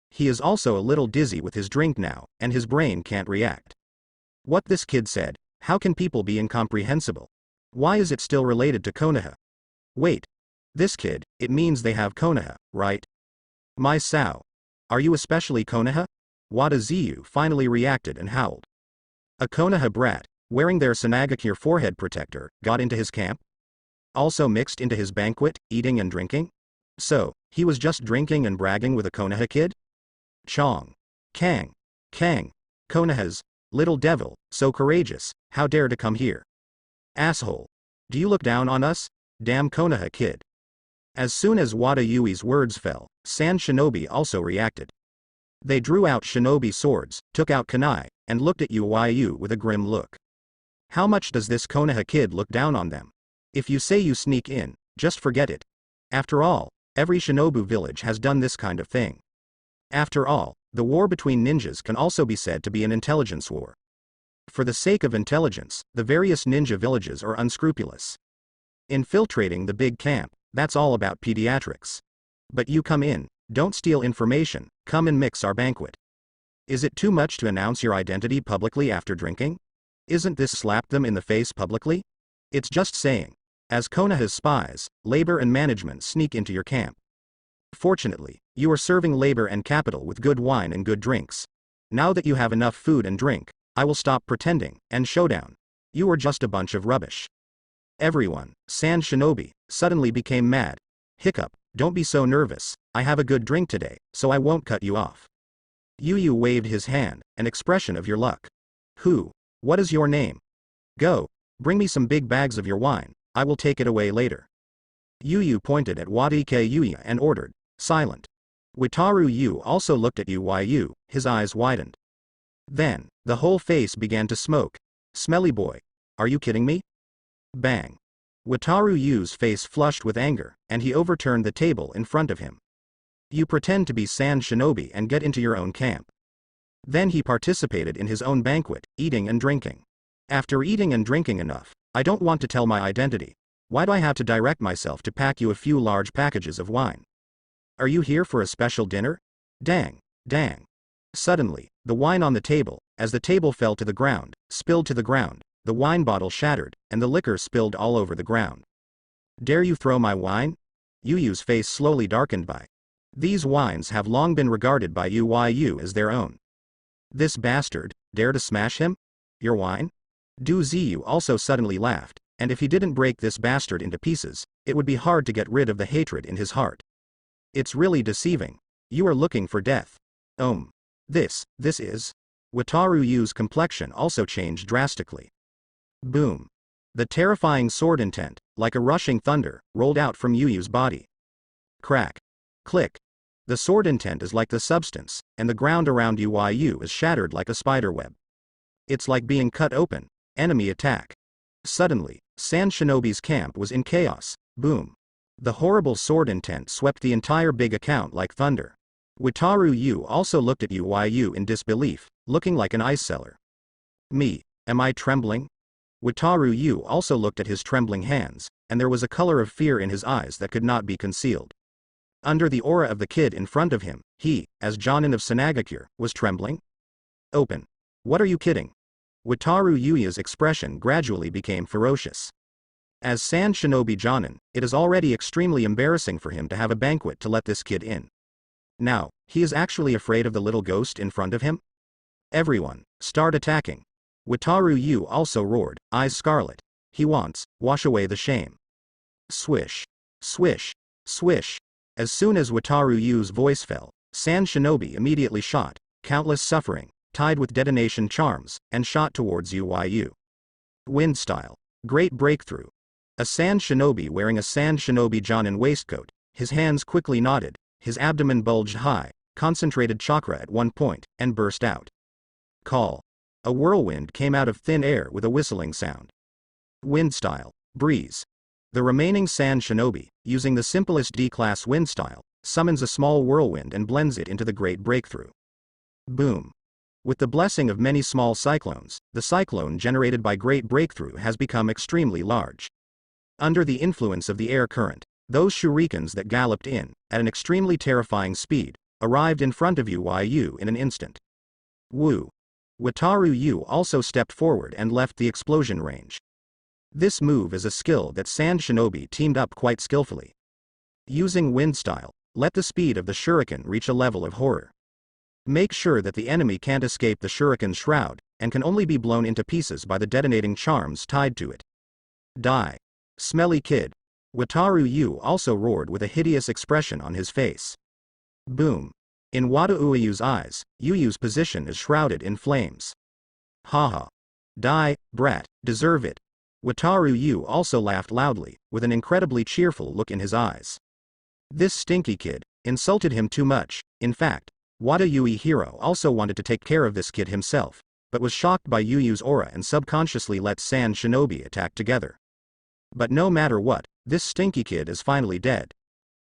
Speaker 1: He is also a little dizzy with his drink now, and his brain can't react. What this kid said, how can people be incomprehensible? Why is it still related to Konoha? Wait. This kid, it means they have Konoha, right? My Sao. Are you especially Konoha? Wada Ziyu finally reacted and howled. A Konoha brat, wearing their Sanagakure forehead protector, got into his camp? Also mixed into his banquet, eating and drinking? So, he was just drinking and bragging with a Konoha kid? Chong. Kang. Konoha's little devil, so courageous, how dare to come here? Asshole. Do you look down on us? Damn Konoha kid. As soon as Wada Yui's words fell, San Shinobi also reacted. They drew out shinobi swords, took out kunai, and looked at Yu with a grim look. How much does this Konoha kid look down on them? If you say you sneak in, just forget it. After all, every shinobu village has done this kind of thing. After all, the war between ninjas can also be said to be an intelligence war. For the sake of intelligence, the various ninja villages are unscrupulous. Infiltrating the big camp, that's all about pediatrics. But you come in, don't steal information, come and mix our banquet. Is it too much to announce your identity publicly after drinking? Isn't this slap them in the face publicly? It's just saying. As Konoha's spies, labor and management sneak into your camp. Fortunately, you are serving labor and capital with good wine and good drinks. Now that you have enough food and drink, I will stop pretending, and showdown. You are just a bunch of rubbish. Everyone, San Shinobi, suddenly became mad. Hiccup, don't be so nervous, I have a good drink today, so I won't cut you off. Yu waved his hand, an expression of your luck. What is your name? Go, bring me some big bags of your wine, I will take it away later. Yu pointed at Wadike Yuya and ordered, silent. Wataru Yu also looked at Yu, his eyes widened. Then, the whole face began to smoke. Smelly boy. Are you kidding me? Bang. Wataru Yu's face flushed with anger, and he overturned the table in front of him. You pretend to be San Shinobi and get into your own camp. Then he participated in his own banquet, eating and drinking. After eating and drinking enough, I don't want to tell my identity. Why do I have to direct myself to pack you a few large packages of wine? Are you here for a special dinner? Dang. Suddenly, the wine on the table, as the table fell to the ground, spilled to the ground, the wine bottle shattered, and the liquor spilled all over the ground. Dare you throw my wine? Yuyu's face slowly darkened by. These wines have long been regarded by Yu as their own. This bastard, dare to smash him? Your wine? Du Ziyu also suddenly laughed, and if he didn't break this bastard into pieces, it would be hard to get rid of the hatred in his heart. It's really deceiving. You are looking for death. This is... Wataru Yu's complexion also changed drastically. Boom. The terrifying sword intent, like a rushing thunder, rolled out from Yu's body. Crack. Click. The sword intent is like the substance, and the ground around Yu is shattered like a spiderweb. It's like being cut open. Enemy attack. Suddenly, Sand Shinobi's camp was in chaos. Boom. The horrible sword intent swept the entire big account like thunder. Wataru Yu also looked at Yu in disbelief, looking like an ice seller. Me, am I trembling? Wataru Yu also looked at his trembling hands, and there was a color of fear in his eyes that could not be concealed. Under the aura of the kid in front of him, he, as Jonin of Sanagakure, was trembling. Open. What are you kidding? Wataru Yuya's expression gradually became ferocious. As Sand Shinobi Jonin, it is already extremely embarrassing for him to have a banquet to let this kid in. Now, he is actually afraid of the little ghost in front of him? Everyone, start attacking. Wataru Yu also roared, eyes scarlet. He wants, wash away the shame. Swish. Swish. Swish. As soon as Wataru Yu's voice fell, Sand Shinobi immediately shot, countless suffering, tied with detonation charms, and shot towards Yu. Wind style. Great breakthrough. A Sand Shinobi wearing a Sand Shinobi Jonin waistcoat, his hands quickly knotted, his abdomen bulged high, concentrated chakra at one point, and burst out. Call. A whirlwind came out of thin air with a whistling sound. Wind style. Breeze. The remaining Sand Shinobi, using the simplest D-class wind style, summons a small whirlwind and blends it into the great breakthrough. Boom. With the blessing of many small cyclones, the cyclone generated by great breakthrough has become extremely large. Under the influence of the air current, those shurikens that galloped in, at an extremely terrifying speed, arrived in front of Yu in an instant. Woo. Wataru Yu also stepped forward and left the explosion range. This move is a skill that Sand Shinobi teamed up quite skillfully. Using wind style, let the speed of the shuriken reach a level of horror. Make sure that the enemy can't escape the shuriken's shroud, and can only be blown into pieces by the detonating charms tied to it. Die. Smelly kid. Wataru Yu also roared with a hideous expression on his face. Boom. In Wataru eyes, Yu's position is shrouded in flames. Haha. Die, brat, deserve it. Wataru Yu also laughed loudly, with an incredibly cheerful look in his eyes. This stinky kid insulted him too much. In fact, Wataru Hiro also wanted to take care of this kid himself, but was shocked by Yu's aura and subconsciously let Sand Shinobi attack together. But no matter what, this stinky kid is finally dead.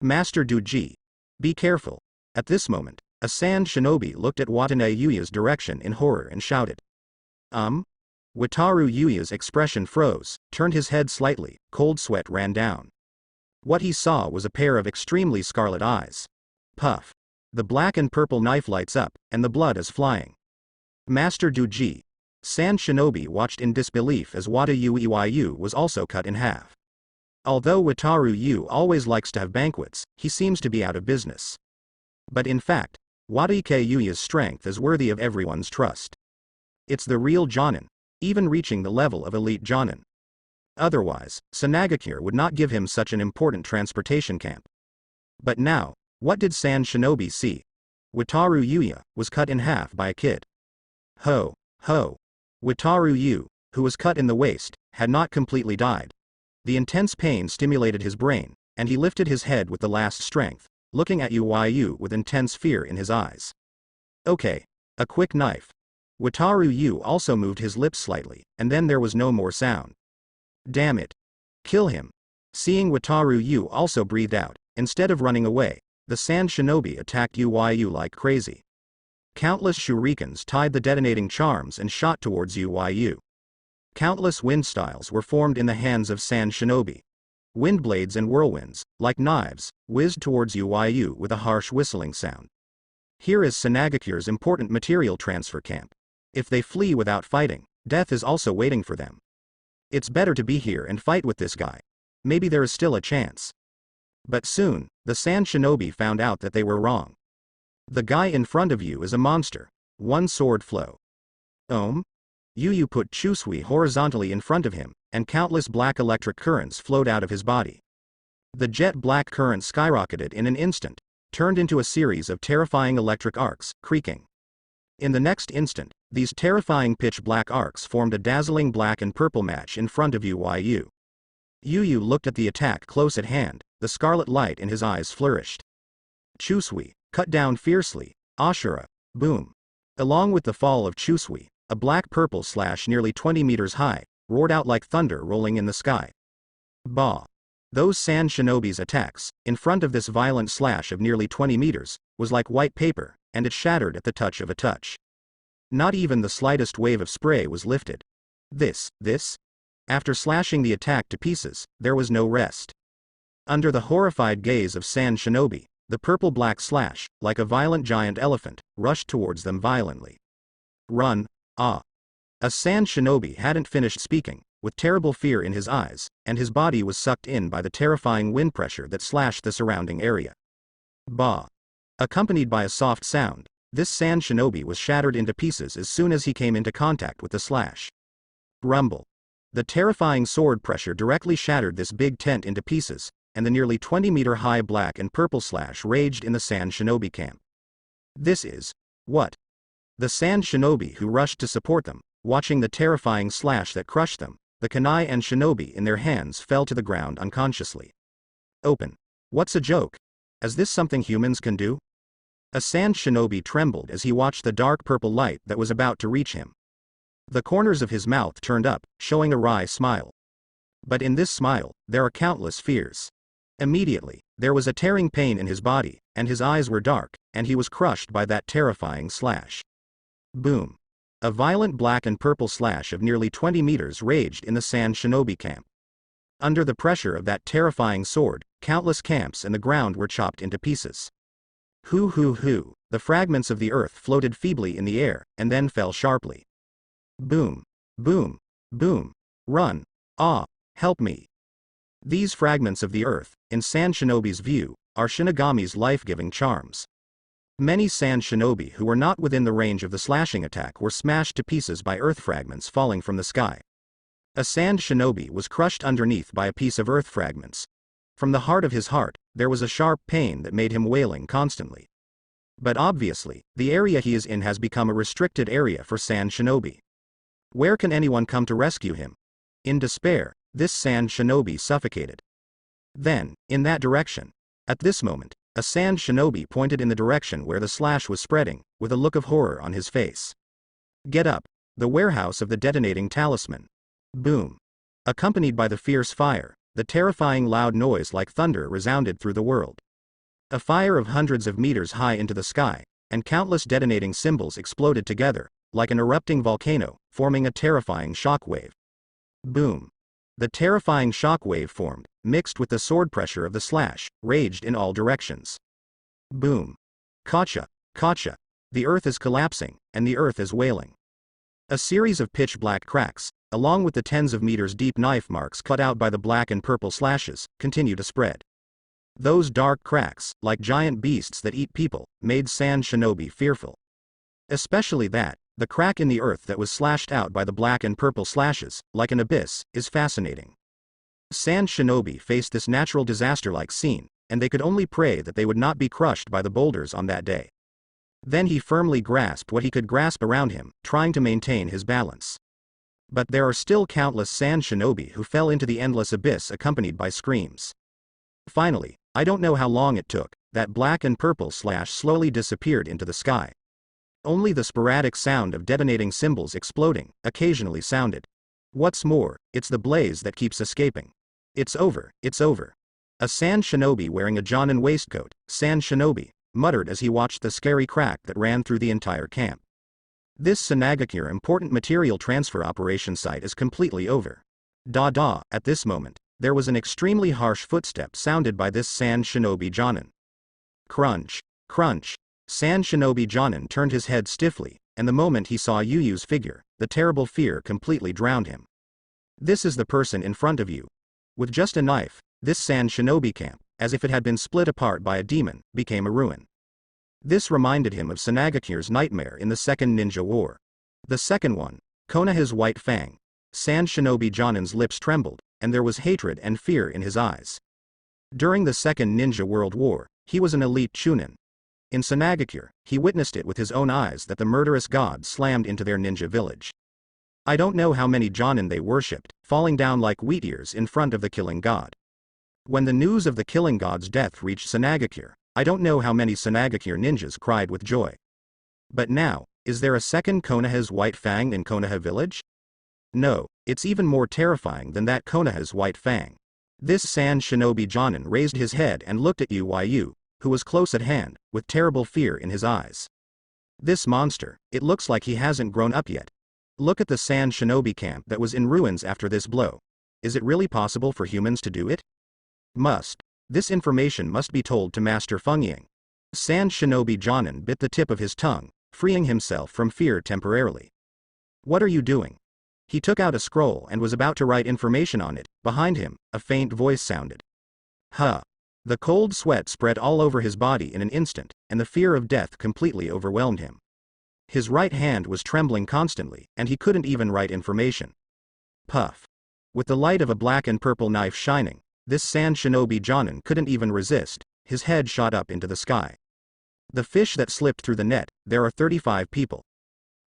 Speaker 1: Master Duji. Be careful. At this moment, a Sand Shinobi looked at Watanabe Yuya's direction in horror and shouted. Wataru Yuya's expression froze, turned his head slightly, cold sweat ran down. What he saw was a pair of extremely scarlet eyes. Puff. The black and purple knife lights up, and the blood is flying. Master Duji. Sand Shinobi watched in disbelief as Wataru Yu was also cut in half. Although Wataru Yu always likes to have banquets, he seems to be out of business. But in fact, Wataru Yuya's strength is worthy of everyone's trust. It's the real Jonin, even reaching the level of elite Jonin. Otherwise, Sanagakure would not give him such an important transportation camp. But now, what did Sand Shinobi see? Wataru Yuya was cut in half by a kid. Ho. Wataru Yu, who was cut in the waist, had not completely died. The intense pain stimulated his brain, and he lifted his head with the last strength, looking at Yu with intense fear in his eyes. Okay. A quick knife. Wataru Yu also moved his lips slightly, and then there was no more sound. Damn it. Kill him. Seeing Wataru Yu also breathed out, instead of running away, the Sand Shinobi attacked Yu like crazy. Countless shurikens tied the detonating charms and shot towards Yu. Countless wind styles were formed in the hands of Sand Shinobi. Wind blades and whirlwinds, like knives, whizzed towards Yu with a harsh whistling sound. Here is Sanagakure's important material transfer camp. If they flee without fighting, death is also waiting for them. It's better to be here and fight with this guy. Maybe there is still a chance. But soon, the sand shinobi found out that they were wrong. The guy in front of you is a monster. One sword flow. Yu put Chusui horizontally in front of him, and countless black electric currents flowed out of his body. The jet black current skyrocketed in an instant, turned into a series of terrifying electric arcs, creaking. In the next instant, these terrifying pitch black arcs formed a dazzling black and purple match in front of Yu. Yu looked at the attack close at hand, the scarlet light in his eyes flourished. Chusui, cut down fiercely, Ashura, boom. Along with the fall of Chusui, a black-purple slash nearly 20 meters high, roared out like thunder rolling in the sky. Bah! Those sand shinobi's attacks, in front of this violent slash of nearly 20 meters, was like white paper, and it shattered at the touch of a touch. Not even the slightest wave of spray was lifted. This. After slashing the attack to pieces, there was no rest. Under the horrified gaze of sand shinobi, the purple-black slash, like a violent giant elephant, rushed towards them violently. Run, ah! A sand shinobi hadn't finished speaking, with terrible fear in his eyes, and his body was sucked in by the terrifying wind pressure that slashed the surrounding area. Bah! Accompanied by a soft sound, this sand shinobi was shattered into pieces as soon as he came into contact with the slash. Rumble! The terrifying sword pressure directly shattered this big tent into pieces, and the nearly 20-meter-high black and purple slash raged in the sand shinobi camp. This is what? The sand shinobi who rushed to support them, watching the terrifying slash that crushed them, the kunai and shinobi in their hands fell to the ground unconsciously. Open. What's a joke? Is this something humans can do? A sand shinobi trembled as he watched the dark purple light that was about to reach him. The corners of his mouth turned up, showing a wry smile. But in this smile, there are countless fears. Immediately, there was a tearing pain in his body, and his eyes were dark, and he was crushed by that terrifying slash. Boom. A violent black and purple slash of nearly 20 meters raged in the sand shinobi camp. Under the pressure of that terrifying sword, countless camps and the ground were chopped into pieces. Hoo. The fragments of the earth floated feebly in the air, and then fell sharply. Boom. Boom. Boom. Run. Ah, help me. These fragments of the earth, in sand shinobi's view, are Shinigami's life-giving charms. Many sand shinobi who were not within the range of the slashing attack were smashed to pieces by earth fragments falling from the sky. A sand shinobi was crushed underneath by a piece of earth fragments. From the heart of his heart, there was a sharp pain that made him wailing constantly. But obviously, the area he is in has become a restricted area for sand shinobi. Where can anyone come to rescue him? In despair, this sand shinobi suffocated. Then, in that direction, at this moment, a sand shinobi pointed in the direction where the slash was spreading, with a look of horror on his face. Get up! The warehouse of the detonating talisman. Boom! Accompanied by the fierce fire, the terrifying loud noise like thunder resounded through the world. A fire of hundreds of meters high into the sky, and countless detonating symbols exploded together, like an erupting volcano, forming a terrifying shockwave. Boom! The terrifying shockwave formed, mixed with the sword pressure of the slash, raged in all directions. Boom! Kacha! The earth is collapsing, and the earth is wailing. A series of pitch-black cracks, along with the tens of meters deep knife marks cut out by the black and purple slashes, continue to spread. Those dark cracks, like giant beasts that eat people, made sand shinobi fearful. Especially that, the crack in the earth that was slashed out by the black and purple slashes, like an abyss, is fascinating. Sand shinobi faced this natural disaster-like scene, and they could only pray that they would not be crushed by the boulders on that day. Then he firmly grasped what he could grasp around him, trying to maintain his balance. But there are still countless sand shinobi who fell into the endless abyss accompanied by screams. Finally, I don't know how long it took, that black and purple slash slowly disappeared into the sky. Only the sporadic sound of detonating symbols exploding, occasionally sounded. What's more, it's the blaze that keeps escaping. It's over. A sand shinobi wearing a Jonin waistcoat, sand shinobi, muttered as he watched the scary crack that ran through the entire camp. This Sanagakure important material transfer operation site is completely over. At this moment, there was an extremely harsh footstep sounded by this sand shinobi Jonin. Crunch. Sand shinobi Jonin turned his head stiffly, and the moment he saw Yuyu's figure, the terrible fear completely drowned him. This is the person in front of you. With just a knife, this sand shinobi camp, as if it had been split apart by a demon, became a ruin. This reminded him of Sanagakure's nightmare in the Second Ninja War. The second one, Konoha's White Fang. Sand Shinobi Jonin's lips trembled, and there was hatred and fear in his eyes. During the Second Ninja World War, he was an elite chunin. In Sanagakure, he witnessed it with his own eyes that the murderous god slammed into their ninja village. I don't know how many Jonin they worshipped, falling down like wheat ears in front of the killing god. When the news of the killing god's death reached Sanagakure, I don't know how many Sanagakure ninjas cried with joy. But now, is there a second Konoha's White Fang in Konoha village? No, it's even more terrifying than that Konoha's White Fang. This Sand Shinobi Jonin raised his head and looked at Yu, who was close at hand, with terrible fear in his eyes. This monster, it looks like he hasn't grown up yet. Look at the Sand Shinobi camp that was in ruins after this blow. Is it really possible for humans to do it? Must. This information must be told to Master Fengying. Sand Shinobi Jonin bit the tip of his tongue, freeing himself from fear temporarily. What are you doing? He took out a scroll and was about to write information on it. Behind him, a faint voice sounded. Huh. The cold sweat spread all over his body in an instant, and the fear of death completely overwhelmed him. His right hand was trembling constantly, and he couldn't even write information. Puff. With the light of a black and purple knife shining, this Sand Shinobi Jonin couldn't even resist. His head shot up into the sky. The fish that slipped through the net, there are 35 people.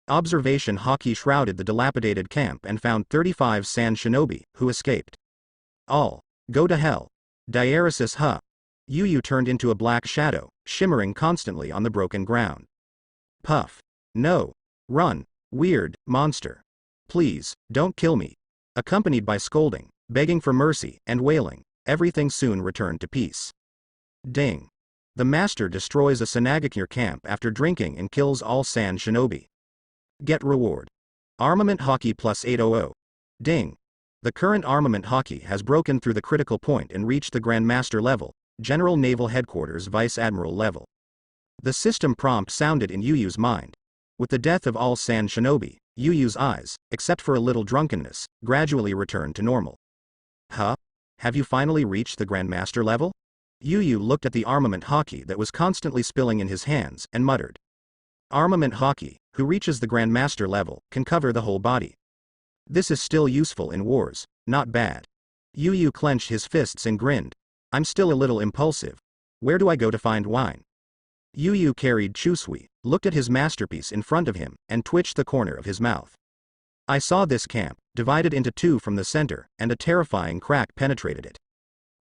Speaker 1: Observation Haki shrouded the dilapidated camp and found 35 Sand Shinobi, who escaped. All. Go to hell. Diaresis Huh. Yu turned into a black shadow, shimmering constantly on the broken ground. Puff. No. Run. Weird, monster. Please, don't kill me. Accompanied by scolding, begging for mercy, and wailing, everything soon returned to peace. Ding. The master destroys a Sanagakure camp after drinking and kills all Sand Shinobi. Get reward. Armament Haki plus 800. Ding. The current armament Haki has broken through the critical point and reached the Grandmaster level, General Naval Headquarters Vice Admiral level. The system prompt sounded in Yu's mind. With the death of all Sand Shinobi, Yu's eyes, except for a little drunkenness, gradually returned to normal. Huh? Have you finally reached the Grandmaster level? Yu looked at the armament Haki that was constantly spilling in his hands and muttered. Armament Haki, who reaches the Grandmaster level, can cover the whole body. This is still useful in wars, not bad. Yu clenched his fists and grinned. I'm still a little impulsive. Where do I go to find wine? Yu carried Chusui, looked at his masterpiece in front of him, and twitched the corner of his mouth. I saw this camp, divided into two from the center, and a terrifying crack penetrated it.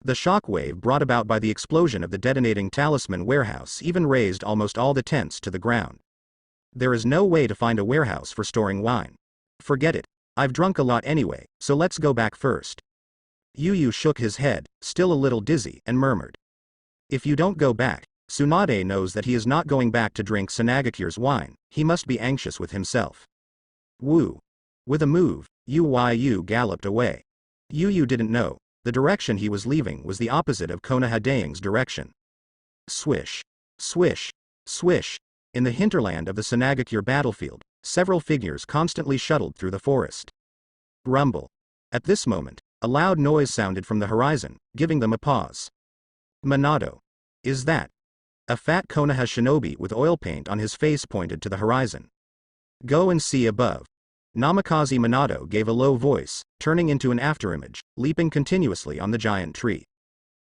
Speaker 1: The shockwave brought about by the explosion of the detonating talisman warehouse even raised almost all the tents to the ground. There is no way to find a warehouse for storing wine. Forget it. I've drunk a lot anyway, so let's go back first. Yu shook his head, still a little dizzy, and murmured. If you don't go back, Tsunade knows that he is not going back to drink Sanagakure's wine. He must be anxious with himself. Woo. With a move, Yu galloped away. Yu didn't know. The direction he was leaving was the opposite of Konoha Daing's direction. Swish. Swish. Swish. In the hinterland of the Sanagakure battlefield, several figures constantly shuttled through the forest. Rumble. At this moment, a loud noise sounded from the horizon, giving them a pause. Minato. Is that? A fat Konoha shinobi with oil paint on his face pointed to the horizon. Go and see above. Namikaze Minato gave a low voice, turning into an afterimage, leaping continuously on the giant tree.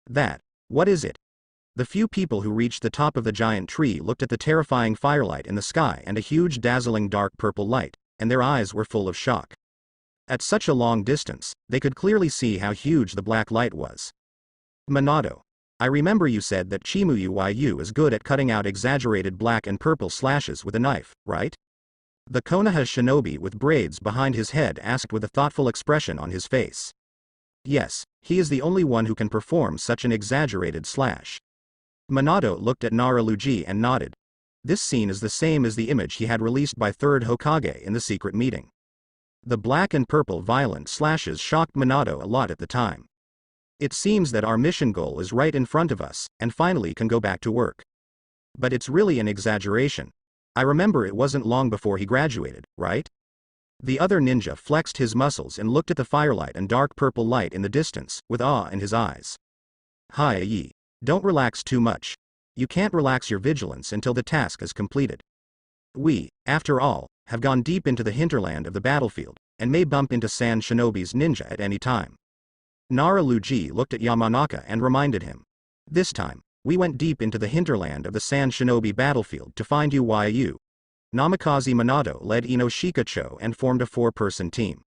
Speaker 1: That. What is it? The few people who reached the top of the giant tree looked at the terrifying firelight in the sky and a huge dazzling dark purple light, and their eyes were full of shock. At such a long distance, they could clearly see how huge the black light was. Minato. I remember you said that Chimuyu is good at cutting out exaggerated black and purple slashes with a knife, right? The Konoha shinobi with braids behind his head asked with a thoughtful expression on his face. Yes, he is the only one who can perform such an exaggerated slash. Minato looked at Naraluji and nodded. This scene is the same as the image he had released by Third Hokage in the secret meeting. The black and purple violent slashes shocked Minato a lot at the time. It seems that our mission goal is right in front of us, and finally can go back to work. But it's really an exaggeration. I remember it wasn't long before he graduated, right? The other ninja flexed his muscles and looked at the firelight and dark purple light in the distance, with awe in his eyes. Hi-yi. Don't relax too much. You can't relax your vigilance until the task is completed. We, after all, have gone deep into the hinterland of the battlefield, and may bump into Sand Shinobi's ninja at any time. Naruto looked at Yamanaka and reminded him. This time, we went deep into the hinterland of the Sand Shinobi battlefield to find Uyu. Namikaze Minato led Inoshika-cho and formed a 4-person team.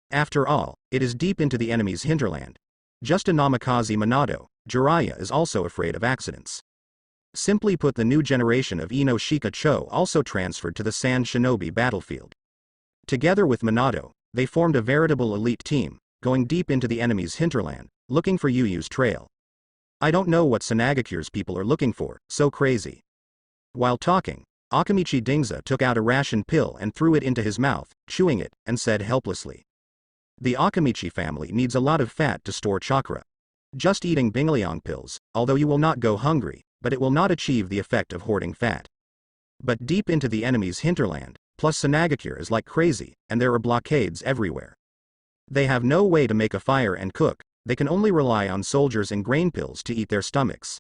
Speaker 1: After all, it is deep into the enemy's hinterland. Just a Namikaze Minato, Jiraiya is also afraid of accidents. Simply put, the new generation of Inoshika-cho also transferred to the Sand Shinobi battlefield. Together with Minato, they formed a veritable elite team, going deep into the enemy's hinterland, looking for Uyu's trail. I don't know what Sanagakure's people are looking for, so crazy. While talking, Akamichi Dingza took out a ration pill and threw it into his mouth, chewing it, and said helplessly. The Akamichi family needs a lot of fat to store chakra. Just eating Bingliang pills, although you will not go hungry, but it will not achieve the effect of hoarding fat. But deep into the enemy's hinterland, plus Sanagakure is like crazy, and there are blockades everywhere. They have no way to make a fire and cook, they can only rely on soldiers and grain pills to eat their stomachs.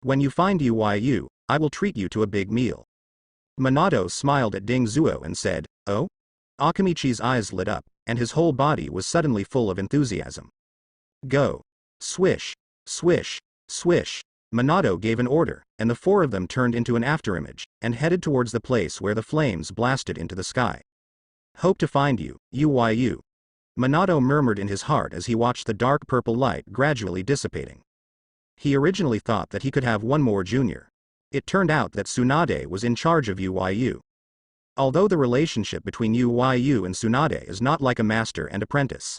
Speaker 1: When you find Uyu, I will treat you to a big meal. Minato smiled at Dingzuo and said, "Oh?" Akamichi's eyes lit up, and his whole body was suddenly full of enthusiasm. Go. Swish. Swish. Swish. Minato gave an order, and the 4 of them turned into an afterimage, and headed towards the place where the flames blasted into the sky. Hope to find you, Uyu. Minato murmured in his heart as he watched the dark purple light gradually dissipating. He originally thought that he could have one more junior. It turned out that Tsunade was in charge of Uyu. Although the relationship between Uyu and Tsunade is not like a master and apprentice.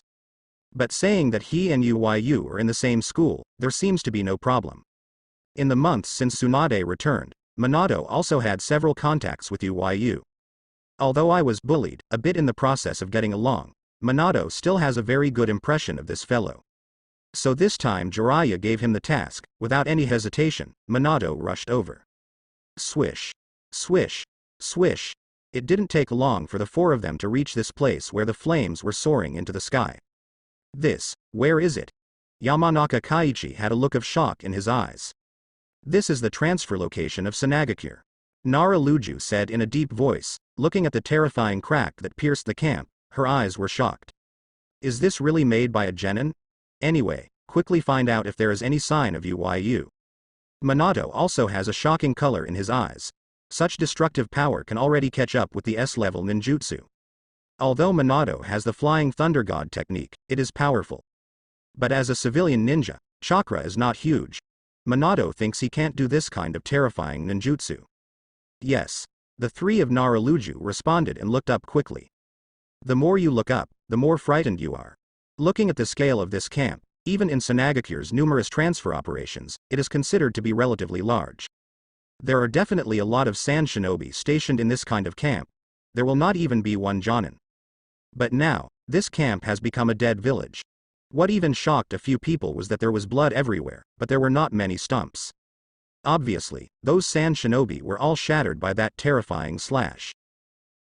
Speaker 1: But saying that he and Uyu are in the same school, there seems to be no problem. In the months since Tsunade returned, Minato also had several contacts with Uyu. Although I was bullied a bit in the process of getting along, Minato still has a very good impression of this fellow. So this time Jiraiya gave him the task. Without any hesitation, Minato rushed over. Swish. Swish. Swish. It didn't take long for the 4 of them to reach this place where the flames were soaring into the sky. Where is it? Yamanaka Kaiichi had a look of shock in his eyes. This is the transfer location of Sanagakure. Naruto said in a deep voice, looking at the terrifying crack that pierced the camp. Her eyes were shocked. Is this really made by a genin? Anyway, quickly find out if there is any sign of Uyu. Minato also has a shocking color in his eyes. Such destructive power can already catch up with the S-level ninjutsu. Although Minato has the Flying Thunder God technique, it is powerful. But as a civilian ninja, chakra is not huge. Minato thinks he can't do this kind of terrifying ninjutsu. Yes. The 3 of Naruto responded and looked up quickly. The more you look up, the more frightened you are. Looking at the scale of this camp, even in Sanagakure's numerous transfer operations, it is considered to be relatively large. There are definitely a lot of Sand Shinobi stationed in this kind of camp. There will not even be one Jonin. But now, this camp has become a dead village. What even shocked a few people was that there was blood everywhere, but there were not many stumps. Obviously, those Sand Shinobi were all shattered by that terrifying slash.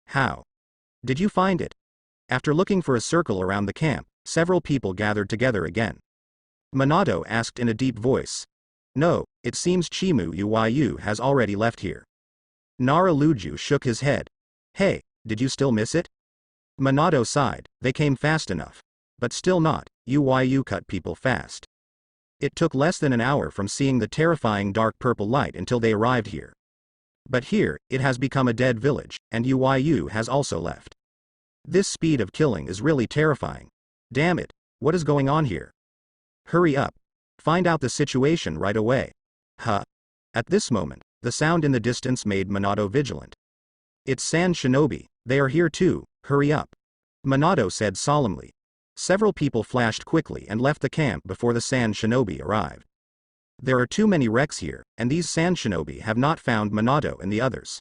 Speaker 1: How? Did you find it? After looking for a circle around the camp, several people gathered together again. Minato asked in a deep voice. No, it seems Chimu Uyu has already left here. Naruto shook his head. Hey, did you still miss it? Minato sighed, they came fast enough. But still not, Uyu cut people fast. It took less than an hour from seeing the terrifying dark purple light until they arrived here. But here, it has become a dead village, and Uyu has also left. This speed of killing is really terrifying. Damn it, what is going on here? Hurry up. Find out the situation right away. Huh? At this moment, the sound in the distance made Minato vigilant. It's Sand Shinobi, they are here too, hurry up. Minato said solemnly. Several people flashed quickly and left the camp before the Sand Shinobi arrived. There are too many wrecks here, and these Sand Shinobi have not found Minato and the others.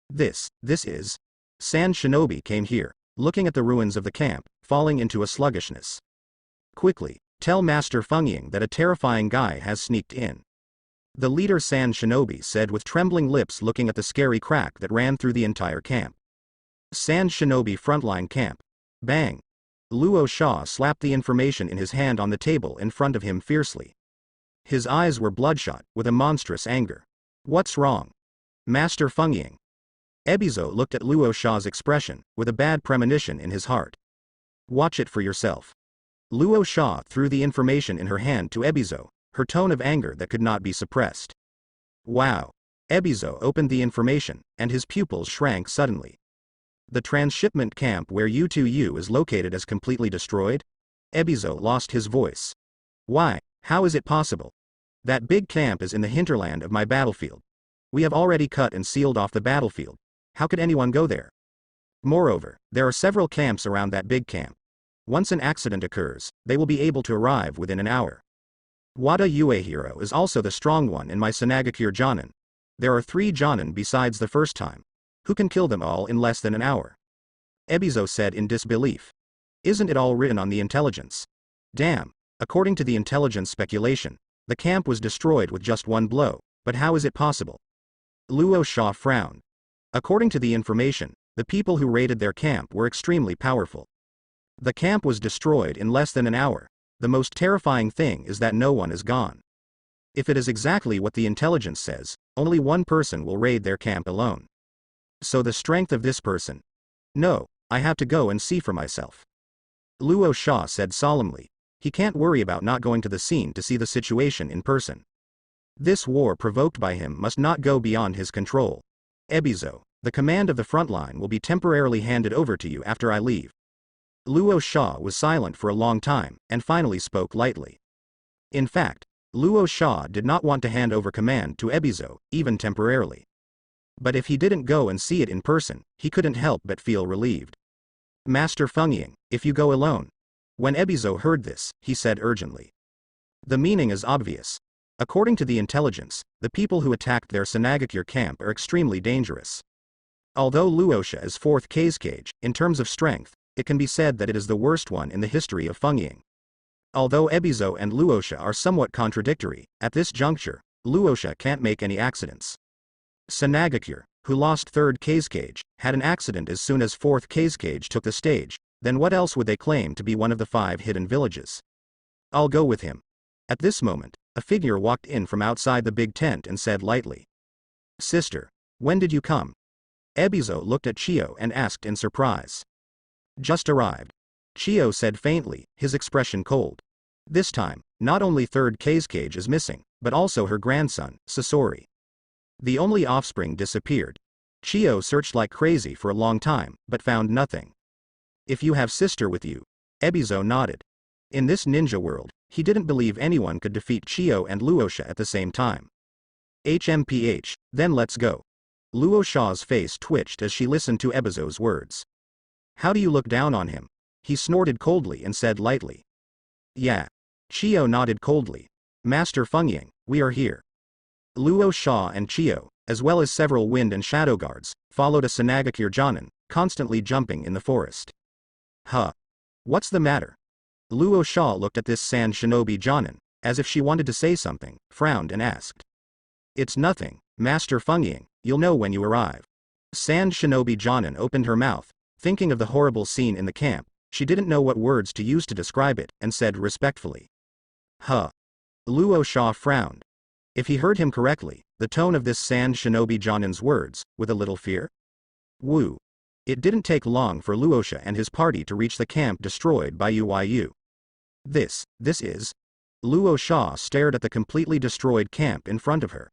Speaker 1: This is. Sand Shinobi came here, looking at the ruins of the camp, falling into a sluggishness. Quickly, tell Master Fengying that a terrifying guy has sneaked in. The leader Sand Shinobi said with trembling lips, looking at the scary crack that ran through the entire camp. Sand Shinobi frontline camp. Bang. Luo Sha slapped the information in his hand on the table in front of him fiercely. His eyes were bloodshot, with a monstrous anger. What's wrong? Master Feng. Ebizo looked at Luo Sha's expression, with a bad premonition in his heart. Watch it for yourself. Luo Sha threw the information in her hand to Ebizo, her tone of anger that could not be suppressed. Wow. Ebizo opened the information, and his pupils shrank suddenly. The transshipment camp where U2U is located is completely destroyed? Ebizo lost his voice. Why? How is it possible? That big camp is in the hinterland of my battlefield. We have already cut and sealed off the battlefield. How could anyone go there? Moreover, there are several camps around that big camp. Once an accident occurs, they will be able to arrive within an hour. Wada Uehiro is also the strong one in my Sanagakure Jonin. There are 3 Jonin besides the first time. Who can kill them all in less than an hour? Ebizo said in disbelief. Isn't it all written on the intelligence? Damn. According to the intelligence speculation, the camp was destroyed with just one blow, but how is it possible? Luo Sha frowned. According to the information, the people who raided their camp were extremely powerful. The camp was destroyed in less than an hour. The most terrifying thing is that no one is gone. If it is exactly what the intelligence says, only one person will raid their camp alone. So the strength of this person? No, I have to go and see for myself. Luo Sha said solemnly. He can't worry about not going to the scene to see the situation in person. This war provoked by him must not go beyond his control. Ebizo, the command of the front line will be temporarily handed over to you after I leave. Luo Sha was silent for a long time, and finally spoke lightly. In fact, Luo Sha did not want to hand over command to Ebizo, even temporarily. But if he didn't go and see it in person, he couldn't help but feel relieved. Master Feng, if you go alone. When Ebizo heard this, he said urgently. The meaning is obvious. According to the intelligence, the people who attacked their Sanagakure camp are extremely dangerous. Although Luosha is 4th Kazekage, in terms of strength, it can be said that it is the worst one in the history of Feng. Although Ebizo and Luosha are somewhat contradictory, at this juncture, Luosha can't make any accidents. Sanagakure, who lost 3rd Kazekage, had an accident as soon as 4th Kazekage took the stage, then what else would they claim to be one of the 5 hidden villages? I'll go with him. At this moment, a figure walked in from outside the big tent and said lightly. Sister, when did you come? Ebizo looked at Chio and asked in surprise. Just arrived. Chio said faintly, his expression cold. This time, not only 3rd Kazekage is missing, but also her grandson, Sasori. The only offspring disappeared. Chio searched like crazy for a long time, but found nothing. If you have sister with you. Ebizo nodded. In this ninja world, he didn't believe anyone could defeat Chio and Luosha at the same time. HMPH, then let's go. Luosha's face twitched as she listened to Ebizo's words. How do you look down on him? He snorted coldly and said lightly. Yeah. Chio nodded coldly. Master Feng, we are here. Luo Sha and Chio, as well as several wind and shadow guards, followed a Sanagakure Jonin, constantly jumping in the forest. Huh. What's the matter? Luo Sha looked at this Sand Shinobi Jonin, as if she wanted to say something, frowned and asked. It's nothing, Master Feng, you'll know when you arrive. Sand Shinobi Jonin opened her mouth, thinking of the horrible scene in the camp. She didn't know what words to use to describe it, and said respectfully. Huh. Luo Sha frowned. If he heard him correctly, the tone of this Sand Shinobi Jonin's words, with a little fear? Woo. It didn't take long for Luosha and his party to reach the camp destroyed by UYU. This is... Luo Sha stared at the completely destroyed camp in front of her.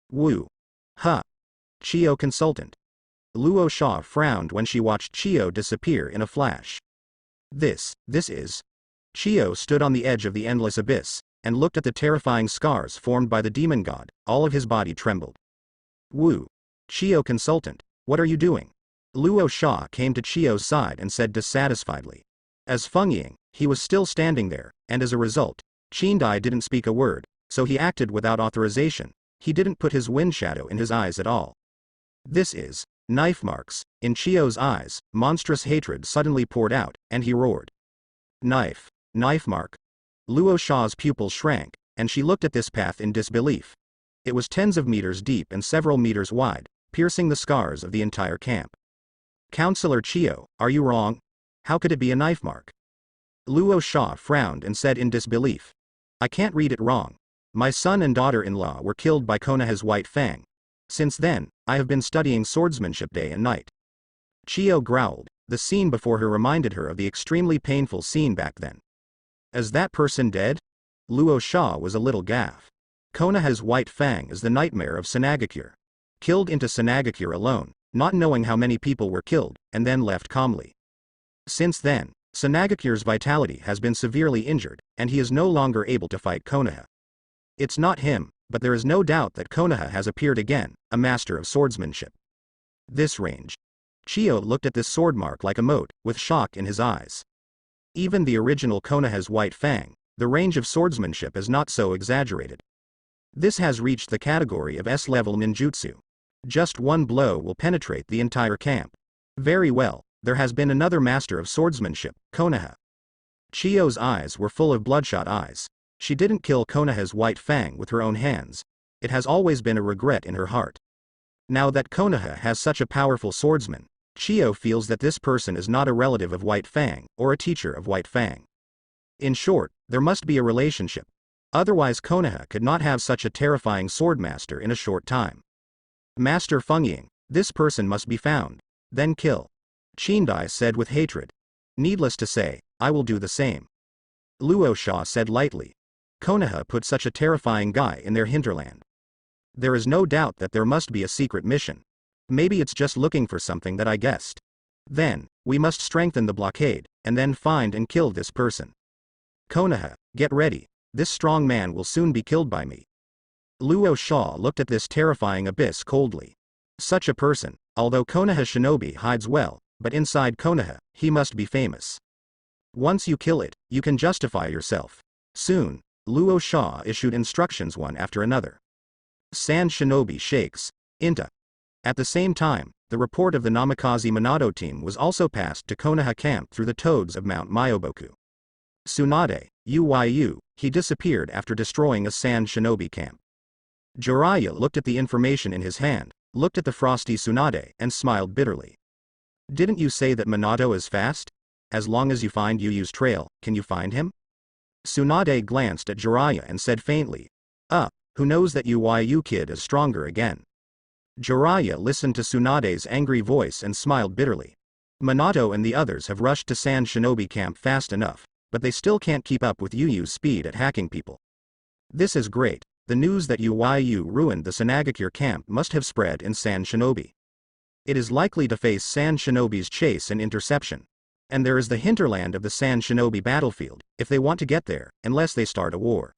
Speaker 1: Woo. Huh. Chio consultant. Luo Sha frowned when she watched Chio disappear in a flash. This is... Chio stood on the edge of the endless abyss, and looked at the terrifying scars formed by the demon god. All of his body trembled. Woo. Chio consultant, what are you doing? Luo Sha came to Chio's side and said dissatisfiedly. As Feng, he was still standing there, and as a result, Qindai didn't speak a word, so he acted without authorization. He didn't put his wind shadow in his eyes at all. This is... Knife marks. In Chio's eyes, monstrous hatred suddenly poured out, and he roared. Knife mark. Luo Sha's pupils shrank, and she looked at this path in disbelief. It was tens of meters deep and several meters wide, piercing the scars of the entire camp. Counselor Chio, are you wrong? How could it be a knife mark? Luo Sha frowned and said in disbelief. I can't read it wrong. My son and daughter-in-law were killed by Konoha's White Fang. Since then, I have been studying swordsmanship day and night. Chiyo growled. The scene before her reminded her of the extremely painful scene back then. Is that person dead? Luo Sha was a little gaff. Konoha's White Fang is the nightmare of Sanagakure. Killed into Sanagakure alone, not knowing how many people were killed, and then left calmly. Since then, Sanagakure's vitality has been severely injured, and he is no longer able to fight Konoha. It's not him, but there is no doubt that Konoha has appeared again, a master of swordsmanship. This range. Chiyo looked at this sword mark like a mote, with shock in his eyes. Even the original Konoha's White Fang, the range of swordsmanship is not so exaggerated. This has reached the category of S-level ninjutsu. Just one blow will penetrate the entire camp. Very well, there has been another master of swordsmanship, Konoha. Chiyo's eyes were full of bloodshot eyes. She didn't kill Konoha's White Fang with her own hands. It has always been a regret in her heart. Now that Konoha has such a powerful swordsman, Chiyo feels that this person is not a relative of White Fang, or a teacher of White Fang. In short, there must be a relationship. Otherwise Konoha could not have such a terrifying swordmaster in a short time. Master Fengying, this person must be found. Then kill. Chindai said with hatred. Needless to say, I will do the same. Luo Sha said lightly. Konoha put such a terrifying guy in their hinterland. There is no doubt that there must be a secret mission. Maybe it's just looking for something that I guessed. Then, we must strengthen the blockade, and then find and kill this person. Konoha, get ready. This strong man will soon be killed by me. Luo Sha looked at this terrifying abyss coldly. Such a person, although Konoha shinobi hides well, but inside Konoha, he must be famous. Once you kill it, you can justify yourself. Soon, Luo Sha issued instructions one after another. Sand shinobi shakes. Inta. At the same time, the report of the Namikaze Minato team was also passed to Konoha camp through the toads of Mount Myoboku. Tsunade, Uyu, he disappeared after destroying a sand shinobi camp. Jiraiya looked at the information in his hand, looked at the frosty Tsunade, and smiled bitterly. Didn't you say that Minato is fast? As long as you find Uyu's trail, can you find him? Tsunade glanced at Jiraiya and said faintly, who knows that Uyu kid is stronger again. Jiraiya listened to Tsunade's angry voice and smiled bitterly. Minato and the others have rushed to Sand Shinobi camp fast enough, but they still can't keep up with Uyu's speed at hacking people. This is great. The news that Uyu ruined the Sanagakure camp must have spread in Sand Shinobi. It is likely to face Sand Shinobi's chase and interception. And there is the hinterland of the Sand Shinobi battlefield, if they want to get there, unless they start a war.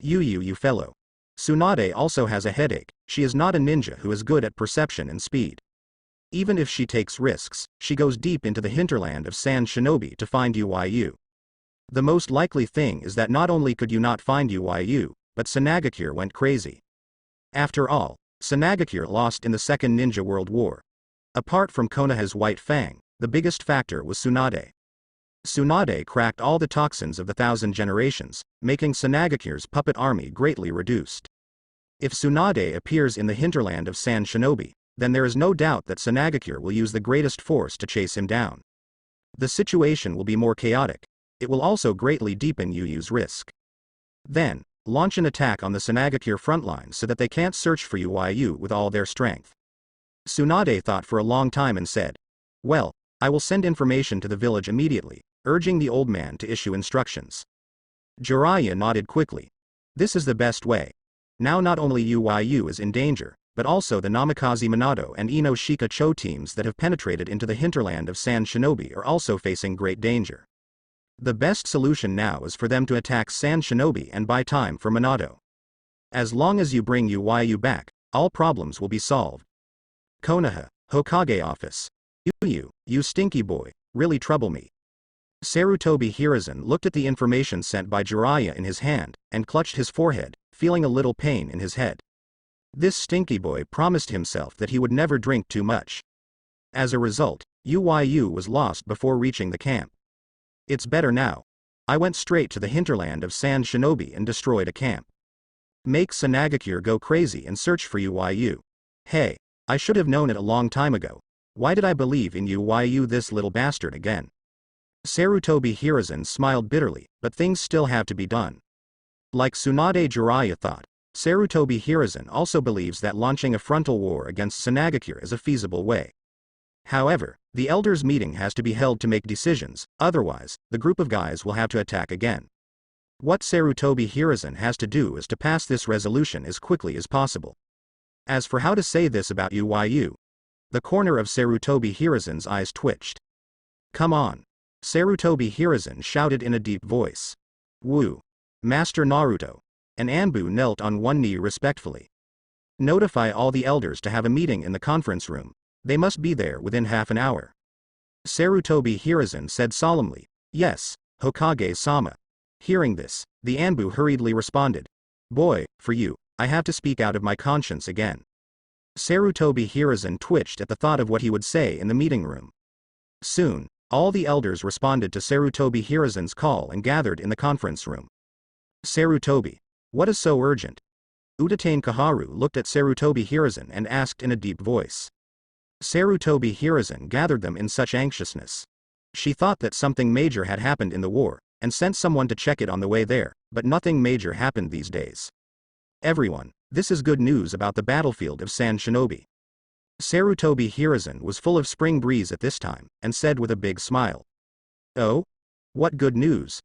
Speaker 1: You fellow. Tsunade also has a headache. She is not a ninja who is good at perception and speed. Even if she takes risks, she goes deep into the hinterland of Sand Shinobi to find Uyu. The most likely thing is that not only could you not find Uyu, but Sanagakure went crazy. After all, Sanagakure lost in the Second Ninja World War. Apart from Konoha's White Fang, the biggest factor was Tsunade. Tsunade cracked all the toxins of the Thousand Generations, making Sanagakure's puppet army greatly reduced. If Tsunade appears in the hinterland of Sand Shinobi, then there is no doubt that Sanagakure will use the greatest force to chase him down. The situation will be more chaotic. It will also greatly deepen Uyu's risk. Then, launch an attack on the Sanagakure frontline so that they can't search for Uyu with all their strength. Tsunade thought for a long time and said, well, I will send information to the village immediately, urging the old man to issue instructions. Jiraiya nodded quickly. This is the best way. Now not only Uyu is in danger, but also the Namikaze Minato and Inoshika Cho teams that have penetrated into the hinterland of Sand Shinobi are also facing great danger. The best solution now is for them to attack Sand Shinobi and buy time for Minato. As long as you bring Uyu back, all problems will be solved. Konoha, Hokage office. You stinky boy, really trouble me. Sarutobi Hiruzen looked at the information sent by Jiraiya in his hand, and clutched his forehead, feeling a little pain in his head. This stinky boy promised himself that he would never drink too much. As a result, Uyu was lost before reaching the camp. It's better now. I went straight to the hinterland of Sand Shinobi and destroyed a camp. Make Sanagakure go crazy and search for Uyu. Hey, I should have known it a long time ago. Why did I believe in Uyu, this little bastard again? Sarutobi Hiruzen smiled bitterly, but things still have to be done. Like Tsunade Jiraiya thought, Sarutobi Hiruzen also believes that launching a frontal war against Tsunagakure is a feasible way. However, the elders' meeting has to be held to make decisions, otherwise, the group of guys will have to attack again. What Sarutobi Hiruzen has to do is to pass this resolution as quickly as possible. As for how to say this about UYU, the corner of Sarutobi Hiruzen's eyes twitched. Come on. Sarutobi Hiruzen shouted in a deep voice. Woo. Master Naruto. And Anbu knelt on one knee respectfully. Notify all the elders to have a meeting in the conference room. They must be there within half an hour. Sarutobi Hiruzen said solemnly. Yes, Hokage-sama. Hearing this, the Anbu hurriedly responded. Boy, for you, I have to speak out of my conscience again. Sarutobi Hiruzen twitched at the thought of what he would say in the meeting room. Soon, all the elders responded to Sarutobi Hiruzen's call and gathered in the conference room. Sarutobi, what is so urgent? Udatane Kaharu looked at Sarutobi Hiruzen and asked in a deep voice. Sarutobi Hiruzen gathered them in such anxiousness. She thought that something major had happened in the war, and sent someone to check it on the way there, but nothing major happened these days. Everyone, this is good news about the battlefield of San Shinobi. Sarutobi Hiruzen was full of spring breeze at this time, and said with a big smile. Oh? What good news?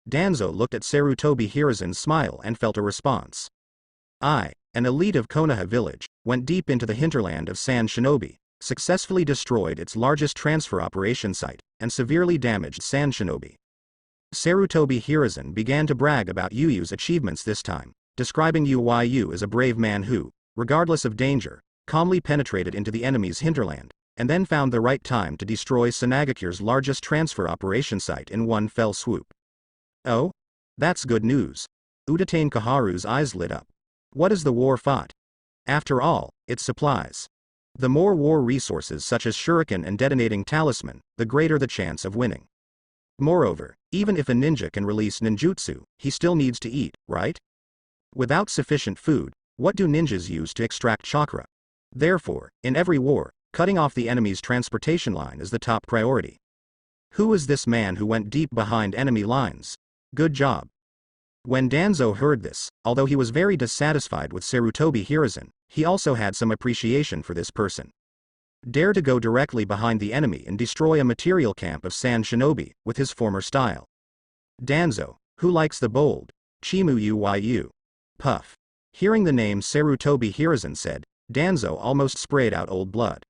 Speaker 1: Danzo looked at Sarutobi Hiruzen's smile and felt a response. I, an elite of Konoha village, went deep into the hinterland of San Shinobi, successfully destroyed its largest transfer operation site, and severely damaged San Shinobi. Sarutobi Hiruzen began to brag about Yuyu's achievements this time, describing Uyu as a brave man who, regardless of danger, calmly penetrated into the enemy's hinterland, and then found the right time to destroy Tsunagakure's largest transfer operation site in one fell swoop. Oh? That's good news. Udatane Kaharu's eyes lit up. What is the war fought? After all, it's supplies. The more war resources such as shuriken and detonating talisman, the greater the chance of winning. Moreover, even if a ninja can release ninjutsu, he still needs to eat, right? Without sufficient food, what do ninjas use to extract chakra? Therefore, in every war, cutting off the enemy's transportation line is the top priority. Who is this man who went deep behind enemy lines? Good job. When Danzo heard this, although he was very dissatisfied with Sarutobi Hiruzen, he also had some appreciation for this person. Dare to go directly behind the enemy and destroy a material camp of San Shinobi, with his former style. Danzo, who likes the bold? Chimu Uyu. Puff. Hearing the name Sarutobi Hiruzen said, Danzo almost sprayed out old blood.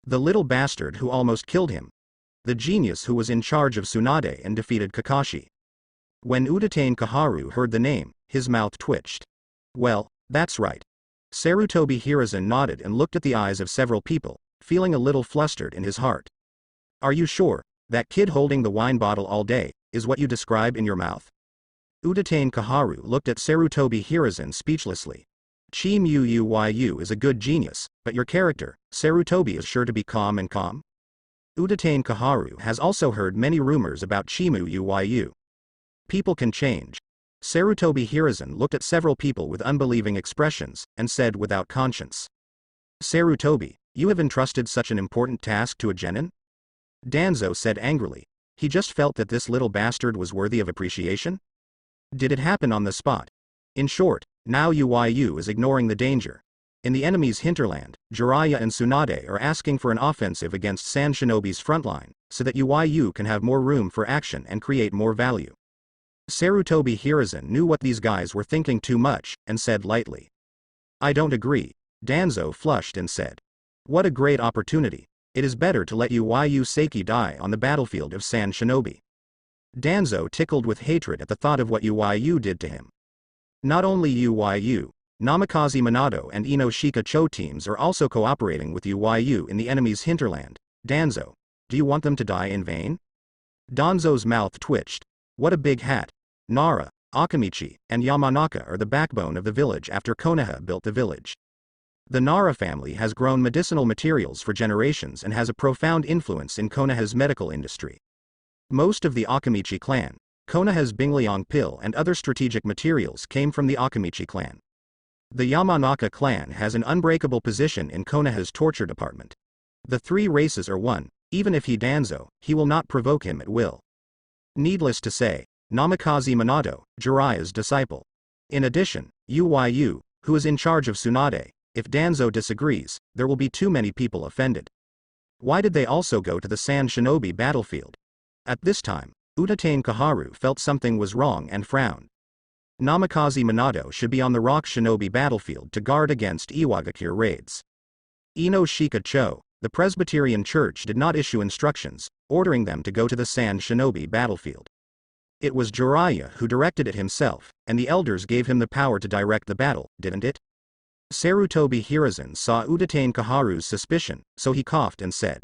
Speaker 1: The little bastard who almost killed him. The genius who was in charge of Tsunade and defeated Kakashi. When Udatane Kaharu heard the name, his mouth twitched. Well, that's right. Sarutobi Hiruzen nodded and looked at the eyes of several people, feeling a little flustered in his heart. Are you sure, that kid holding the wine bottle all day, is what you describe in your mouth? Udatane Kaharu looked at Sarutobi Hiruzen speechlessly. Chimu Uyu is a good genius, but your character, Sarutobi, is sure to be calm and calm? Udatane Kaharu has also heard many rumors about Chimu Uyu. People can change. Sarutobi Hiruzen looked at several people with unbelieving expressions, and said without conscience. Sarutobi, you have entrusted such an important task to a genin? Danzo said angrily. He just felt that this little bastard was worthy of appreciation? Did it happen on the spot? In short, now Uyu is ignoring the danger. In the enemy's hinterland, Jiraiya and Tsunade are asking for an offensive against San Shinobi's frontline, so that Uyu can have more room for action and create more value. Sarutobi Hiruzen knew what these guys were thinking too much, and said lightly. I don't agree. Danzo flushed and said. What a great opportunity. It is better to let Uyu Seki die on the battlefield of San Shinobi. Danzo tickled with hatred at the thought of what Uyu did to him. Not only Uyu, Namikaze Minato and Inoshika Cho teams are also cooperating with Uyu in the enemy's hinterland. Danzo, do you want them to die in vain? Danzo's mouth twitched. What a big hat. Nara, Akamichi, and Yamanaka are the backbone of the village after Konoha built the village. The Nara family has grown medicinal materials for generations and has a profound influence in Konoha's medical industry. Most of the Akamichi clan, Konoha's Bingliang pill and other strategic materials came from the Akamichi clan. The Yamanaka clan has an unbreakable position in Konoha's torture department. The three races are one, even if he Danzo, he will not provoke him at will. Needless to say, Namikaze Minato, Jiraiya's disciple. In addition, Uyu, who is in charge of Tsunade, if Danzo disagrees, there will be too many people offended. Why did they also go to the Sand Shinobi battlefield? At this time, Utatane Kaharu felt something was wrong and frowned. Namikaze Minato should be on the Rock Shinobi battlefield to guard against Iwagakure raids. Ino Shika Cho, the Presbyterian Church, did not issue instructions, ordering them to go to the Sand Shinobi battlefield. It was Jiraiya who directed it himself, and the elders gave him the power to direct the battle, didn't it? Sarutobi Hiruzen saw Utatane Kaharu's suspicion, so he coughed and said.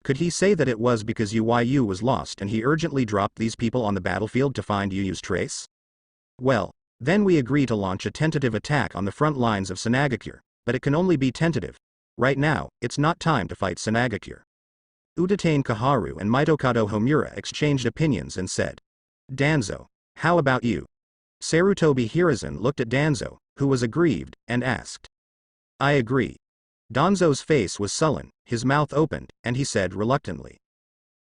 Speaker 1: Could he say that it was because Uyu was lost and he urgently dropped these people on the battlefield to find Uyu's trace? Well, then we agree to launch a tentative attack on the front lines of Sanagakure, but it can only be tentative. Right now, it's not time to fight Sanagakure. Utatane Kaharu and Mitokado Homura exchanged opinions and said. Danzo, how about you? Sarutobi Hiruzen looked at Danzo, who was aggrieved, and asked. I agree. Danzo's face was sullen, his mouth opened, and he said reluctantly.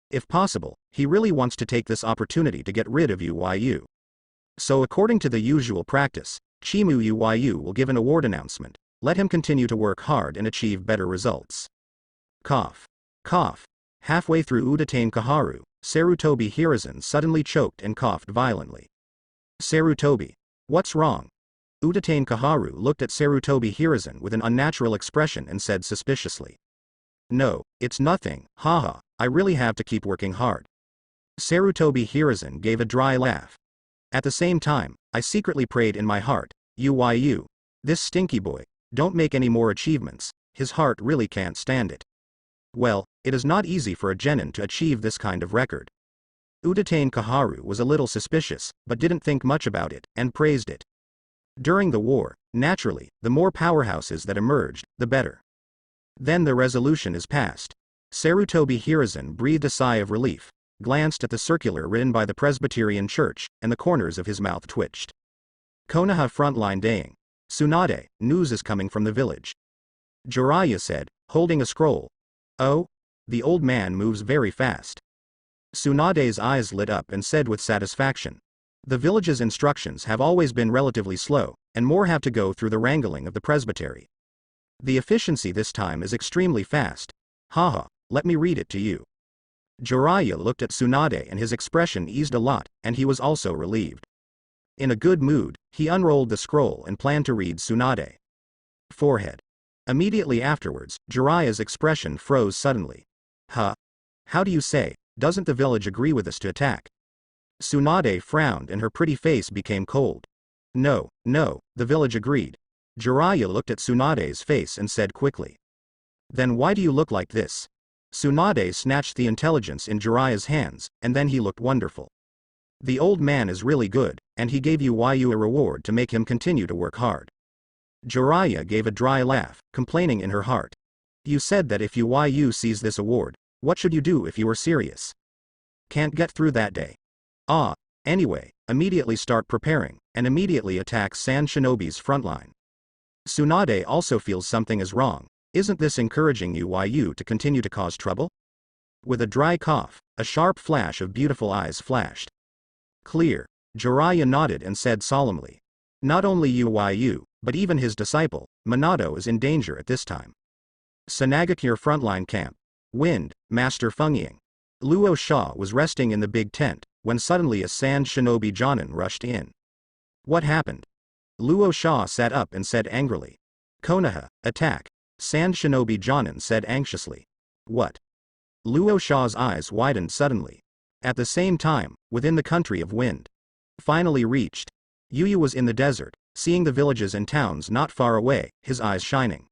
Speaker 1: If possible, he really wants to take this opportunity to get rid of Uyu. So according to the usual practice, Chimu Uyu will give an award announcement. Let him continue to work hard and achieve better results. Cough. Cough. Halfway through Utatane Kaharu, Sarutobi Hiruzen suddenly choked and coughed violently. Sarutobi. What's wrong? Utatane Kaharu looked at Sarutobi Hiruzen with an unnatural expression and said suspiciously. No, it's nothing, haha, I really have to keep working hard. Sarutobi Hiruzen gave a dry laugh. At the same time, I secretly prayed in my heart, Uyu, this stinky boy, don't make any more achievements, his heart really can't stand it. Well, it is not easy for a genin to achieve this kind of record. Utatane Kaharu was a little suspicious, but didn't think much about it, and praised it. During the war, naturally, the more powerhouses that emerged, the better. Then the resolution is passed. Sarutobi Hiruzen breathed a sigh of relief, glanced at the circular written by the Presbyterian Church, and the corners of his mouth twitched. Konoha frontline daying. Tsunade, news is coming from the village. Jiraiya said, holding a scroll. Oh? The old man moves very fast. Tsunade's eyes lit up and said with satisfaction. The village's instructions have always been relatively slow, and more have to go through the wrangling of the presbytery. The efficiency this time is extremely fast. Haha, let me read it to you. Jiraiya looked at Tsunade and his expression eased a lot, and he was also relieved. In a good mood, he unrolled the scroll and planned to read Tsunade. Forehead. Immediately afterwards, Jiraiya's expression froze suddenly. Huh? How do you say, doesn't the village agree with us to attack? Tsunade frowned and her pretty face became cold. No, the village agreed. Jiraiya looked at Tsunade's face and said quickly. Then why do you look like this? Tsunade snatched the intelligence in Jiraiya's hands, and then he looked wonderful. The old man is really good, and he gave Uyu a reward to make him continue to work hard. Jiraiya gave a dry laugh, complaining in her heart. You said that if Uyu sees this award, what should you do if you were serious? Can't get through that day. Anyway, immediately start preparing, and immediately attack Sand Shinobi's frontline. Tsunade also feels something is wrong. Isn't this encouraging Uyu to continue to cause trouble? With a dry cough, a sharp flash of beautiful eyes flashed. Clear. Jiraiya nodded and said solemnly. Not only Uyu, but even his disciple, Minato is in danger at this time. Sanagakure frontline camp. Wind, Master Fungying. Luo Sha was resting in the big tent, when suddenly a Sand Shinobi Jonin rushed in. What happened? Luo Sha sat up and said angrily. Konoha, attack. Sand Shinobi Jonin said anxiously. What? Luo Sha's eyes widened suddenly. At the same time, within the country of Wind. Finally reached. Yuyu was in the desert, seeing the villages and towns not far away, his eyes shining.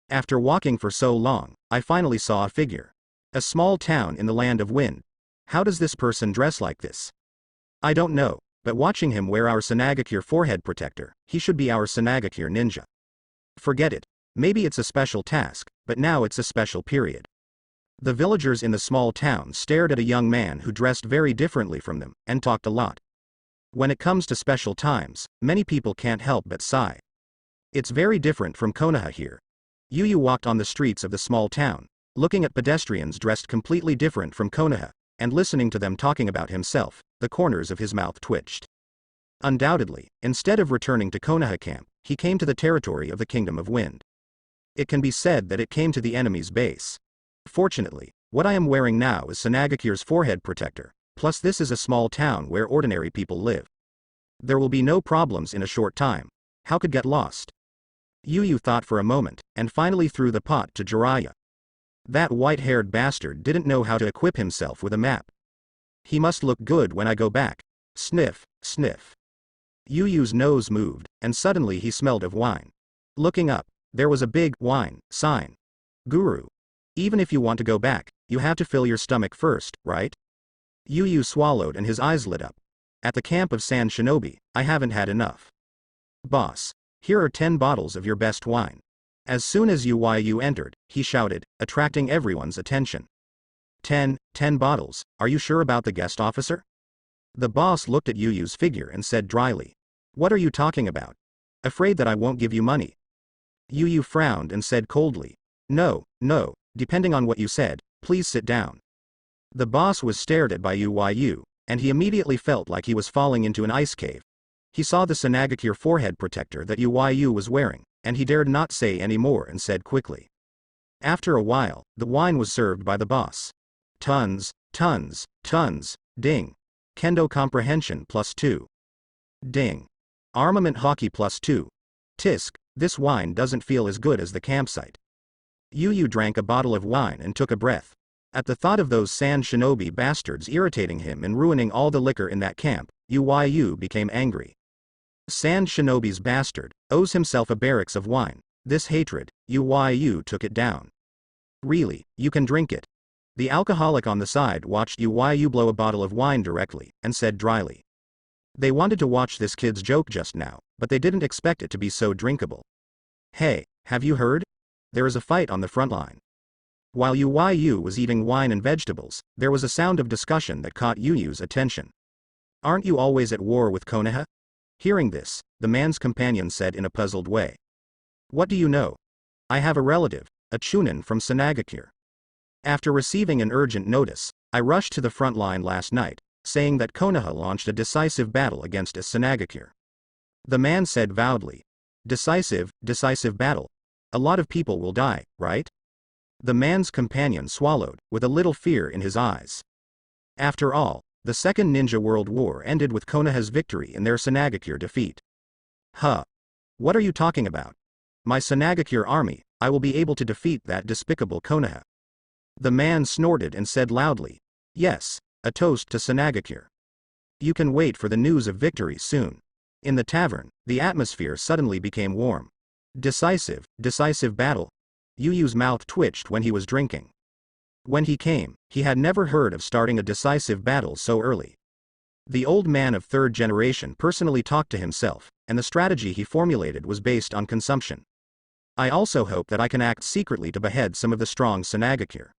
Speaker 1: After walking for so long, I finally saw a figure. A small town in the land of Wind. How does this person dress like this? I don't know, but watching him wear our Sanagakure forehead protector, he should be our Sanagakure ninja. Forget it. Maybe it's a special task, but now it's a special period. The villagers in the small town stared at a young man who dressed very differently from them, and talked a lot. When it comes to special times, many people can't help but sigh. It's very different from Konoha here. Yuyu walked on the streets of the small town, looking at pedestrians dressed completely different from Konoha, and listening to them talking about himself. The corners of his mouth twitched. Undoubtedly, instead of returning to Konoha camp, he came to the territory of the Kingdom of Wind. It can be said that it came to the enemy's base. Fortunately, what I am wearing now is Sanagakure's forehead protector, plus this is a small town where ordinary people live. There will be no problems in a short time. How could get lost? Yu thought for a moment, and finally threw the pot to Jiraiya. That white-haired bastard didn't know how to equip himself with a map. He must look good when I go back. Sniff, sniff. Yu's nose moved, and suddenly he smelled of wine. Looking up, there was a big wine sign. Guru. Even if you want to go back, you have to fill your stomach first, right? Yu swallowed and his eyes lit up. At the camp of Sand Shinobi, I haven't had enough. Boss, here are 10 bottles of your best wine. As soon as Yu entered, he shouted, attracting everyone's attention. 10 bottles, are you sure about the guest officer? The boss looked at Yu's figure and said dryly. What are you talking about? Afraid that I won't give you money? Yu frowned and said coldly. No, depending on what you said, please sit down. The boss was stared at by Yu, and he immediately felt like he was falling into an ice cave. He saw the Sanagakure forehead protector that Yu was wearing, and he dared not say any more and said quickly. After a while, the wine was served by the boss. Tons, ding. Kendo comprehension +2. Ding. Armament hockey +2. Tisk, this wine doesn't feel as good as the campsite. Yu drank a bottle of wine and took a breath. At the thought of those Sand Shinobi bastards irritating him and ruining all the liquor in that camp, Yu became angry. Sand Shinobi's bastard owes himself a barracks of wine. This hatred, Yu took it down. Really, you can drink it. The alcoholic on the side watched Yu blow a bottle of wine directly, and said dryly. They wanted to watch this kid's joke just now, but they didn't expect it to be so drinkable. Hey, have you heard? There is a fight on the front line. While Yu was eating wine and vegetables, there was a sound of discussion that caught Yu's attention. Aren't you always at war with Konoha? Hearing this, the man's companion said in a puzzled way. What do you know? I have a relative, a chunin from Sanagakure. After receiving an urgent notice, I rushed to the front line last night, saying that Konoha launched a decisive battle against a Sanagakure. The man said proudly. Decisive battle. A lot of people will die, right? The man's companion swallowed, with a little fear in his eyes. After all, the Second Ninja World War ended with Konoha's victory and their Sanagakure defeat. Huh. What are you talking about? My Sanagakure army, I will be able to defeat that despicable Konoha. The man snorted and said loudly. Yes, a toast to Sanagakure. You can wait for the news of victory soon. In the tavern, the atmosphere suddenly became warm. Decisive battle. Yu's mouth twitched when he was drinking. When he came, he had never heard of starting a decisive battle so early. The old man of third generation personally talked to himself, and the strategy he formulated was based on consumption. I also hope that I can act secretly to behead some of the strong Sanagakure.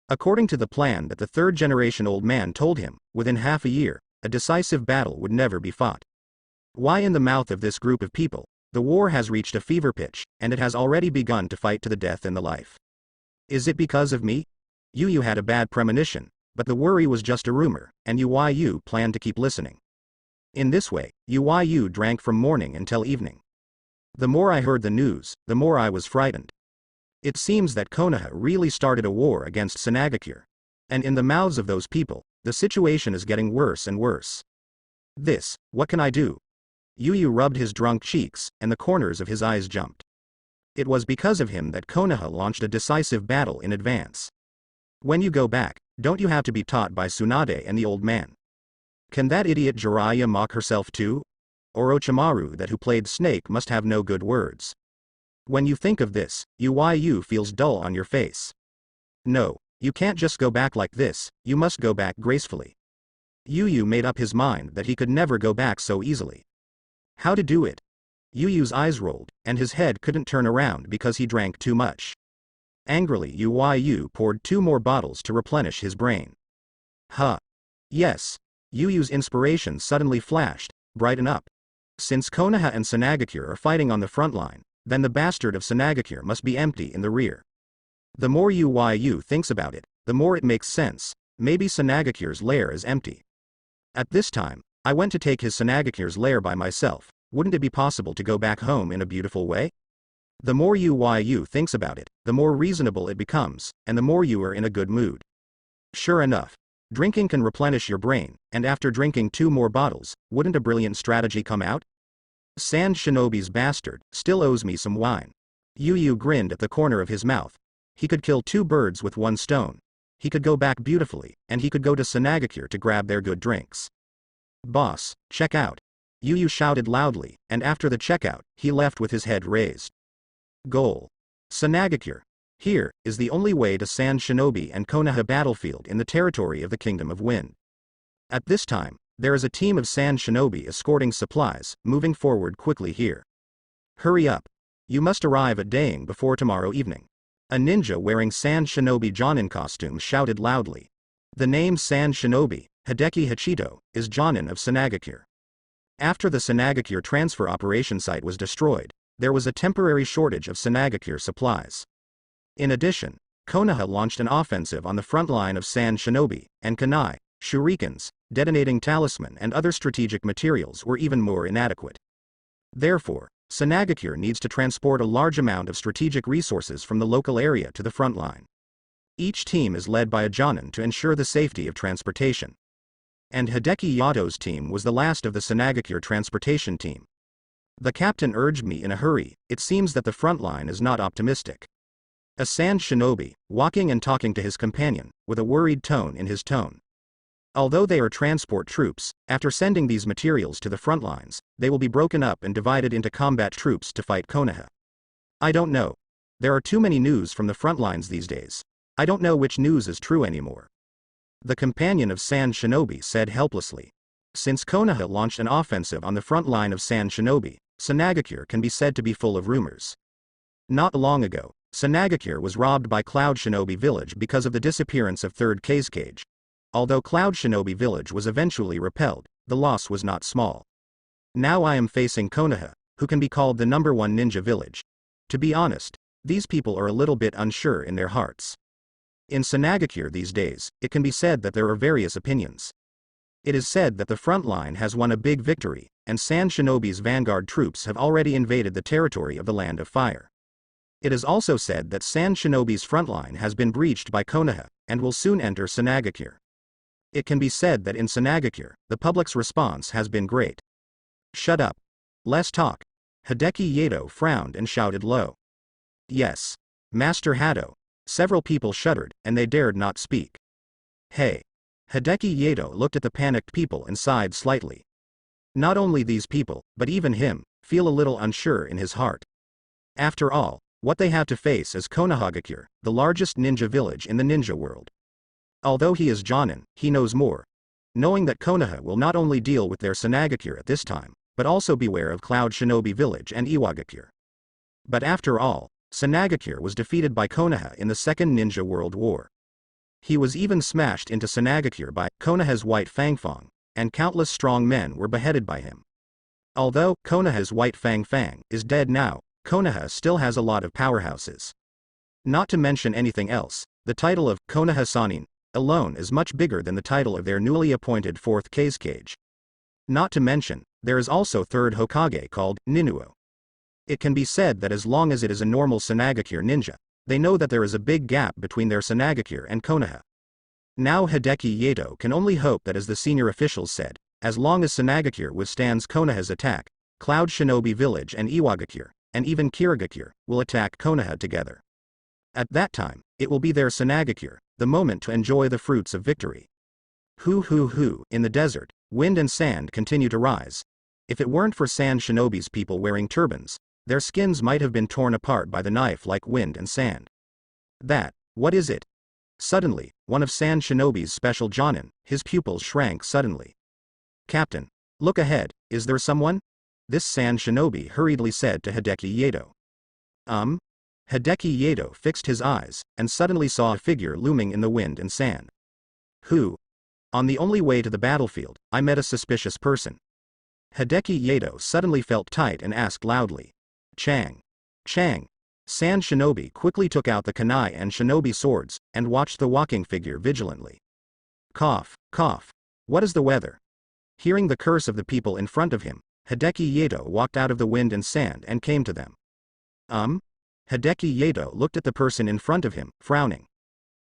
Speaker 1: According to the plan that the third generation old man told him, within half a year, a decisive battle would never be fought. Why in the mouth of this group of people, the war has reached a fever pitch, and it has already begun to fight to the death and the life. Is it because of me? Yu had a bad premonition, but the worry was just a rumor, and Yu planned to keep listening. In this way, Yu drank from morning until evening. The more I heard the news, the more I was frightened. It seems that Konoha really started a war against Sanagakure. And in the mouths of those people, the situation is getting worse and worse. What can I do? Yu rubbed his drunk cheeks, and the corners of his eyes jumped. It was because of him that Konoha launched a decisive battle in advance. When you go back, don't you have to be taught by Tsunade and the old man? Can that idiot Jiraiya mock herself too? Orochimaru that who played Snake must have no good words. When you think of this, Yu feels dull on your face. No, you can't just go back like this, you must go back gracefully. Yu made up his mind that he could never go back so easily. How to do it? Yu's eyes rolled, and his head couldn't turn around because he drank too much. Angrily Yu poured 2 more bottles to replenish his brain. Huh. Yes. Yu's inspiration suddenly flashed, brighten up. Since Konoha and Sanagakure are fighting on the front line, then the bastard of Sanagakure must be empty in the rear. The more Yu thinks about it, the more it makes sense, maybe Sanagakure's lair is empty. At this time, I went to take his Sanagakure's lair by myself. Wouldn't it be possible to go back home in a beautiful way? The more you thinks about it, the more reasonable it becomes, and the more you are in a good mood. Sure enough. Drinking can replenish your brain, and after drinking 2 more bottles, wouldn't a brilliant strategy come out? Sand Shinobi's bastard still owes me some wine. Yu grinned at the corner of his mouth. He could kill 2 birds with 1 stone. He could go back beautifully, and he could go to Sanagakure to grab their good drinks. Boss, check out. Yu shouted loudly, and after the checkout, he left with his head raised. Goal. Sanagakure. Here is the only way to Sand Shinobi and Konoha battlefield in the territory of the Kingdom of Wind. At this time, there is a team of Sand Shinobi escorting supplies, moving forward quickly here. Hurry up. You must arrive at Daing before tomorrow evening. A ninja wearing Sand Shinobi Jonin costume shouted loudly. The name Sand Shinobi, Hideki Hachito, is Jonin of Sanagakure. After the Sanagakure transfer operation site was destroyed, there was a temporary shortage of Sanagakure supplies. In addition, Konoha launched an offensive on the front line of Sand Shinobi, and kunai, shurikens, detonating talisman and other strategic materials were even more inadequate. Therefore, Sanagakure needs to transport a large amount of strategic resources from the local area to the front line. Each team is led by a Jonin to ensure the safety of transportation. And Hideki Yato's team was the last of the Sanagakure transportation team. The captain urged me in a hurry. It seems that the front line is not optimistic. A Sand Shinobi, walking and talking to his companion, with a worried tone in his tone. Although they are transport troops, after sending these materials to the front lines, they will be broken up and divided into combat troops to fight Konoha. I don't know. There are too many news from the front lines these days. I don't know which news is true anymore. The companion of Sand Shinobi said helplessly. Since Konoha launched an offensive on the front line of Sand Shinobi, Sanagakure can be said to be full of rumors. Not long ago, Sanagakure was robbed by Cloud Shinobi Village because of the disappearance of 3rd Cage. Although Cloud Shinobi Village was eventually repelled, the loss was not small. Now I am facing Konoha, who can be called the #1 ninja village. To be honest, these people are a little bit unsure in their hearts. In Sanagakure these days, it can be said that there are various opinions. It is said that the front line has won a big victory, and Sand Shinobi's vanguard troops have already invaded the territory of the Land of Fire. It is also said that Sand Shinobi's front line has been breached by Konoha, and will soon enter Sanagakure. It can be said that in Sanagakure, the public's response has been great. Shut up. Less talk. Hideki Yato frowned and shouted low. Yes. Master Hado. Several people shuddered, and they dared not speak. Hey. Hideki Yato looked at the panicked people and sighed slightly. Not only these people, but even him, feel a little unsure in his heart. After all, what they have to face is Konohagakure, the largest ninja village in the ninja world. Although he is Jonin, he knows more. Knowing that Konoha will not only deal with their Sanagakure at this time, but also beware of Cloud Shinobi Village and Iwagakure. But after all, Sanagakure was defeated by Konoha in the Second Ninja World War. He was even smashed into Sanagakure by Konoha's White Fangfang, and countless strong men were beheaded by him. Although Konoha's White Fang is dead now, Konoha still has a lot of powerhouses. Not to mention anything else, the title of Konoha Sanin alone is much bigger than the title of their newly appointed 4th Cage. Not to mention, there is also 3rd Hokage called Ninuo. It can be said that as long as it is a normal Sanagakure ninja, they know that there is a big gap between their Sanagakure and Konoha. Now Hideki Yato can only hope that, as the senior officials said, as long as Sanagakure withstands Konoha's attack, Cloud Shinobi Village and Iwagakure, and even Kirigakure, will attack Konoha together. At that time, it will be their Sanagakure, the moment to enjoy the fruits of victory. In the desert, wind and sand continue to rise. If it weren't for Sand Shinobi's people wearing turbans, their skins might have been torn apart by the knife like wind and sand. What is it? Suddenly, one of Sand Shinobi's special Jonin, his pupils shrank suddenly. Captain, look ahead, is there someone? This Sand Shinobi hurriedly said to Hideki Yato. Hideki Yato fixed his eyes, and suddenly saw a figure looming in the wind and sand. Who? On the only way to the battlefield, I met a suspicious person. Hideki Yato suddenly felt tight and asked loudly. Chang. Sand Shinobi quickly took out the kunai and shinobi swords, and watched the walking figure vigilantly. Cough. What is the weather? Hearing the curse of the people in front of him, Hideki Yato walked out of the wind and sand and came to them. Hideki Yato looked at the person in front of him, frowning.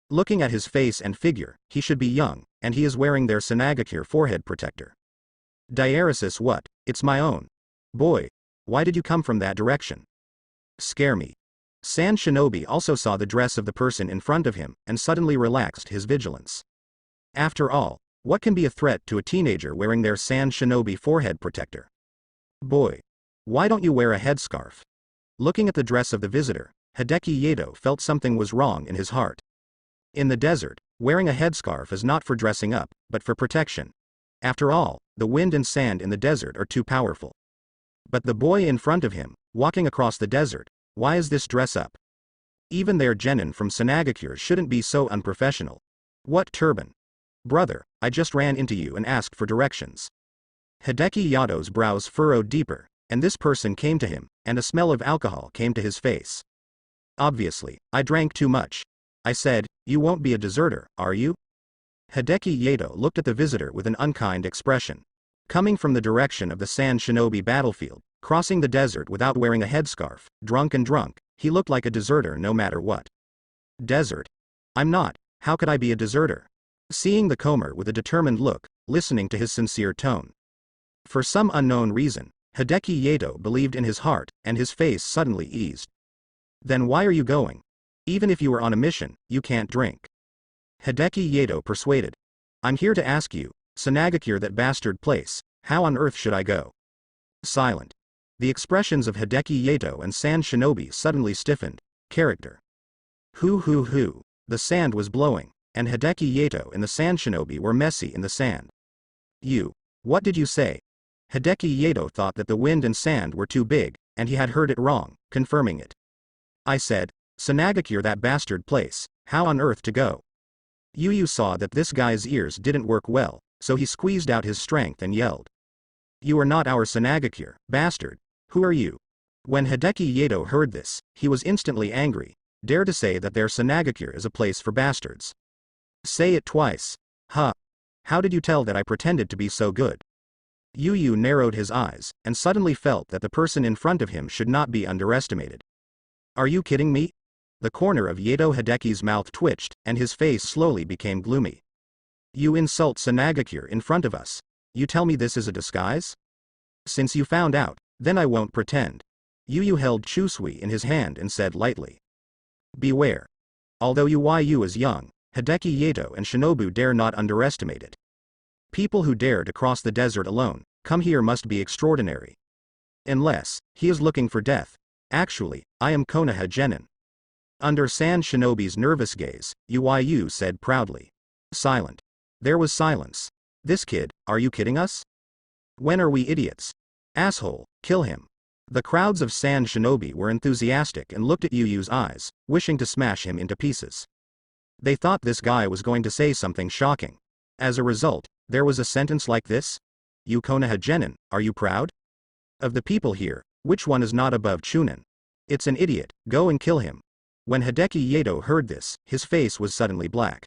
Speaker 1: Looking at his face and figure, he should be young, and he is wearing their Sanagakure forehead protector. Diaresis, what? It's my own. Boy. Why did you come from that direction? Scare me. Sand Shinobi also saw the dress of the person in front of him, and suddenly relaxed his vigilance. After all, what can be a threat to a teenager wearing their Sand Shinobi forehead protector? Boy. Why don't you wear a headscarf? Looking at the dress of the visitor, Hideki Yato felt something was wrong in his heart. In the desert, wearing a headscarf is not for dressing up, but for protection. After all, the wind and sand in the desert are too powerful. But the boy in front of him, walking across the desert, why is this dress up? Even their genin from Sanagakure shouldn't be so unprofessional. What turban? Brother, I just ran into you and asked for directions. Hideki Yato's brows furrowed deeper, and this person came to him, and a smell of alcohol came to his face. Obviously, I drank too much. I said, you won't be a deserter, are you? Hideki Yato looked at the visitor with an unkind expression. Coming from the direction of the Sand Shinobi battlefield, crossing the desert without wearing a headscarf, drunk, he looked like a deserter no matter what. Desert? I'm not, how could I be a deserter? Seeing the comer with a determined look, listening to his sincere tone. For some unknown reason, Hideki Yato believed in his heart, and his face suddenly eased. Then why are you going? Even if you were on a mission, you can't drink. Hideki Yato persuaded. I'm here to ask you, Sanagakure, that bastard place, how on earth should I go? Silent. The expressions of Hideki Yato and Sand Shinobi suddenly stiffened. Character. Hoo. The sand was blowing, and Hideki Yato and the Sand Shinobi were messy in the sand. What did you say? Hideki Yato thought that the wind and sand were too big, and he had heard it wrong, confirming it. I said, Sanagakure, that bastard place, how on earth to go? Yu saw that this guy's ears didn't work well, so he squeezed out his strength and yelled. You are not our Sanagakure, bastard. Who are you? When Hideki Yato heard this, he was instantly angry. Dare to say that their Sanagakure is a place for bastards. Say it twice. Huh. How did you tell that I pretended to be so good? Yu narrowed his eyes, and suddenly felt that the person in front of him should not be underestimated. Are you kidding me? The corner of Yato Hideki's mouth twitched, and his face slowly became gloomy. You insult Sanagakure in front of us. You tell me this is a disguise? Since you found out, then I won't pretend. Yu held Chusui in his hand and said lightly. Beware. Although Yu is young, Hideki Yato and Shinobu dare not underestimate it. People who dare to cross the desert alone, come here, must be extraordinary. Unless, he is looking for death. Actually, I am Konoha Genin. Under Sand Shinobi's nervous gaze, Yu said proudly. Silent. There was silence. This kid, are you kidding us? When are we idiots? Asshole, kill him. The crowds of Sand Shinobi were enthusiastic and looked at Yu's eyes, wishing to smash him into pieces. They thought this guy was going to say something shocking. As a result, there was a sentence like this? You Konoha Genin, are you proud? Of the people here, which one is not above Chunin? It's an idiot, go and kill him. When Hideki Yato heard this, his face was suddenly black.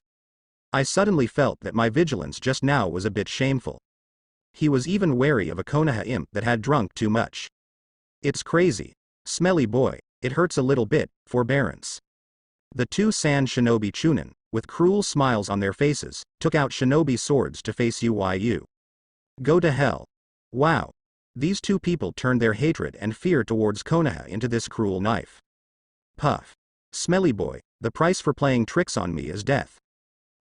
Speaker 1: I suddenly felt that my vigilance just now was a bit shameful. He was even wary of a Konoha imp that had drunk too much. It's crazy. Smelly boy, it hurts a little bit, forbearance. The two Sand Shinobi Chunin, with cruel smiles on their faces, took out shinobi swords to face Yu. Go to hell. Wow. These two people turned their hatred and fear towards Konoha into this cruel knife. Puff. Smelly boy, the price for playing tricks on me is death.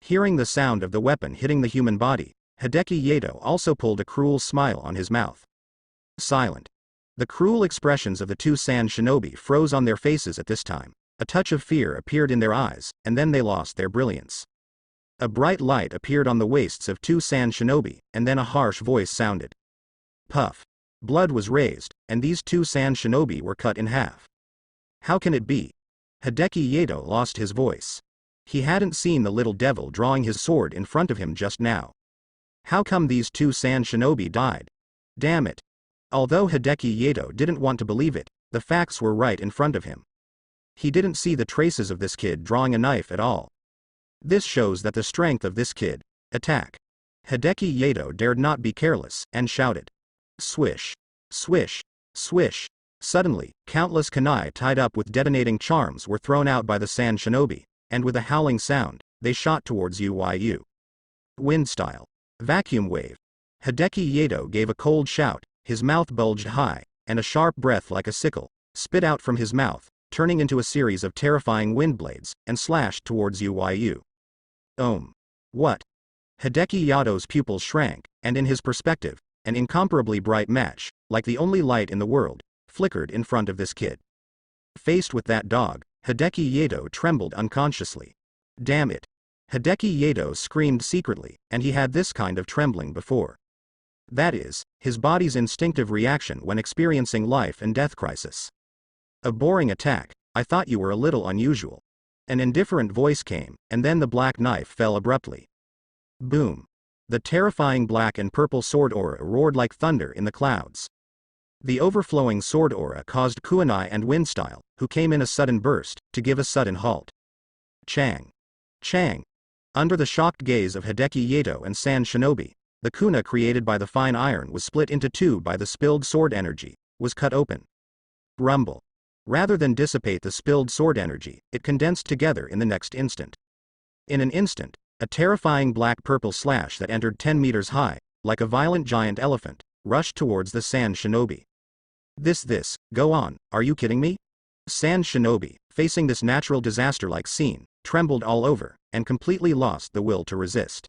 Speaker 1: Hearing the sound of the weapon hitting the human body, Hideki Yato also pulled a cruel smile on his mouth. Silent. The cruel expressions of the two Sand Shinobi froze on their faces at this time. A touch of fear appeared in their eyes, and then they lost their brilliance. A bright light appeared on the waists of two Sand Shinobi, and then a harsh voice sounded. Puff. Blood was raised, and these two Sand Shinobi were cut in half. How can it be? Hideki Yato lost his voice. He hadn't seen the little devil drawing his sword in front of him just now. How come these two Sand Shinobi died? Damn it. Although Hideki Yato didn't want to believe it, the facts were right in front of him. He didn't see the traces of this kid drawing a knife at all. This shows that the strength of this kid. Attack. Hideki Yato dared not be careless, and shouted. Swish. Swish. Swish. Suddenly, countless kunai tied up with detonating charms were thrown out by the sand shinobi, and with a howling sound, they shot towards Uyu. Wind style. Vacuum wave. Hideki Yato gave a cold shout, his mouth bulged high, and a sharp breath like a sickle spit out from his mouth, turning into a series of terrifying wind blades, and slashed towards Uyu. What? Hideki Yato's pupils shrank, and in his perspective, an incomparably bright match, like the only light in the world, flickered in front of this kid. Faced with that dog, Hideki Yato trembled unconsciously. Damn it. Hideki Yato screamed secretly, and he had this kind of trembling before. That is, his body's instinctive reaction when experiencing life and death crisis. A boring attack, I thought you were a little unusual. An indifferent voice came, and then the black knife fell abruptly. Boom. The terrifying black and purple sword aura roared like thunder in the clouds. The overflowing sword aura caused kunai and Windstyle, who came in a sudden burst, to give a sudden halt. Chang. Chang. Under the shocked gaze of Hideki Yato and Sand Shinobi, the kuna created by the fine iron was split into two by the spilled sword energy, was cut open. Rumble. Rather than dissipate the spilled sword energy, it condensed together in the next instant. In an instant, a terrifying black-purple slash that entered 10 meters high, like a violent giant elephant, rushed towards the Sand Shinobi. Go on, are you kidding me? Sand Shinobi, facing this natural disaster-like scene, trembled all over, and completely lost the will to resist.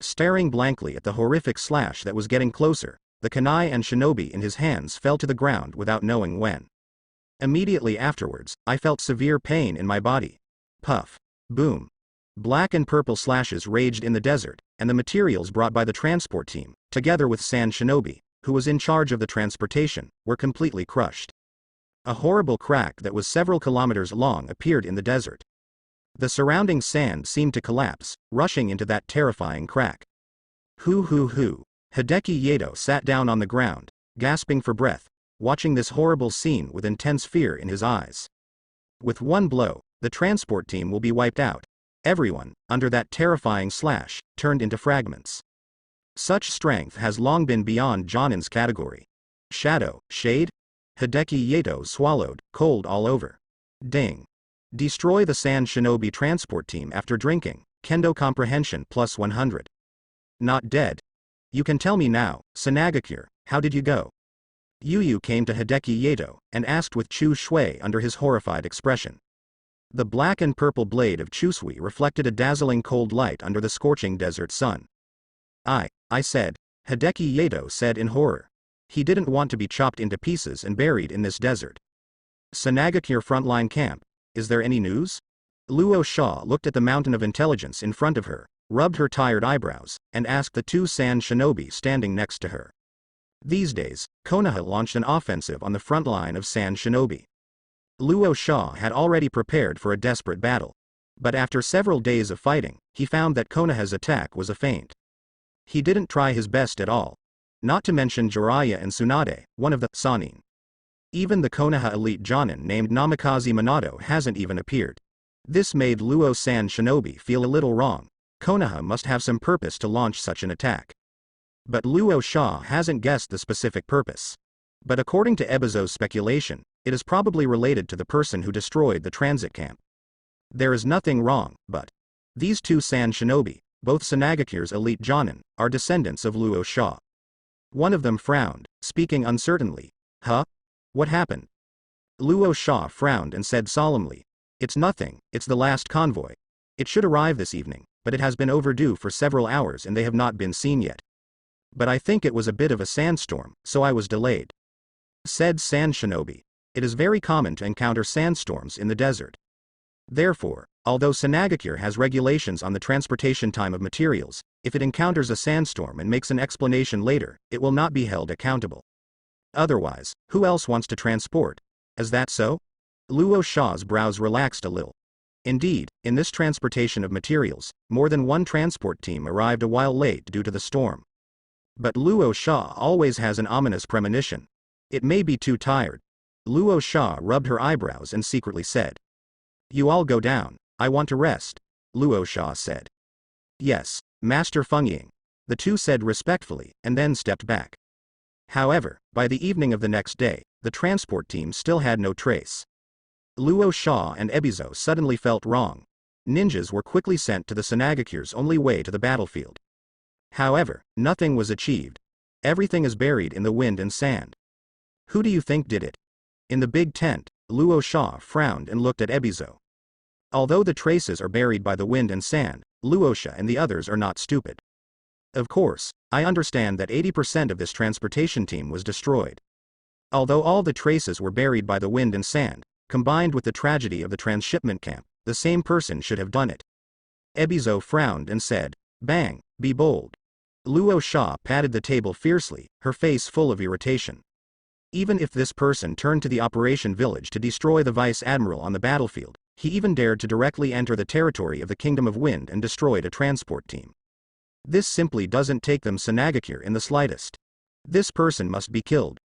Speaker 1: Staring blankly at the horrific slash that was getting closer, the kunai and shinobi in his hands fell to the ground without knowing when. Immediately afterwards, I felt severe pain in my body. Puff. Boom. Black and purple slashes raged in the desert, and the materials brought by the transport team, together with Sand Shinobi, who was in charge of the transportation, were completely crushed. A horrible crack that was several kilometers long appeared in the desert. The surrounding sand seemed to collapse, rushing into that terrifying crack. Hoo. Hideki Yato sat down on the ground, gasping for breath, watching this horrible scene with intense fear in his eyes. With one blow, the transport team will be wiped out. Everyone, under that terrifying slash, turned into fragments. Such strength has long been beyond Jonin's category. Shade? Hideki Yato swallowed, cold all over. Ding. Destroy the Sand Shinobi transport team after drinking, Kendo Comprehension plus 100. Not dead. You can tell me now, Sanagakure, how did you go? Yu came to Hideki Yato, and asked with Chu Shui under his horrified expression. The black and purple blade of Chusui reflected a dazzling cold light under the scorching desert sun. I said, Hideki Yato said in horror. He didn't want to be chopped into pieces and buried in this desert. Sanagakure frontline camp. Is there any news? Luo Sha looked at the mountain of intelligence in front of her, rubbed her tired eyebrows, and asked the two Sand Shinobi standing next to her. These days, Konoha launched an offensive on the front line of Sand Shinobi. Luo Sha had already prepared for a desperate battle. But after several days of fighting, he found that Konoha's attack was a feint. He didn't try his best at all. Not to mention Jiraiya and Tsunade, one of the Sanin. Even the Konoha elite Jonin named Namikaze Minato hasn't even appeared. This made Luo Sand Shinobi feel a little wrong. Konoha must have some purpose to launch such an attack. But Luo Sha hasn't guessed the specific purpose. But according to Ebizo's speculation, it is probably related to the person who destroyed the transit camp. There is nothing wrong, but these two Sand Shinobi, both Sanagakure's elite Jonin, are descendants of Luo Sha. One of them frowned, speaking uncertainly. Huh? What happened? Luo Sha frowned and said solemnly. It's nothing, it's the last convoy. It should arrive this evening, but it has been overdue for several hours and they have not been seen yet. But I think it was a bit of a sandstorm, so I was delayed. Said Sand Shinobi. It is very common to encounter sandstorms in the desert. Therefore, although Sanagakure has regulations on the transportation time of materials, if it encounters a sandstorm and makes an explanation later, it will not be held accountable. Otherwise, who else wants to transport? Is that so? Luo Sha's brows relaxed a little. Indeed, in this transportation of materials, more than one transport team arrived a while late due to the storm. But Luo Sha always has an ominous premonition. It may be too tired. Luo Sha rubbed her eyebrows and secretly said. You all go down, I want to rest, Luo Sha said. Yes, Master Feng Ying. the two said respectfully, and then stepped back. However, by the evening of the next day, the transport team still had no trace. Luo Sha and Ebizo suddenly felt wrong. Ninjas were quickly sent to the Sanagakure's only way to the battlefield. However, nothing was achieved. Everything is buried in the wind and sand. Who do you think did it? In the big tent, Luo Sha frowned and looked at Ebizo. Although the traces are buried by the wind and sand, Luo Sha and the others are not stupid. Of course, I understand that 80% of this transportation team was destroyed. Although all the traces were buried by the wind and sand, combined with the tragedy of the transshipment camp, the same person should have done it. Ebizo frowned and said, "Bang, be bold." Luo Sha patted the table fiercely, her face full of irritation. Even if this person turned to the operation village to destroy the vice admiral on the battlefield, he even dared to directly enter the territory of the Kingdom of Wind and destroyed a transport team. This simply doesn't take them Sanagakure in the slightest. This person must be killed.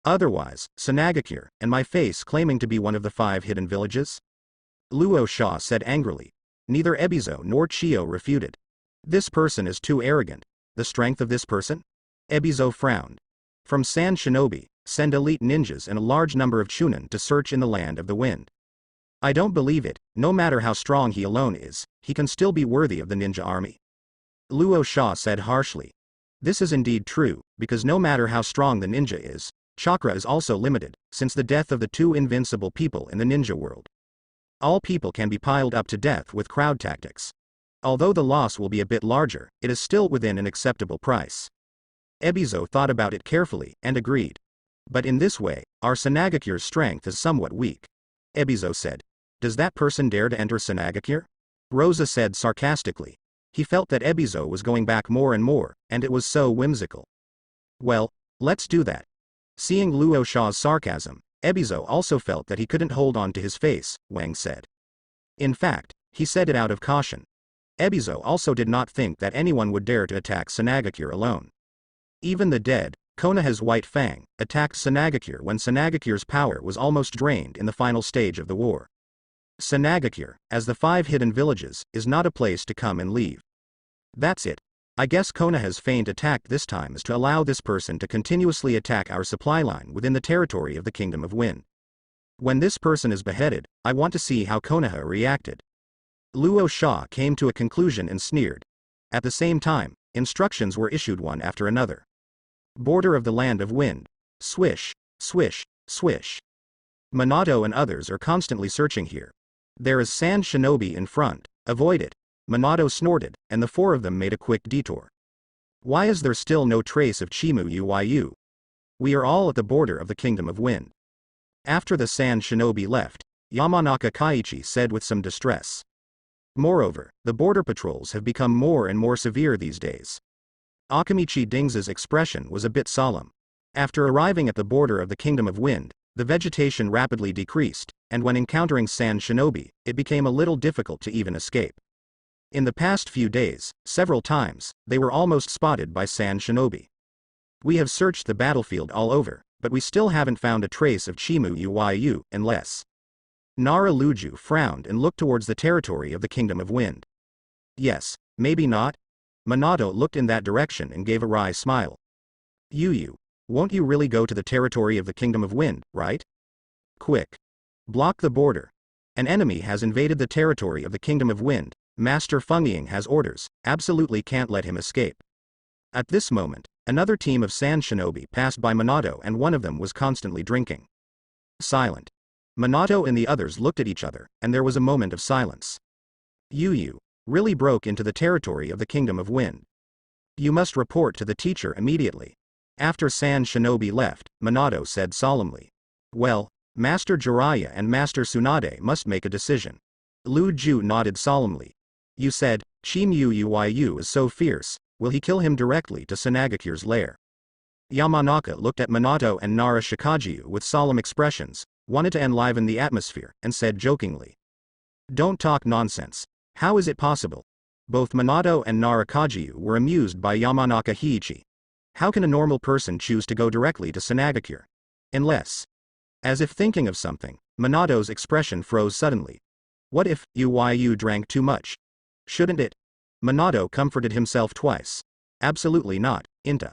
Speaker 1: Otherwise, Sanagakure, and my face claiming to be one of the 5 hidden villages? Luo Sha said angrily. Neither Ebizo nor Chio refuted. This person is too arrogant. The strength of this person? Ebizo frowned. From Sand Shinobi, send elite ninjas and a large number of Chunin to search in the land of the wind. I don't believe it. No matter how strong he alone is, he can still be worthy of the ninja army. Luo Sha said harshly. This is indeed true, because no matter how strong the ninja is, chakra is also limited, since the death of the 2 invincible people in the ninja world. All people can be piled up to death with crowd tactics. Although the loss will be a bit larger, it is still within an acceptable price. Ebizo thought about it carefully, and agreed. But in this way, our Sanagakure's strength is somewhat weak. Ebizo said. Does that person dare to enter Sanagakure? Rosa said sarcastically. He felt that Ebizo was going back more and more, and it was so whimsical. Well, let's do that. Seeing Luo Sha's sarcasm, Ebizo also felt that he couldn't hold on to his face, Wang said. In fact, he said it out of caution. Ebizo also did not think that anyone would dare to attack Sanagakure alone. Even the dead, Konoha's White Fang, attacked Sanagakure when Sanagakure's power was almost drained in the final stage of the war. Sanagakure, as the 5 hidden villages, is not a place to come and leave. That's it. I guess Konoha's feigned attack this time is to allow this person to continuously attack our supply line within the territory of the Kingdom of Wind. When this person is beheaded, I want to see how Konoha reacted. Luo Sha came to a conclusion and sneered. At the same time, instructions were issued one after another. Border of the Land of Wind. Swish, swish, swish. Minato and others are constantly searching here. There is Sand Shinobi in front, avoid it. Minato snorted, and the 4 of them made a quick detour. Why is there still no trace of Chimu Uyu? We are all at the border of the Kingdom of Wind. After the Sand Shinobi left, Yamanaka Kaiichi said with some distress. Moreover, the border patrols have become more and more severe these days. Akamichi Dings's expression was a bit solemn. After arriving at the border of the Kingdom of Wind, the vegetation rapidly decreased, and when encountering Sand Shinobi, it became a little difficult to even escape. In the past few days, several times, they were almost spotted by Sand Shinobi. We have searched the battlefield all over, but we still haven't found a trace of Chimu Uyu, unless... Nara Luju frowned and looked towards the territory of the Kingdom of Wind. Yes, maybe not. Minato looked in that direction and gave a wry smile. Yu, won't you really go to the territory of the Kingdom of Wind, right? Quick. Block the border. An enemy has invaded the territory of the Kingdom of Wind. Master Fengying has orders, absolutely can't let him escape. At this moment, another team of Sand Shinobi passed by Minato and one of them was constantly drinking. Silent. Minato and the others looked at each other, and there was a moment of silence. Yu really broke into the territory of the Kingdom of Wind. You must report to the teacher immediately. After Sand Shinobi left, Minato said solemnly. Well, Master Jiraiya and Master Tsunade must make a decision. Lu Ju nodded solemnly. You said, Chimu Uyu is so fierce, will he kill him directly to Sanagakure's lair? Yamanaka looked at Minato and Nara Shikajiu with solemn expressions, wanted to enliven the atmosphere, and said jokingly. Don't talk nonsense. How is it possible? Both Minato and Nara Kajiu were amused by Yamanaka Heiichi. How can a normal person choose to go directly to Sanagakure? Unless... As if thinking of something, Minato's expression froze suddenly. What if Uyu drank too much? Shouldn't it? Minato comforted himself twice. Absolutely not, Inta.